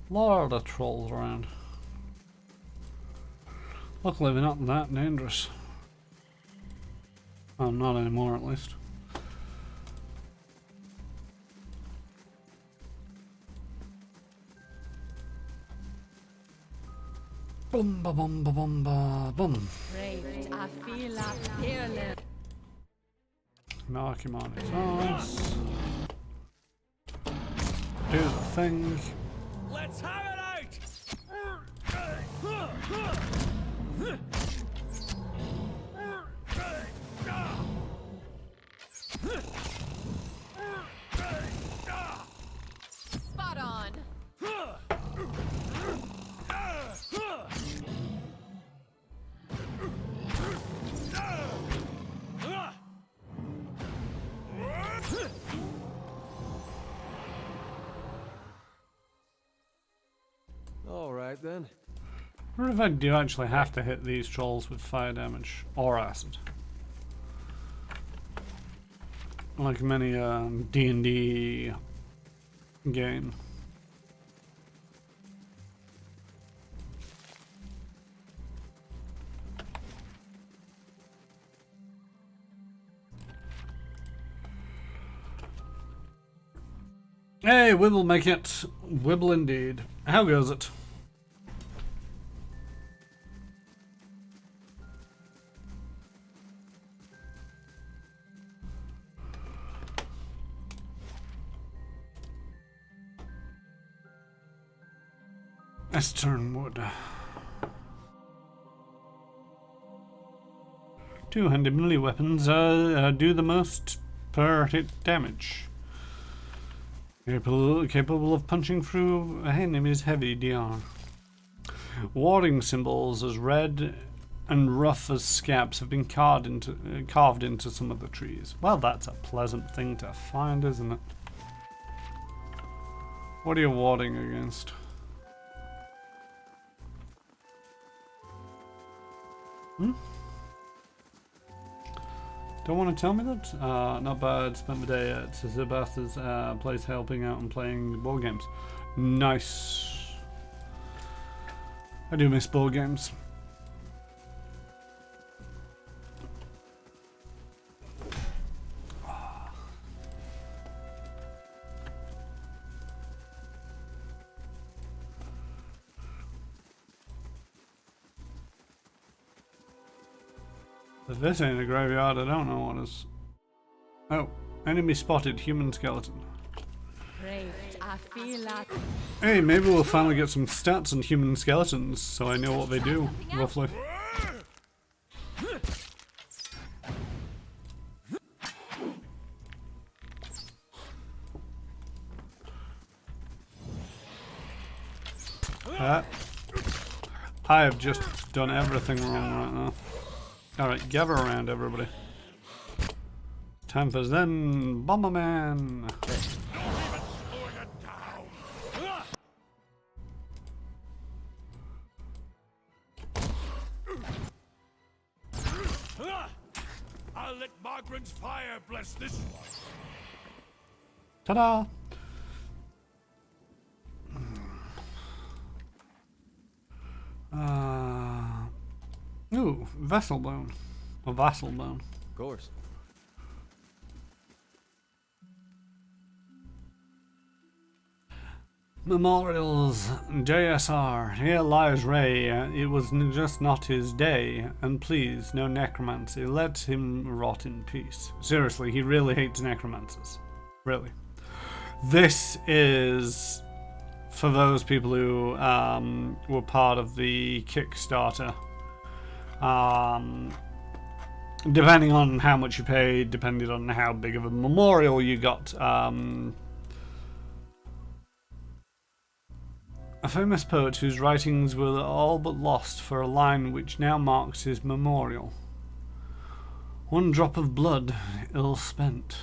Speaker 1: Lot of trolls around. Luckily they're not that dangerous. Well, not anymore at least. Bum ba bum ba bum ba bum.
Speaker 3: Craved, I feel like fearless.
Speaker 1: Knock him on his ass. Do the thing.
Speaker 5: Let's have it out!
Speaker 3: Spot on.
Speaker 4: All right then.
Speaker 1: I wonder if I do actually have to hit these trolls with fire damage or acid. Like many D&D game. Hey, we will make it. Wibble indeed. How goes it? Esternwood. Two-handed melee weapons do the most per hit damage. Capable of punching through enemy's heavy DR. Warding symbols as red and rough as scabs have been carved into some of the trees. Well, that's a pleasant thing to find, isn't it? What are you warding against? Don't want to tell me that? Not bad. Spent the day at Sebastian's place helping out and playing board games. Nice. I do miss board games. If this ain't a graveyard, I don't know what is. Oh, enemy spotted, human skeleton.
Speaker 3: Great, I feel like
Speaker 1: Hey, maybe we'll finally get some stats on human skeletons so I know what they do, roughly. I have just done everything wrong right now. Alright, gather around, everybody. Time for Zen Bomberman!
Speaker 2: I'll let Marksman's fire bless this one.
Speaker 1: Ta-da! Ooh, vessel bone. A vassal bone.
Speaker 4: Of course.
Speaker 1: Memorials, JSR. Here lies Ray. It was just not his day. And please, no necromancy. Let him rot in peace. Seriously, he really hates necromancers. Really. This is for those people who were part of the Kickstarter. Depending on how much you paid, depending on how big of a memorial you got, a famous poet whose writings were all but lost for a line which now marks his memorial. One drop of blood, ill spent.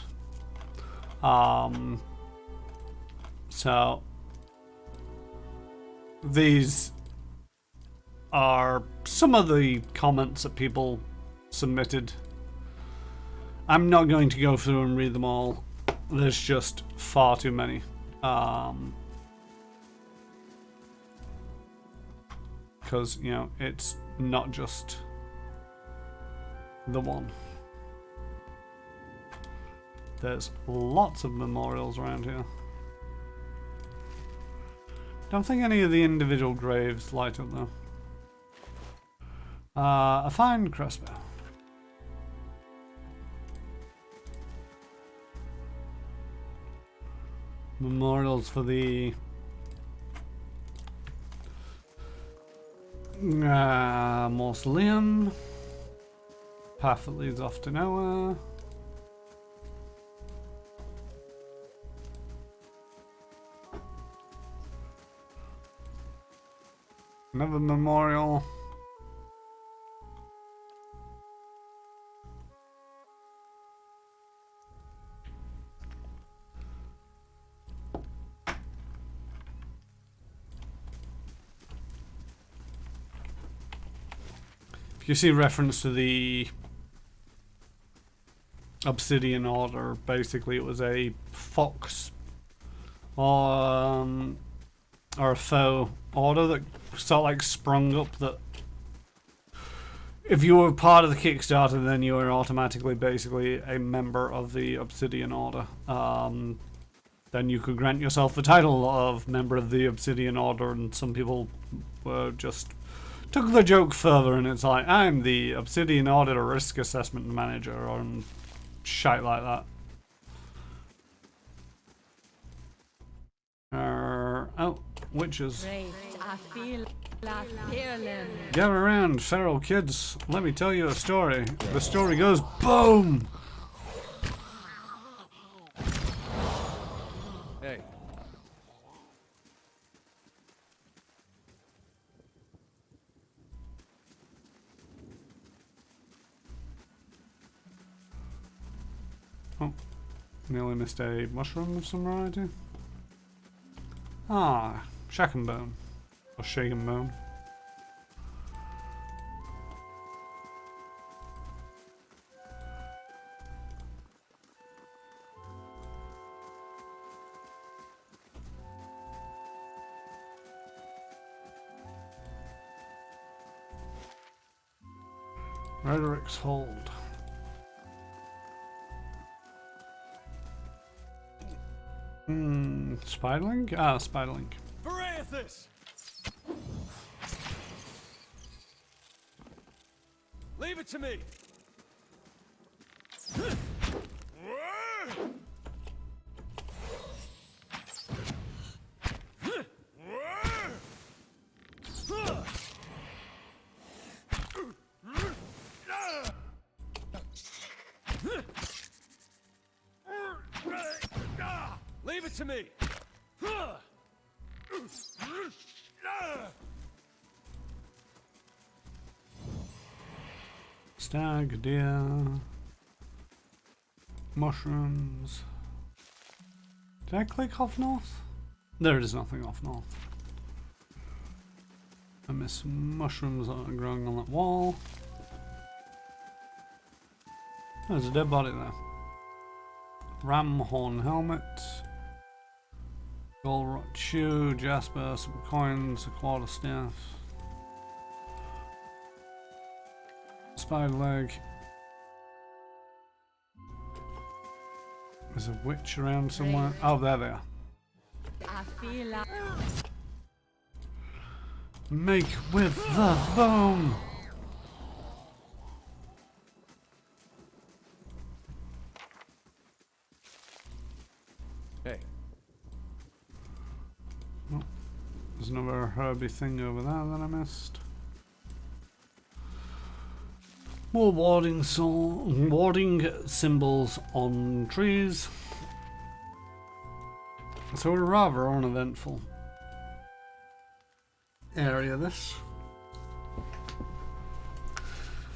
Speaker 1: So these are some of the comments that people submitted. I'm not going to go through and read them all. There's just far too many. Because, you know, it's not just the one. There's lots of memorials around here. Don't think any of the individual graves light up though. A fine crossbow. Memorials for the mausoleum. Path that leads off to nowhere. Another memorial. You see reference to the Obsidian Order. Basically, it was a fox or a foe order that sort of like sprung up. That if you were part of the Kickstarter, then you were automatically basically a member of the Obsidian Order. Then you could grant yourself the title of member of the Obsidian Order, and some people were just took the joke further, and it's like, I'm the Obsidian Order Risk Assessment Manager, or shite like that. Oh, witches.
Speaker 3: great, I feel like feeling.
Speaker 1: Gather around, feral kids. Let me tell you a story. The story goes, boom!
Speaker 4: Hey.
Speaker 1: Oh, nearly missed a mushroom of some variety. Ah, shaken bone. Or shaken bone. Rhetoric's hold. Spiderling? Ah, Spiderling.
Speaker 5: Verathis! Leave it to me! Leave it to me!
Speaker 1: Stag, deer, mushrooms. Did I click off north? There is nothing off north. I miss mushrooms that are growing on that wall. There's a dead body there. Ram horn helmet. Gold rot shoe, jasper, some coins, a quarter staff. Spider leg. There's a witch around somewhere. Oh, there they are.
Speaker 3: I feel like
Speaker 1: Make with the bone.
Speaker 4: Hey,
Speaker 1: Oh, there's another herby thing over there that I missed. More warding symbols on trees. So we're rather uneventful area this.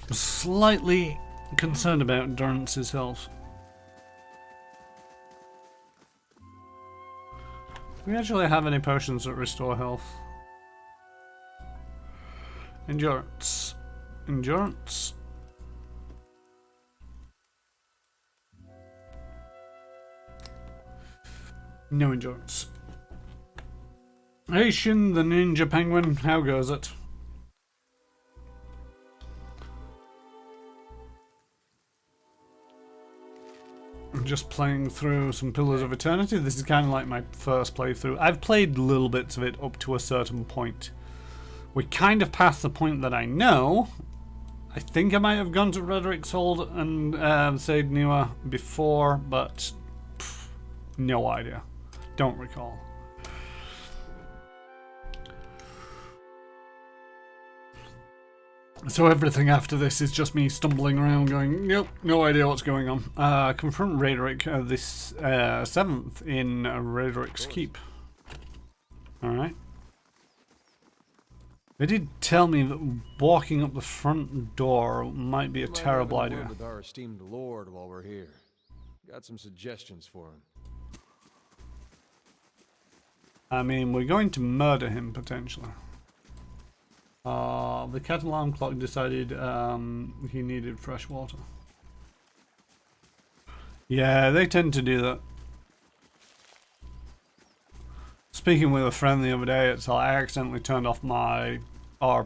Speaker 1: I'm slightly concerned about Durance's health. Do we actually have any potions that restore health? Endurance. Endurance. No endurance. Hey Shin, the ninja penguin, how goes it? I'm just playing through some Pillars of Eternity. This is kind of like my first playthrough. I've played little bits of it up to a certain point. We kind of passed the point that I know. I think I might have gone to Rhetoric's Hold and Sade Newer before, but no idea. Don't recall. So everything after this is just me stumbling around going, nope, no idea what's going on. Confront Rhetoric this 7th in Rhetoric's Keep. Alright. They did tell me that walking up the front door might be a terrible idea.
Speaker 4: with our esteemed lord while we're here. Got some suggestions for him.
Speaker 1: I mean, we're going to murder him, potentially. The cat alarm clock decided he needed fresh water. Yeah, they tend to do that. Speaking with a friend the other day, it's like I accidentally turned off my... I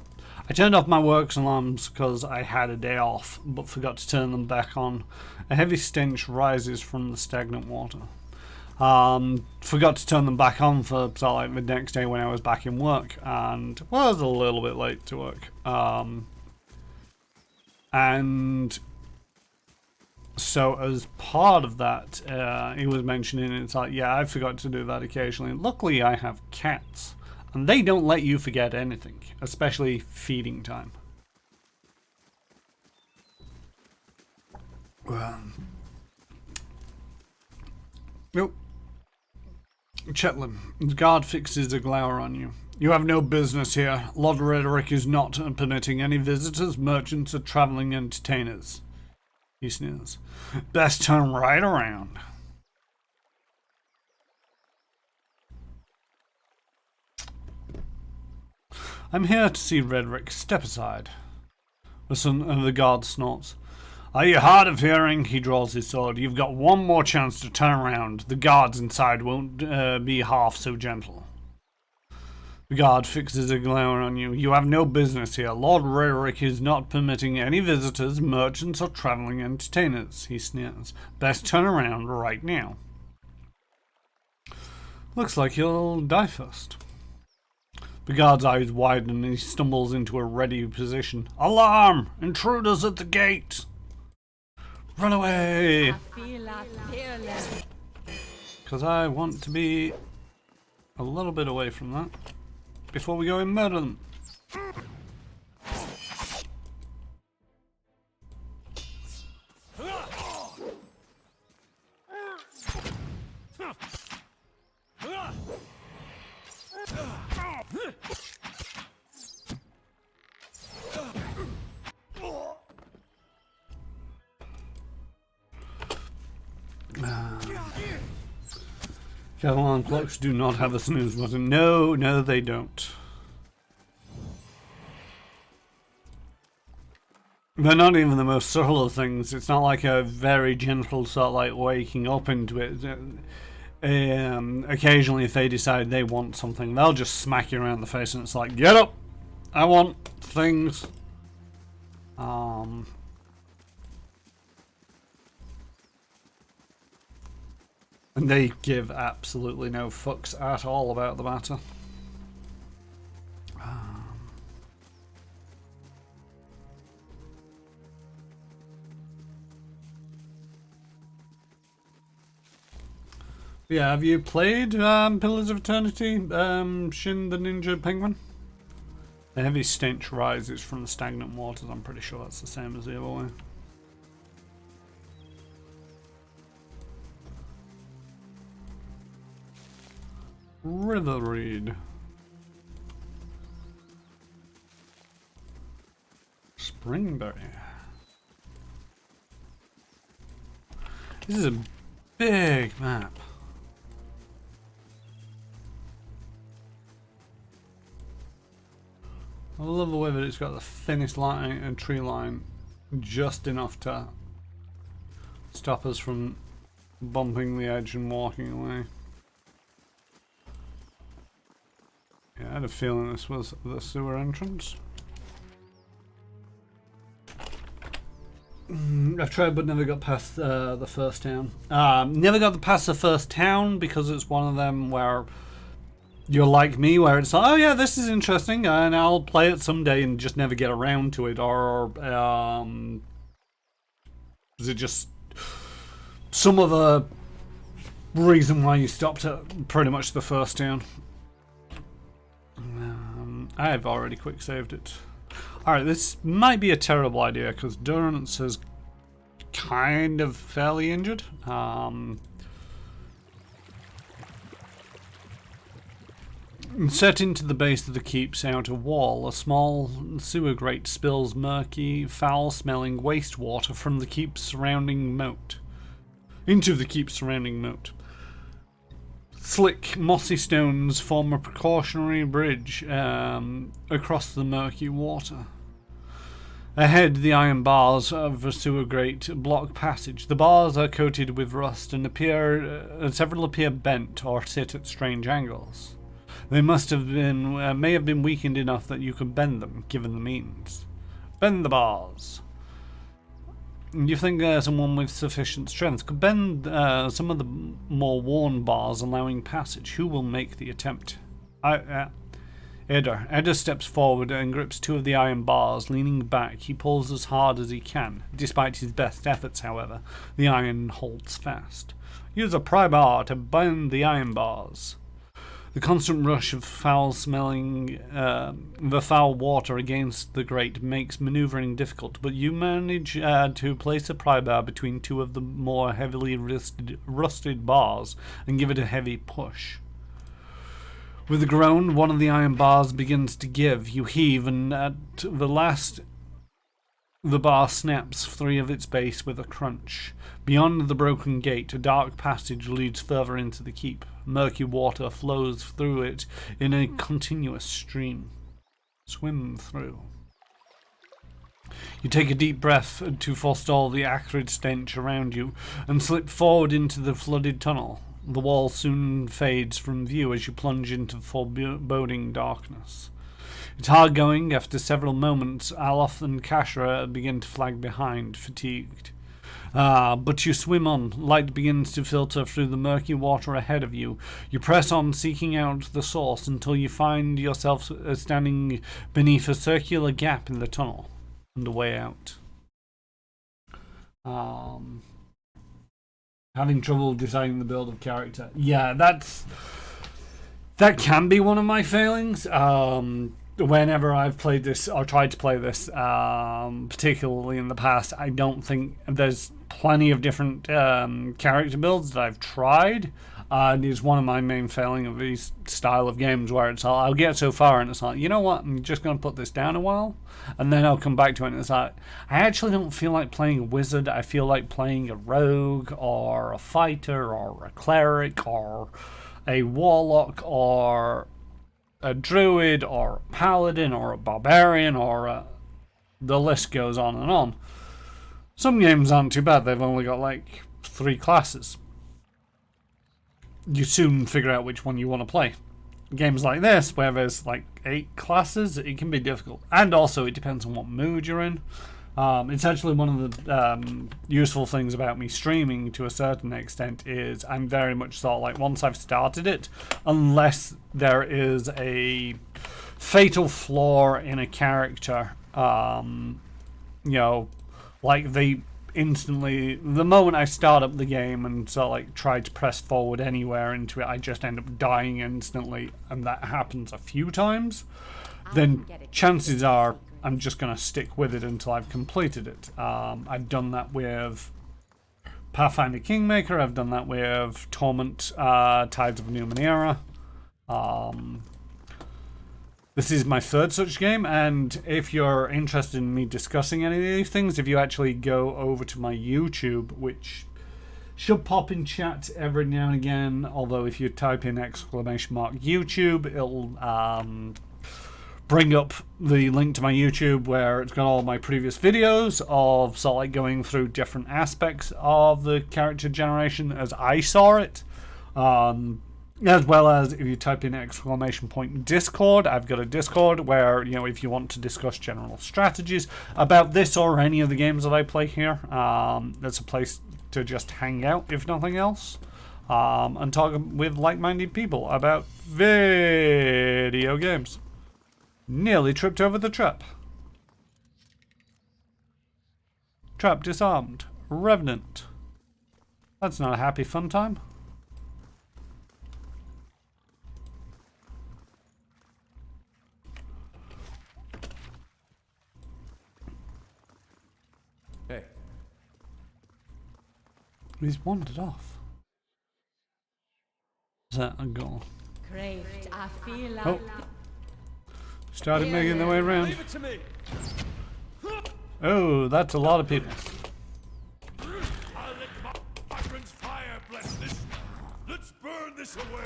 Speaker 1: turned off my works alarms because I had a day off, but forgot to turn them back on. A heavy stench rises from the stagnant water. Forgot to turn them back on for sort of like the next day when I was back in work, and was a little bit late to work. And so as part of that, he was mentioning it's like, yeah, I forgot to do that occasionally. Luckily, I have cats, and they don't let you forget anything, especially feeding time. Nope. Chetlam, the guard fixes a glower on you. You have no business here. Lord Rhetoric is not permitting any visitors, merchants, or travelling entertainers. He sneers. Best turn right around. I'm here to see Rhetoric. Step aside. The guard snorts. Are you hard of hearing? He draws his sword. You've got one more chance to turn around. The guards inside won't be half so gentle. The guard fixes a glower on you. You have no business here. Lord Rarick is not permitting any visitors, merchants, or traveling entertainers, he sneers. Best turn around right now. Looks like he'll die first. The guard's eyes widen and he stumbles into a ready position. Alarm! Intruders at the gate! Run away!
Speaker 3: I feel fearless.
Speaker 1: Because I want to be a little bit away from that before we go and murder them. Catalan clocks do not have a snooze button. No, no, they don't. They're not even the most subtle of things. It's not like a very gentle sort of like waking up into it. Occasionally, if they decide they want something, they'll just smack you around the face and it's like, get up! I want things. And they give absolutely no fucks at all about the matter. Yeah, have you played Pillars of Eternity, Shin the Ninja Penguin? The heavy stench rises from the stagnant waters. I'm pretty sure that's the same as the other way. River Reed. Springberry. This is a big map. I love the way that it's got the finish line and tree line just enough to stop us from bumping the edge and walking away. Yeah, I had a feeling this was the sewer entrance. I've tried but never got past the first town. Never got past the first town because it's one of them where you're like me, where it's like, oh yeah, this is interesting, and I'll play it someday and just never get around to it, or is it just some other reason why you stopped at pretty much the first town? I've already quick saved it. Alright, this might be a terrible idea because Durance is kind of fairly injured. Set into the base of the keep's outer wall, a small sewer grate spills murky, foul-smelling wastewater from the keep's surrounding moat. Into the keep's surrounding moat. Slick, mossy stones form a precautionary bridge across the murky water. Ahead, the iron bars of the sewer grate block passage. The bars are coated with rust and several appear bent or sit at strange angles. They may have been weakened enough that you could bend them, given the means. Bend the bars. You think someone with sufficient strength could bend some of the more worn bars, allowing passage. Who will make the attempt? Eder steps forward and grips two of the iron bars. Leaning back, he pulls as hard as he can. Despite his best efforts, however, the iron holds fast. Use a pry bar to bend the iron bars. The constant rush of foul water against the grate makes maneuvering difficult, but you manage to place a pry bar between two of the more heavily rusted bars and give it a heavy push. With a groan, one of the iron bars begins to give. You heave, and at the last, the bar snaps free of its base with a crunch. Beyond the broken gate, a dark passage leads further into the keep. Murky water flows through it in a continuous stream. Swim through. You take a deep breath to forestall the acrid stench around you and slip forward into the flooded tunnel. The wall soon fades from view as you plunge into the foreboding darkness. It's hard going. After several moments, Aloth and Kashra begin to flag behind, fatigued. But you swim on. Light begins to filter through the murky water ahead of you. You press on, seeking out the source, until you find yourself standing beneath a circular gap in the tunnel and a way out. Having trouble deciding the build of character. Yeah, that can be one of my failings. Whenever I've played this or tried to play this, particularly in the past, I don't think there's plenty of different character builds that I've tried. And it's one of my main failing of these style of games where it's I'll get so far and it's like, you know what, I'm just going to put this down a while and then I'll come back to it and it's like, I actually don't feel like playing a wizard. I feel like playing a rogue or a fighter or a cleric or a warlock or a druid or a paladin or a barbarian or the list goes on and on. Some games aren't too bad. They've only got like 3 classes. You soon figure out which one you want to play. Games like this, where there's like 8 classes, it can be difficult. And also, it depends on what mood you're in. It's actually one of the useful things about me streaming to a certain extent is I'm very much sort of like, once I've started it, unless there is a fatal flaw in a character, you know, like the moment I start up the game and sort of like try to press forward anywhere into it, I just end up dying instantly, and that happens a few times, then chances are I'm just going to stick with it until I've completed it. I've done that with Pathfinder Kingmaker, I've done that with Torment, Tides of Numenera. This is my 3rd such game, and if you're interested in me discussing any of these things, if you actually go over to my YouTube, which should pop in chat every now and again, although if you type in !YouTube, it'll bring up the link to my YouTube where it's got all my previous videos of sort of like going through different aspects of the character generation as I saw it. As well as if you type in !Discord, I've got a Discord where, you know, if you want to discuss general strategies about this or any of the games that I play here, that's a place to just hang out, if nothing else, and talk with like-minded people about video games. Nearly tripped over the trap. Trap disarmed. Revenant. That's not a happy fun time.
Speaker 4: Hey.
Speaker 1: He's wandered off. Is that a goal?
Speaker 3: Craved, I feel like...
Speaker 1: Oh. Started making their way around.
Speaker 5: Leave it to me.
Speaker 1: Oh, that's a lot of people.
Speaker 2: I'll let Marksman's fire bless this. Let's burn this away.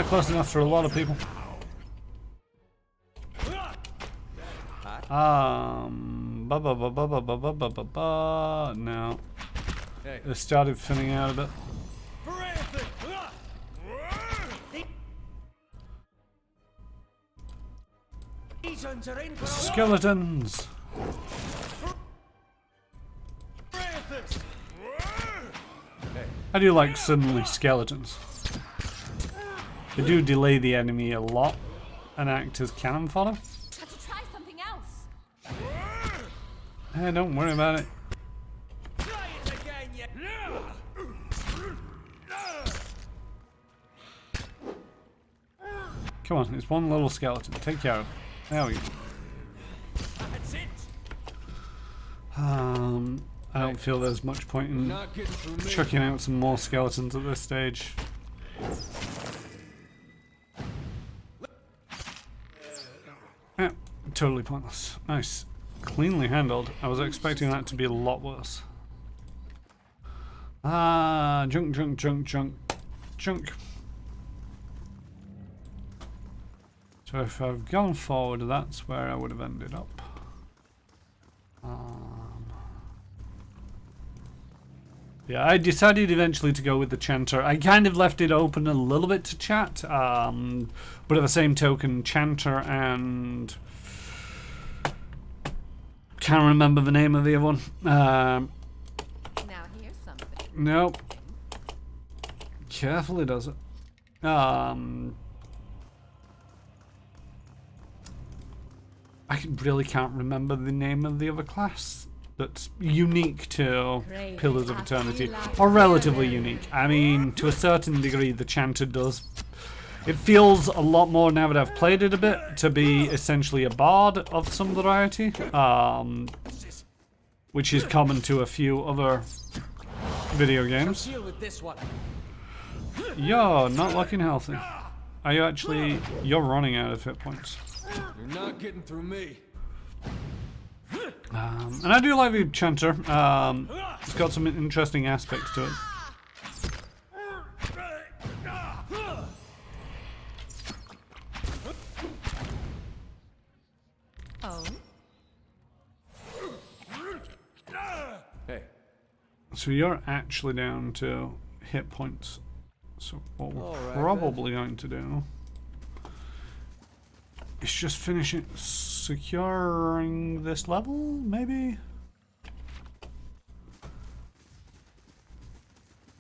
Speaker 1: Close enough for a lot of people. No.
Speaker 4: Hey.
Speaker 1: It started thinning out a bit. Skeletons. I do like suddenly skeletons. They do delay the enemy a lot and act as cannon fodder.
Speaker 3: Have to try something else.
Speaker 1: Don't worry about it.
Speaker 5: Try it again, you...
Speaker 1: Come on, it's one little skeleton. Take care of it. There we go.
Speaker 5: That's it.
Speaker 1: I don't feel there's much point in
Speaker 4: Not getting through me.
Speaker 1: chucking out some more skeletons at this stage. Yeah, totally pointless. Nice. Cleanly handled. I was expecting that to be a lot worse. Junk. So if I've gone forward, that's where I would have ended up. Yeah, I decided eventually to go with the Chanter. I kind of left it open a little bit to chat, but at the same token, Chanter and... can't remember the name of the other one.
Speaker 3: Now here's something.
Speaker 1: Nope. Carefully does it. I really can't remember the name of the other class that's unique to Pillars of Eternity, or relatively unique. I mean, to a certain degree, the Chanter does. It feels a lot more, now that I've played it a bit, to be essentially a bard of some variety, which is common to a few other video games.
Speaker 4: Deal with this one.
Speaker 1: You're not looking healthy. Are you actually... You're running out of hit points.
Speaker 4: You're not getting through me.
Speaker 1: And I do like the Chanter. It's got some interesting aspects to it.
Speaker 3: Oh.
Speaker 4: Hey.
Speaker 1: So you're actually down to hit points. So what we're
Speaker 4: All right,
Speaker 1: probably going to do is just finishing securing this level, maybe?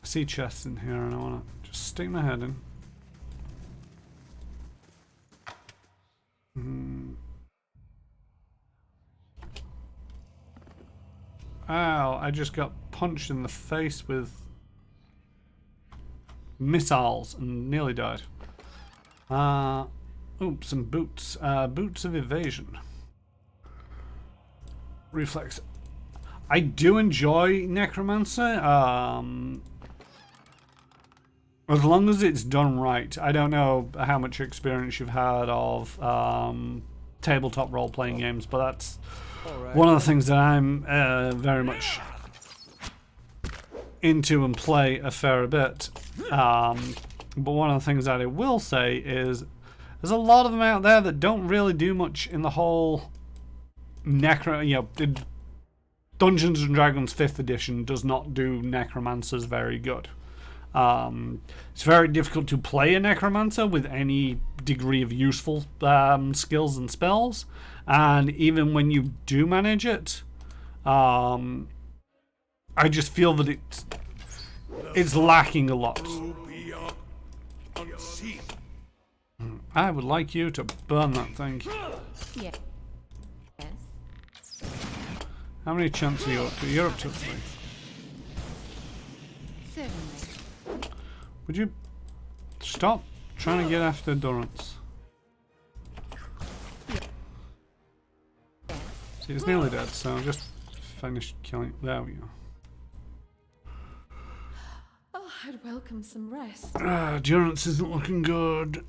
Speaker 1: I see chests in here and I want to just stick my head in. Ow, I just got punched in the face with missiles and nearly died. Oops, some boots. Boots of evasion. Reflex. I do enjoy Necromancer. As long as it's done right. I don't know how much experience you've had of tabletop role-playing games, but that's one of the things that I'm very much into and play a fair bit. But one of the things that I will say is there's a lot of them out there that don't really do much in the whole Dungeons and Dragons 5th edition does not do necromancers very good. It's very difficult to play a necromancer with any degree of useful skills and spells, and even when you do manage it, I just feel that it's lacking a lot. I would like you to burn that thing.
Speaker 3: Yeah. Yes.
Speaker 1: How many chants are you up to? You're up to 3.
Speaker 3: Certainly.
Speaker 1: Would you stop trying to get after Durance? See, it's nearly dead, so just finish killing. There we go.
Speaker 3: Oh, I'd welcome some rest.
Speaker 1: Durance isn't looking good.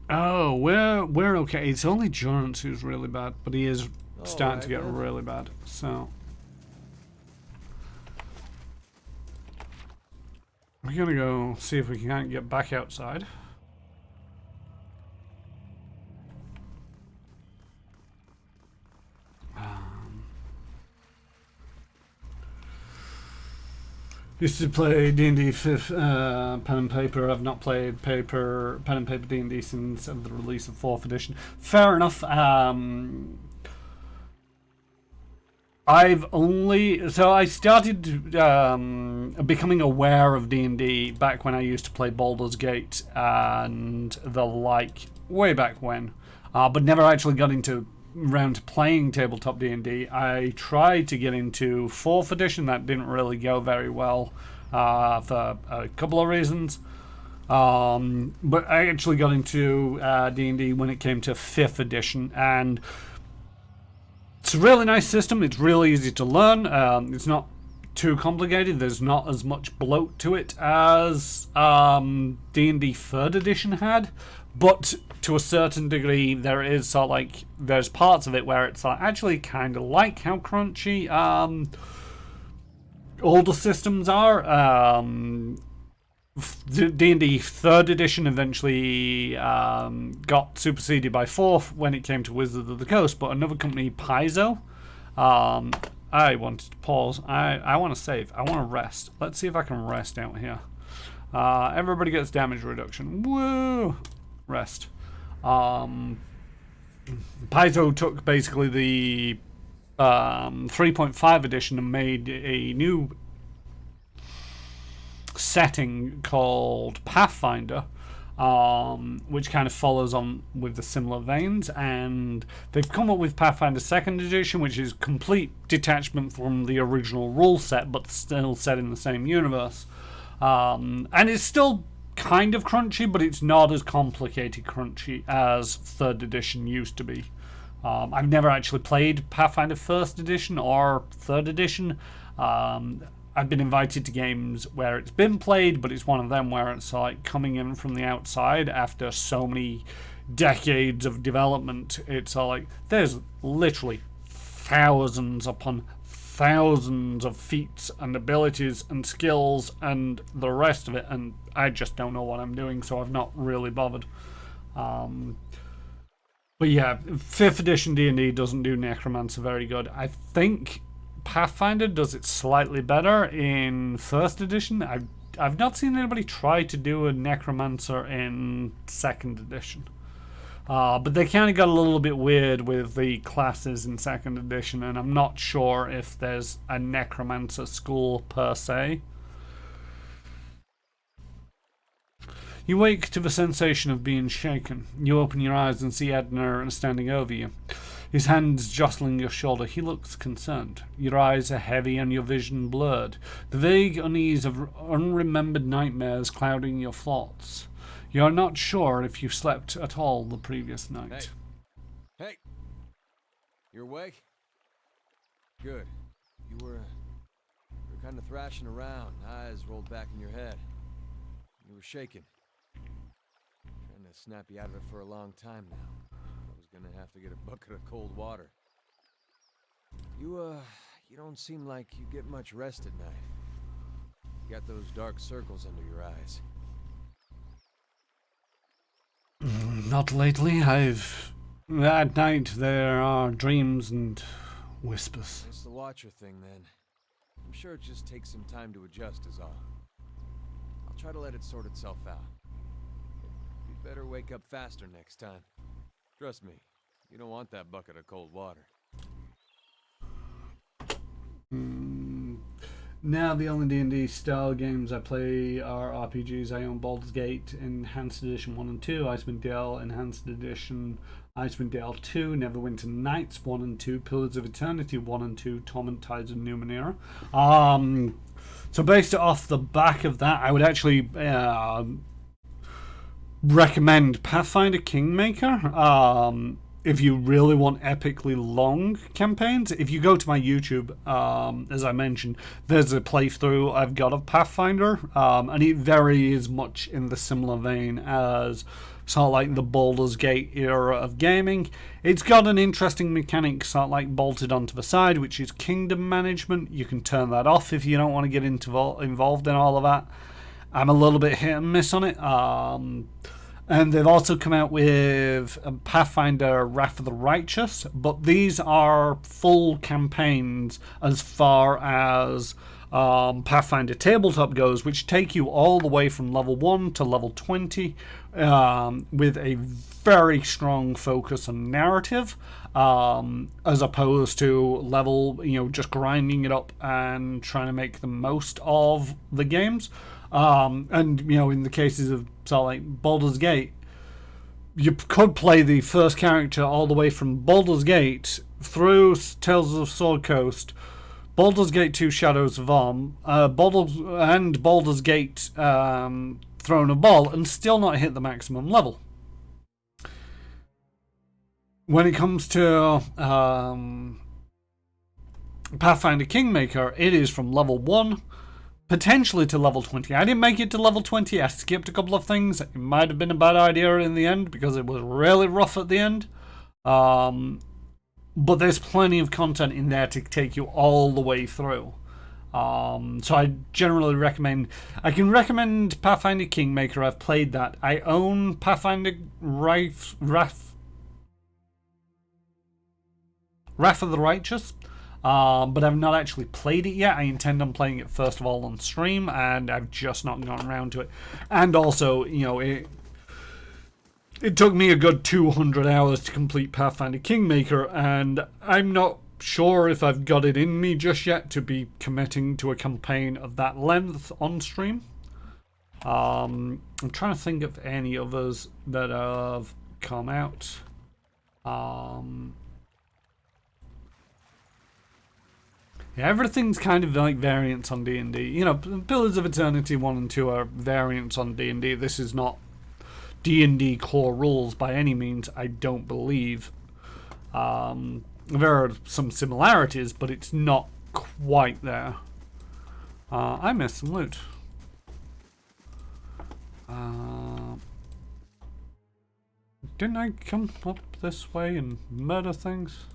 Speaker 1: Oh, we're okay. It's only Durance who's really bad, but he is starting to get really bad. So we're gonna go see if we can't get back outside. Used to play D&D 5th pen and paper. I've not played pen and paper D&D since the release of 4th edition. Fair enough. I started becoming aware of D&D back when I used to play Baldur's Gate and the like, way back when, but never actually got into around to playing tabletop D&D. I tried to get into 4th edition. That didn't really go very well for a couple of reasons. But I actually got into D&D when it came to 5th edition, and it's a really nice system. It's really easy to learn. It's not too complicated. There's not as much bloat to it as D&D 3rd edition had, but to a certain degree, there is sort of like there's parts of it where it's actually kind of like how crunchy older systems are. D&D 3rd edition eventually got superseded by 4th when it came to Wizards of the Coast, but another company, Paizo, I wanted to pause. I want to save. I want to rest. Let's see if I can rest out here. Everybody gets damage reduction. Woo! Rest. Paizo took basically the 3.5 edition and made a new setting called Pathfinder, which kind of follows on with the similar veins, and they've come up with Pathfinder 2nd edition, which is complete detachment from the original rule set but still set in the same universe, and it's still kind of crunchy, but it's not as complicated crunchy as 3rd edition used to be. I've never actually played Pathfinder 1st edition or 3rd edition. I've been invited to games where it's been played, but it's one of them where it's like coming in from the outside after so many decades of development. It's like there's literally thousands upon thousands of feats and abilities and skills and the rest of it, and I just don't know what I'm doing, so I've not really bothered. But yeah, 5th edition D&D doesn't do Necromancer very good. I think Pathfinder does it slightly better in 1st edition. I've not seen anybody try to do a Necromancer in 2nd edition. But they kind of got a little bit weird with the classes in 2nd edition, and I'm not sure if there's a Necromancer school per se. You wake to the sensation of being shaken. You open your eyes and see Edna standing over you. His hands jostling your shoulder. He looks concerned. Your eyes are heavy and your vision blurred. The vague unease of unremembered nightmares clouding your thoughts. You are not sure if you slept at all the previous night.
Speaker 4: Hey! You awake? Good. You were kind of thrashing around, eyes rolled back in your head. You were shaking. Trying to snap you out of it for a long time now. I was gonna have to get a bucket of cold water. You don't seem like you get much rest at night. You got those dark circles under your eyes.
Speaker 1: Not lately. At night there are dreams and whispers.
Speaker 4: It's the Watcher thing then. I'm sure it just takes some time to adjust is all. I'll try to let it sort itself out. You'd better wake up faster next time. Trust me, you don't want that bucket of cold water.
Speaker 1: Now the only D&D style games I play are RPGs. I own Baldur's Gate Enhanced Edition 1 and 2, Icewind Dale Enhanced Edition, Icewind Dale 2, Neverwinter Nights 1 and 2, Pillars of Eternity 1 and 2, Torment Tides of Numenera. So based off the back of that, I would actually recommend Pathfinder Kingmaker. If you really want epically long campaigns, if you go to my YouTube, as I mentioned, there's a playthrough I've got of Pathfinder, and it varies much in the similar vein as sort of like the Baldur's Gate era of gaming. It's got an interesting mechanic sort of like bolted onto the side, which is kingdom management. You can turn that off if you don't want to get involved in all of that. I'm a little bit hit and miss on it. And they've also come out with Pathfinder Wrath of the Righteous, but these are full campaigns as far as Pathfinder Tabletop goes, which take you all the way from level 1 to level 20, with a very strong focus on narrative, as opposed to level, just grinding it up and trying to make the most of the games. And in the cases of like Baldur's Gate, you could play the first character all the way from Baldur's Gate through Tales of Sword Coast, Baldur's Gate 2 Shadows of Arm, Baldur's Gate Throne of Ball, and still not hit the maximum level. When it comes to Pathfinder Kingmaker, it is from level 1 potentially to level 20. I didn't make it to level 20. I skipped a couple of things. It might have been a bad idea in the end because it was really rough at the end. But there's plenty of content in there to take you all the way through. So I generally recommend. I can recommend Pathfinder Kingmaker. I've played that. I own Pathfinder Wrath of the Righteous, but I've not actually played it yet. I intend on playing it first of all on stream, and I've just not gotten around to it. And also, you know, it took me a good 200 hours to complete Pathfinder Kingmaker, and I'm not sure if I've got it in me just yet to be committing to a campaign of that length on stream. I'm trying to think of any others that have come out. Yeah, everything's kind of like variants on D&D. You know, Pillars of Eternity 1 and 2 are variants on D&D. This is not D&D core rules by any means, I don't believe. There are some similarities, but it's not quite there. I missed some loot. Didn't I come up this way and murder things?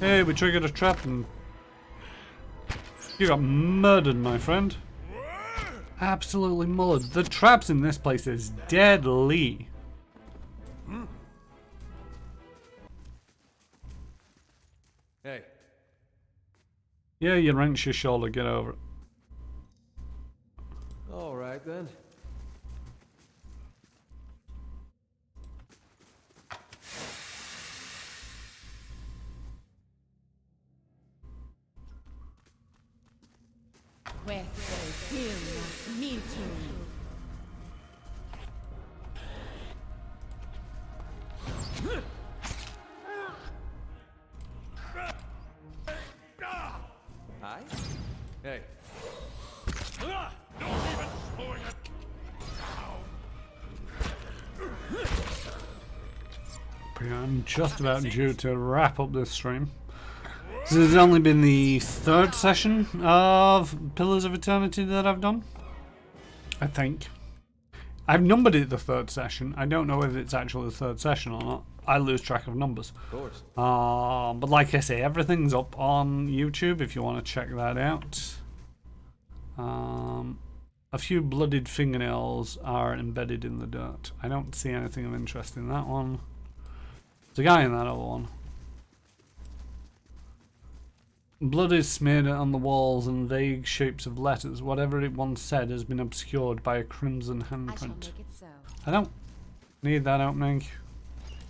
Speaker 1: Hey, we triggered a trap and you got murdered, my friend. Absolutely mullered. The traps in this place is deadly.
Speaker 4: Hey.
Speaker 1: Yeah, you wrench your shoulder, get over it.
Speaker 4: All right then. Hi. Hey.
Speaker 2: Not even slowing it down.
Speaker 1: I'm just about due to wrap up this stream. This has only been the third session of Pillars of Eternity that I've done, I think. I've numbered it the third session. I don't know whether it's actually the third session or not. I lose track of numbers.
Speaker 4: Of course.
Speaker 1: But like I say, everything's up on YouTube if you want to check that out. A few bloodied fingernails are embedded in the dirt. I don't see anything of interest in that one. There's a guy in that other one. Blood is smeared on the walls and vague shapes of letters. Whatever it once said has been obscured by a crimson handprint. I don't need that opening.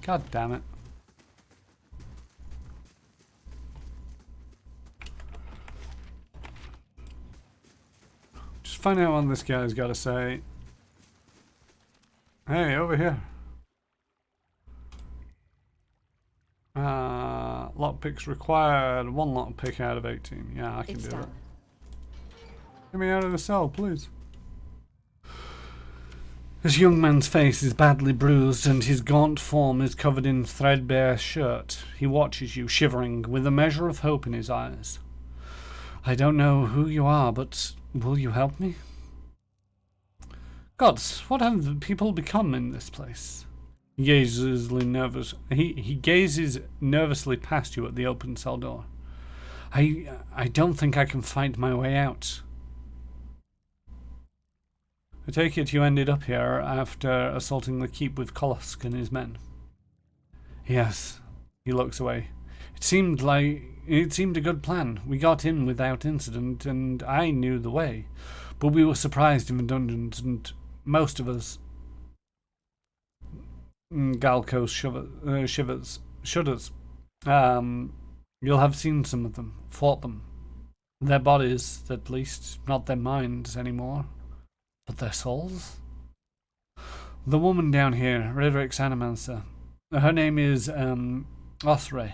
Speaker 1: God damn it. Just find out what this guy's got to say. Hey, over here. Lockpicks required. 1 lockpick out of 18. Yeah, I can do that. Get me out of the cell, please. This young man's face is badly bruised and his gaunt form is covered in threadbare shirt. He watches you, shivering, with a measure of hope in his eyes. I don't know who you are, but will you help me? Gods, what have people become in this place? He gazes nervously past you at the open cell door. I don't think I can find my way out. I take it you ended up here after assaulting the keep with Kolosk and his men. Yes. He looks away. It seemed a good plan. We got in without incident, and I knew the way. But we were surprised in the dungeons, and most of us... Galco shudders. You'll have seen some of them, fought them. Their bodies, at least, not their minds anymore. But their souls? The woman down here, Redrick's Animancer. Her name is, Osra.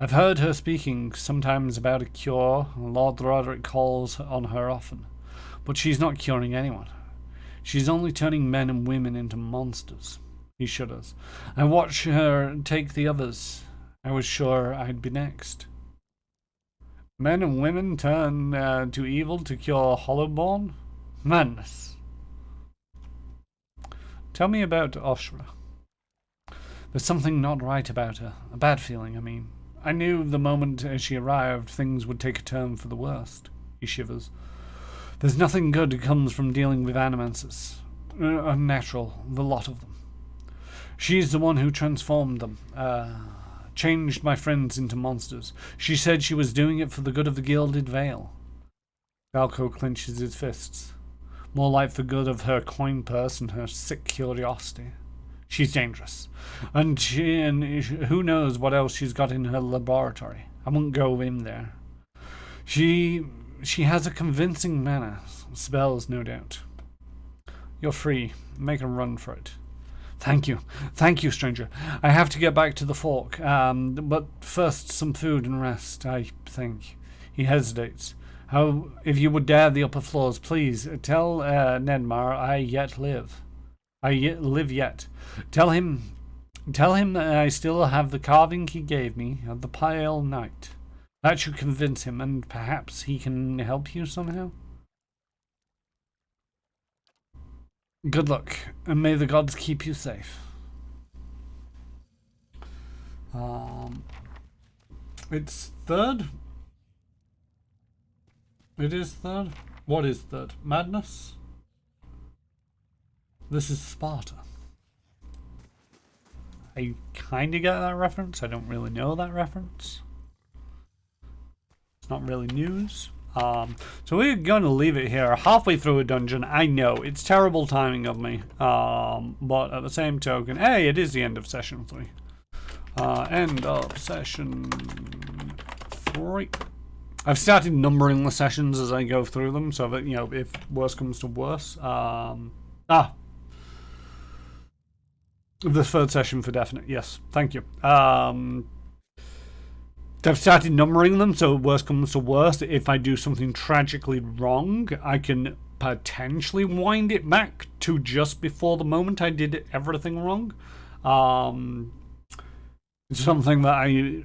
Speaker 1: I've heard her speaking sometimes about a cure. Lord Roderick calls on her often. But she's not curing anyone. She's only turning men and women into monsters. He shudders. I watch her take the others. I was sure I'd be next. Men and women turn to evil to cure Hollowborn? Madness. Tell me about Oshra. There's something not right about her. A bad feeling, I mean. I knew the moment as she arrived things would take a turn for the worst. He shivers. There's nothing good that comes from dealing with animances. Unnatural, the lot of them. She's the one who transformed them. Changed my friends into monsters. She said she was doing it for the good of the Gilded Veil. Valco clenches his fists. More like the good of her coin purse and her sick curiosity. She's dangerous. And who knows what else she's got in her laboratory. I won't go in there. She has a convincing manner. Spells, no doubt. You're free. Make a run for it. Thank you. Thank you, stranger. I have to get back to the Fork. But first, some food and rest, I think. He hesitates. If you would dare the upper floors, please, tell Nedmar I yet live. Live yet. Tell him that I still have the carving he gave me of the Pale Knight. That should convince him, and perhaps he can help you somehow. Good luck, and may the gods keep you safe. It's third? It is third? What is third? Madness? This is Sparta. I kind of get that reference. I don't really know that reference. It's not really news. So we're going to leave it here. Halfway through a dungeon. I know, it's terrible timing of me. But at the same token, hey, it is the end of session 3. End of session 3. I've started numbering the sessions as I go through them, so that, you know, if worse comes to worse. The third session for definite, yes. Thank you. I've started numbering them, so worst comes to worst. If I do something tragically wrong, I can potentially wind it back to just before the moment I did everything wrong. It's something that I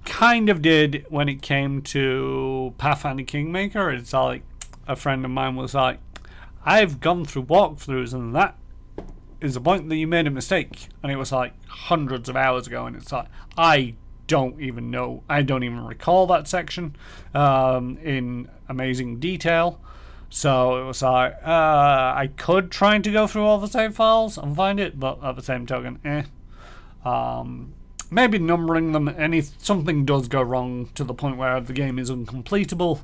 Speaker 1: kind of did when it came to Pathfinder Kingmaker. It's like a friend of mine was like, I've gone through walkthroughs and that is the point that you made a mistake. And it was like hundreds of hours ago, and it's like, I don't even know. I don't even recall that section in amazing detail. So it was like, I could try to go through all the save files and find it, but at the same token, maybe numbering them, and if something does go wrong to the point where the game is uncompletable,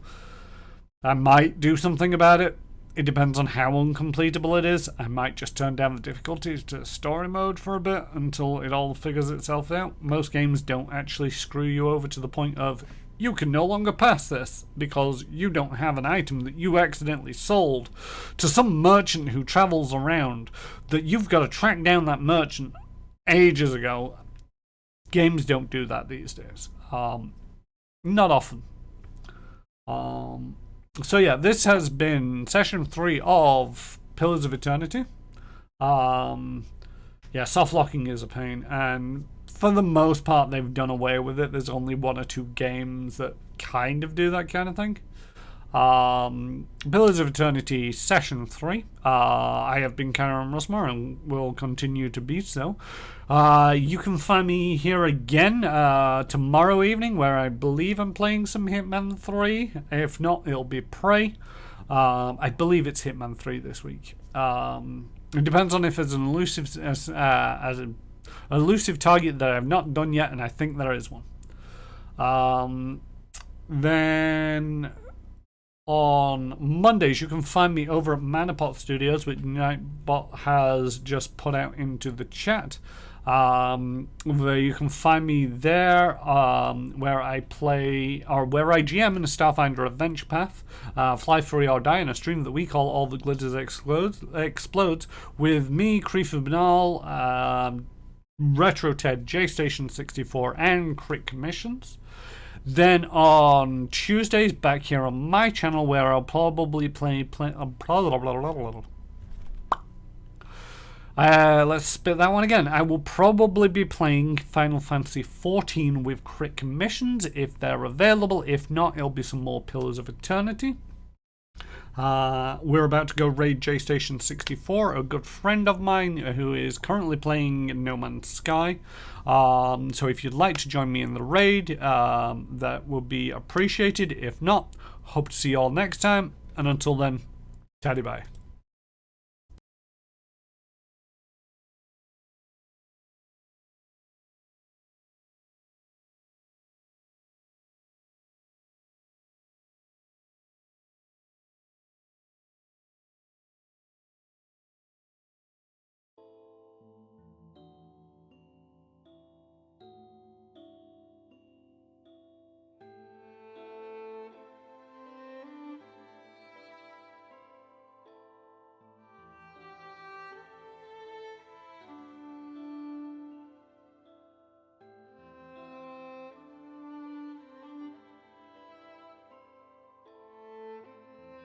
Speaker 1: I might do something about it. It depends on how uncompletable it is. I might just turn down the difficulty to story mode for a bit until it all figures itself out. Most games don't actually screw you over to the point of, you can no longer pass this because you don't have an item that you accidentally sold to some merchant who travels around, that you've got to track down that merchant ages ago. Games don't do that these days. Not often. So yeah, this has been session 3 of Pillars of Eternity. Yeah, soft locking is a pain, and for the most part they've done away with it. There's only 1 or 2 games that kind of do that kind of thing. Pillars of Eternity session 3. I have been Karen Rusmore and will continue to be so. You can find me here again tomorrow evening, where I believe I'm playing some Hitman 3. If not, it'll be Prey. I believe it's Hitman 3 this week. It depends on if there's an elusive target that I've not done yet, and I think there is one. Then on Mondays, you can find me over at Manapot Studios, which Nightbot has just put out into the chat. Where you can find me there, where I play, or where I GM in a Starfinder Adventure Path, Fly Free or Die, in a stream that we call All That Glitters Explodes, with me, Creefer Banal, Retro Ted, J-Station 64, and Crit Commissions. Then on Tuesdays, back here on my channel, where I'll probably let's spit that one again. I will probably be playing Final Fantasy XIV with Crit Commissions if they're available. If not, it'll be some more Pillars of Eternity. We're about to go raid J Station 64, a good friend of mine who is currently playing No Man's Sky. So if you'd like to join me in the raid, that would be appreciated. If not, hope to see you all next time. And until then, taddy bye.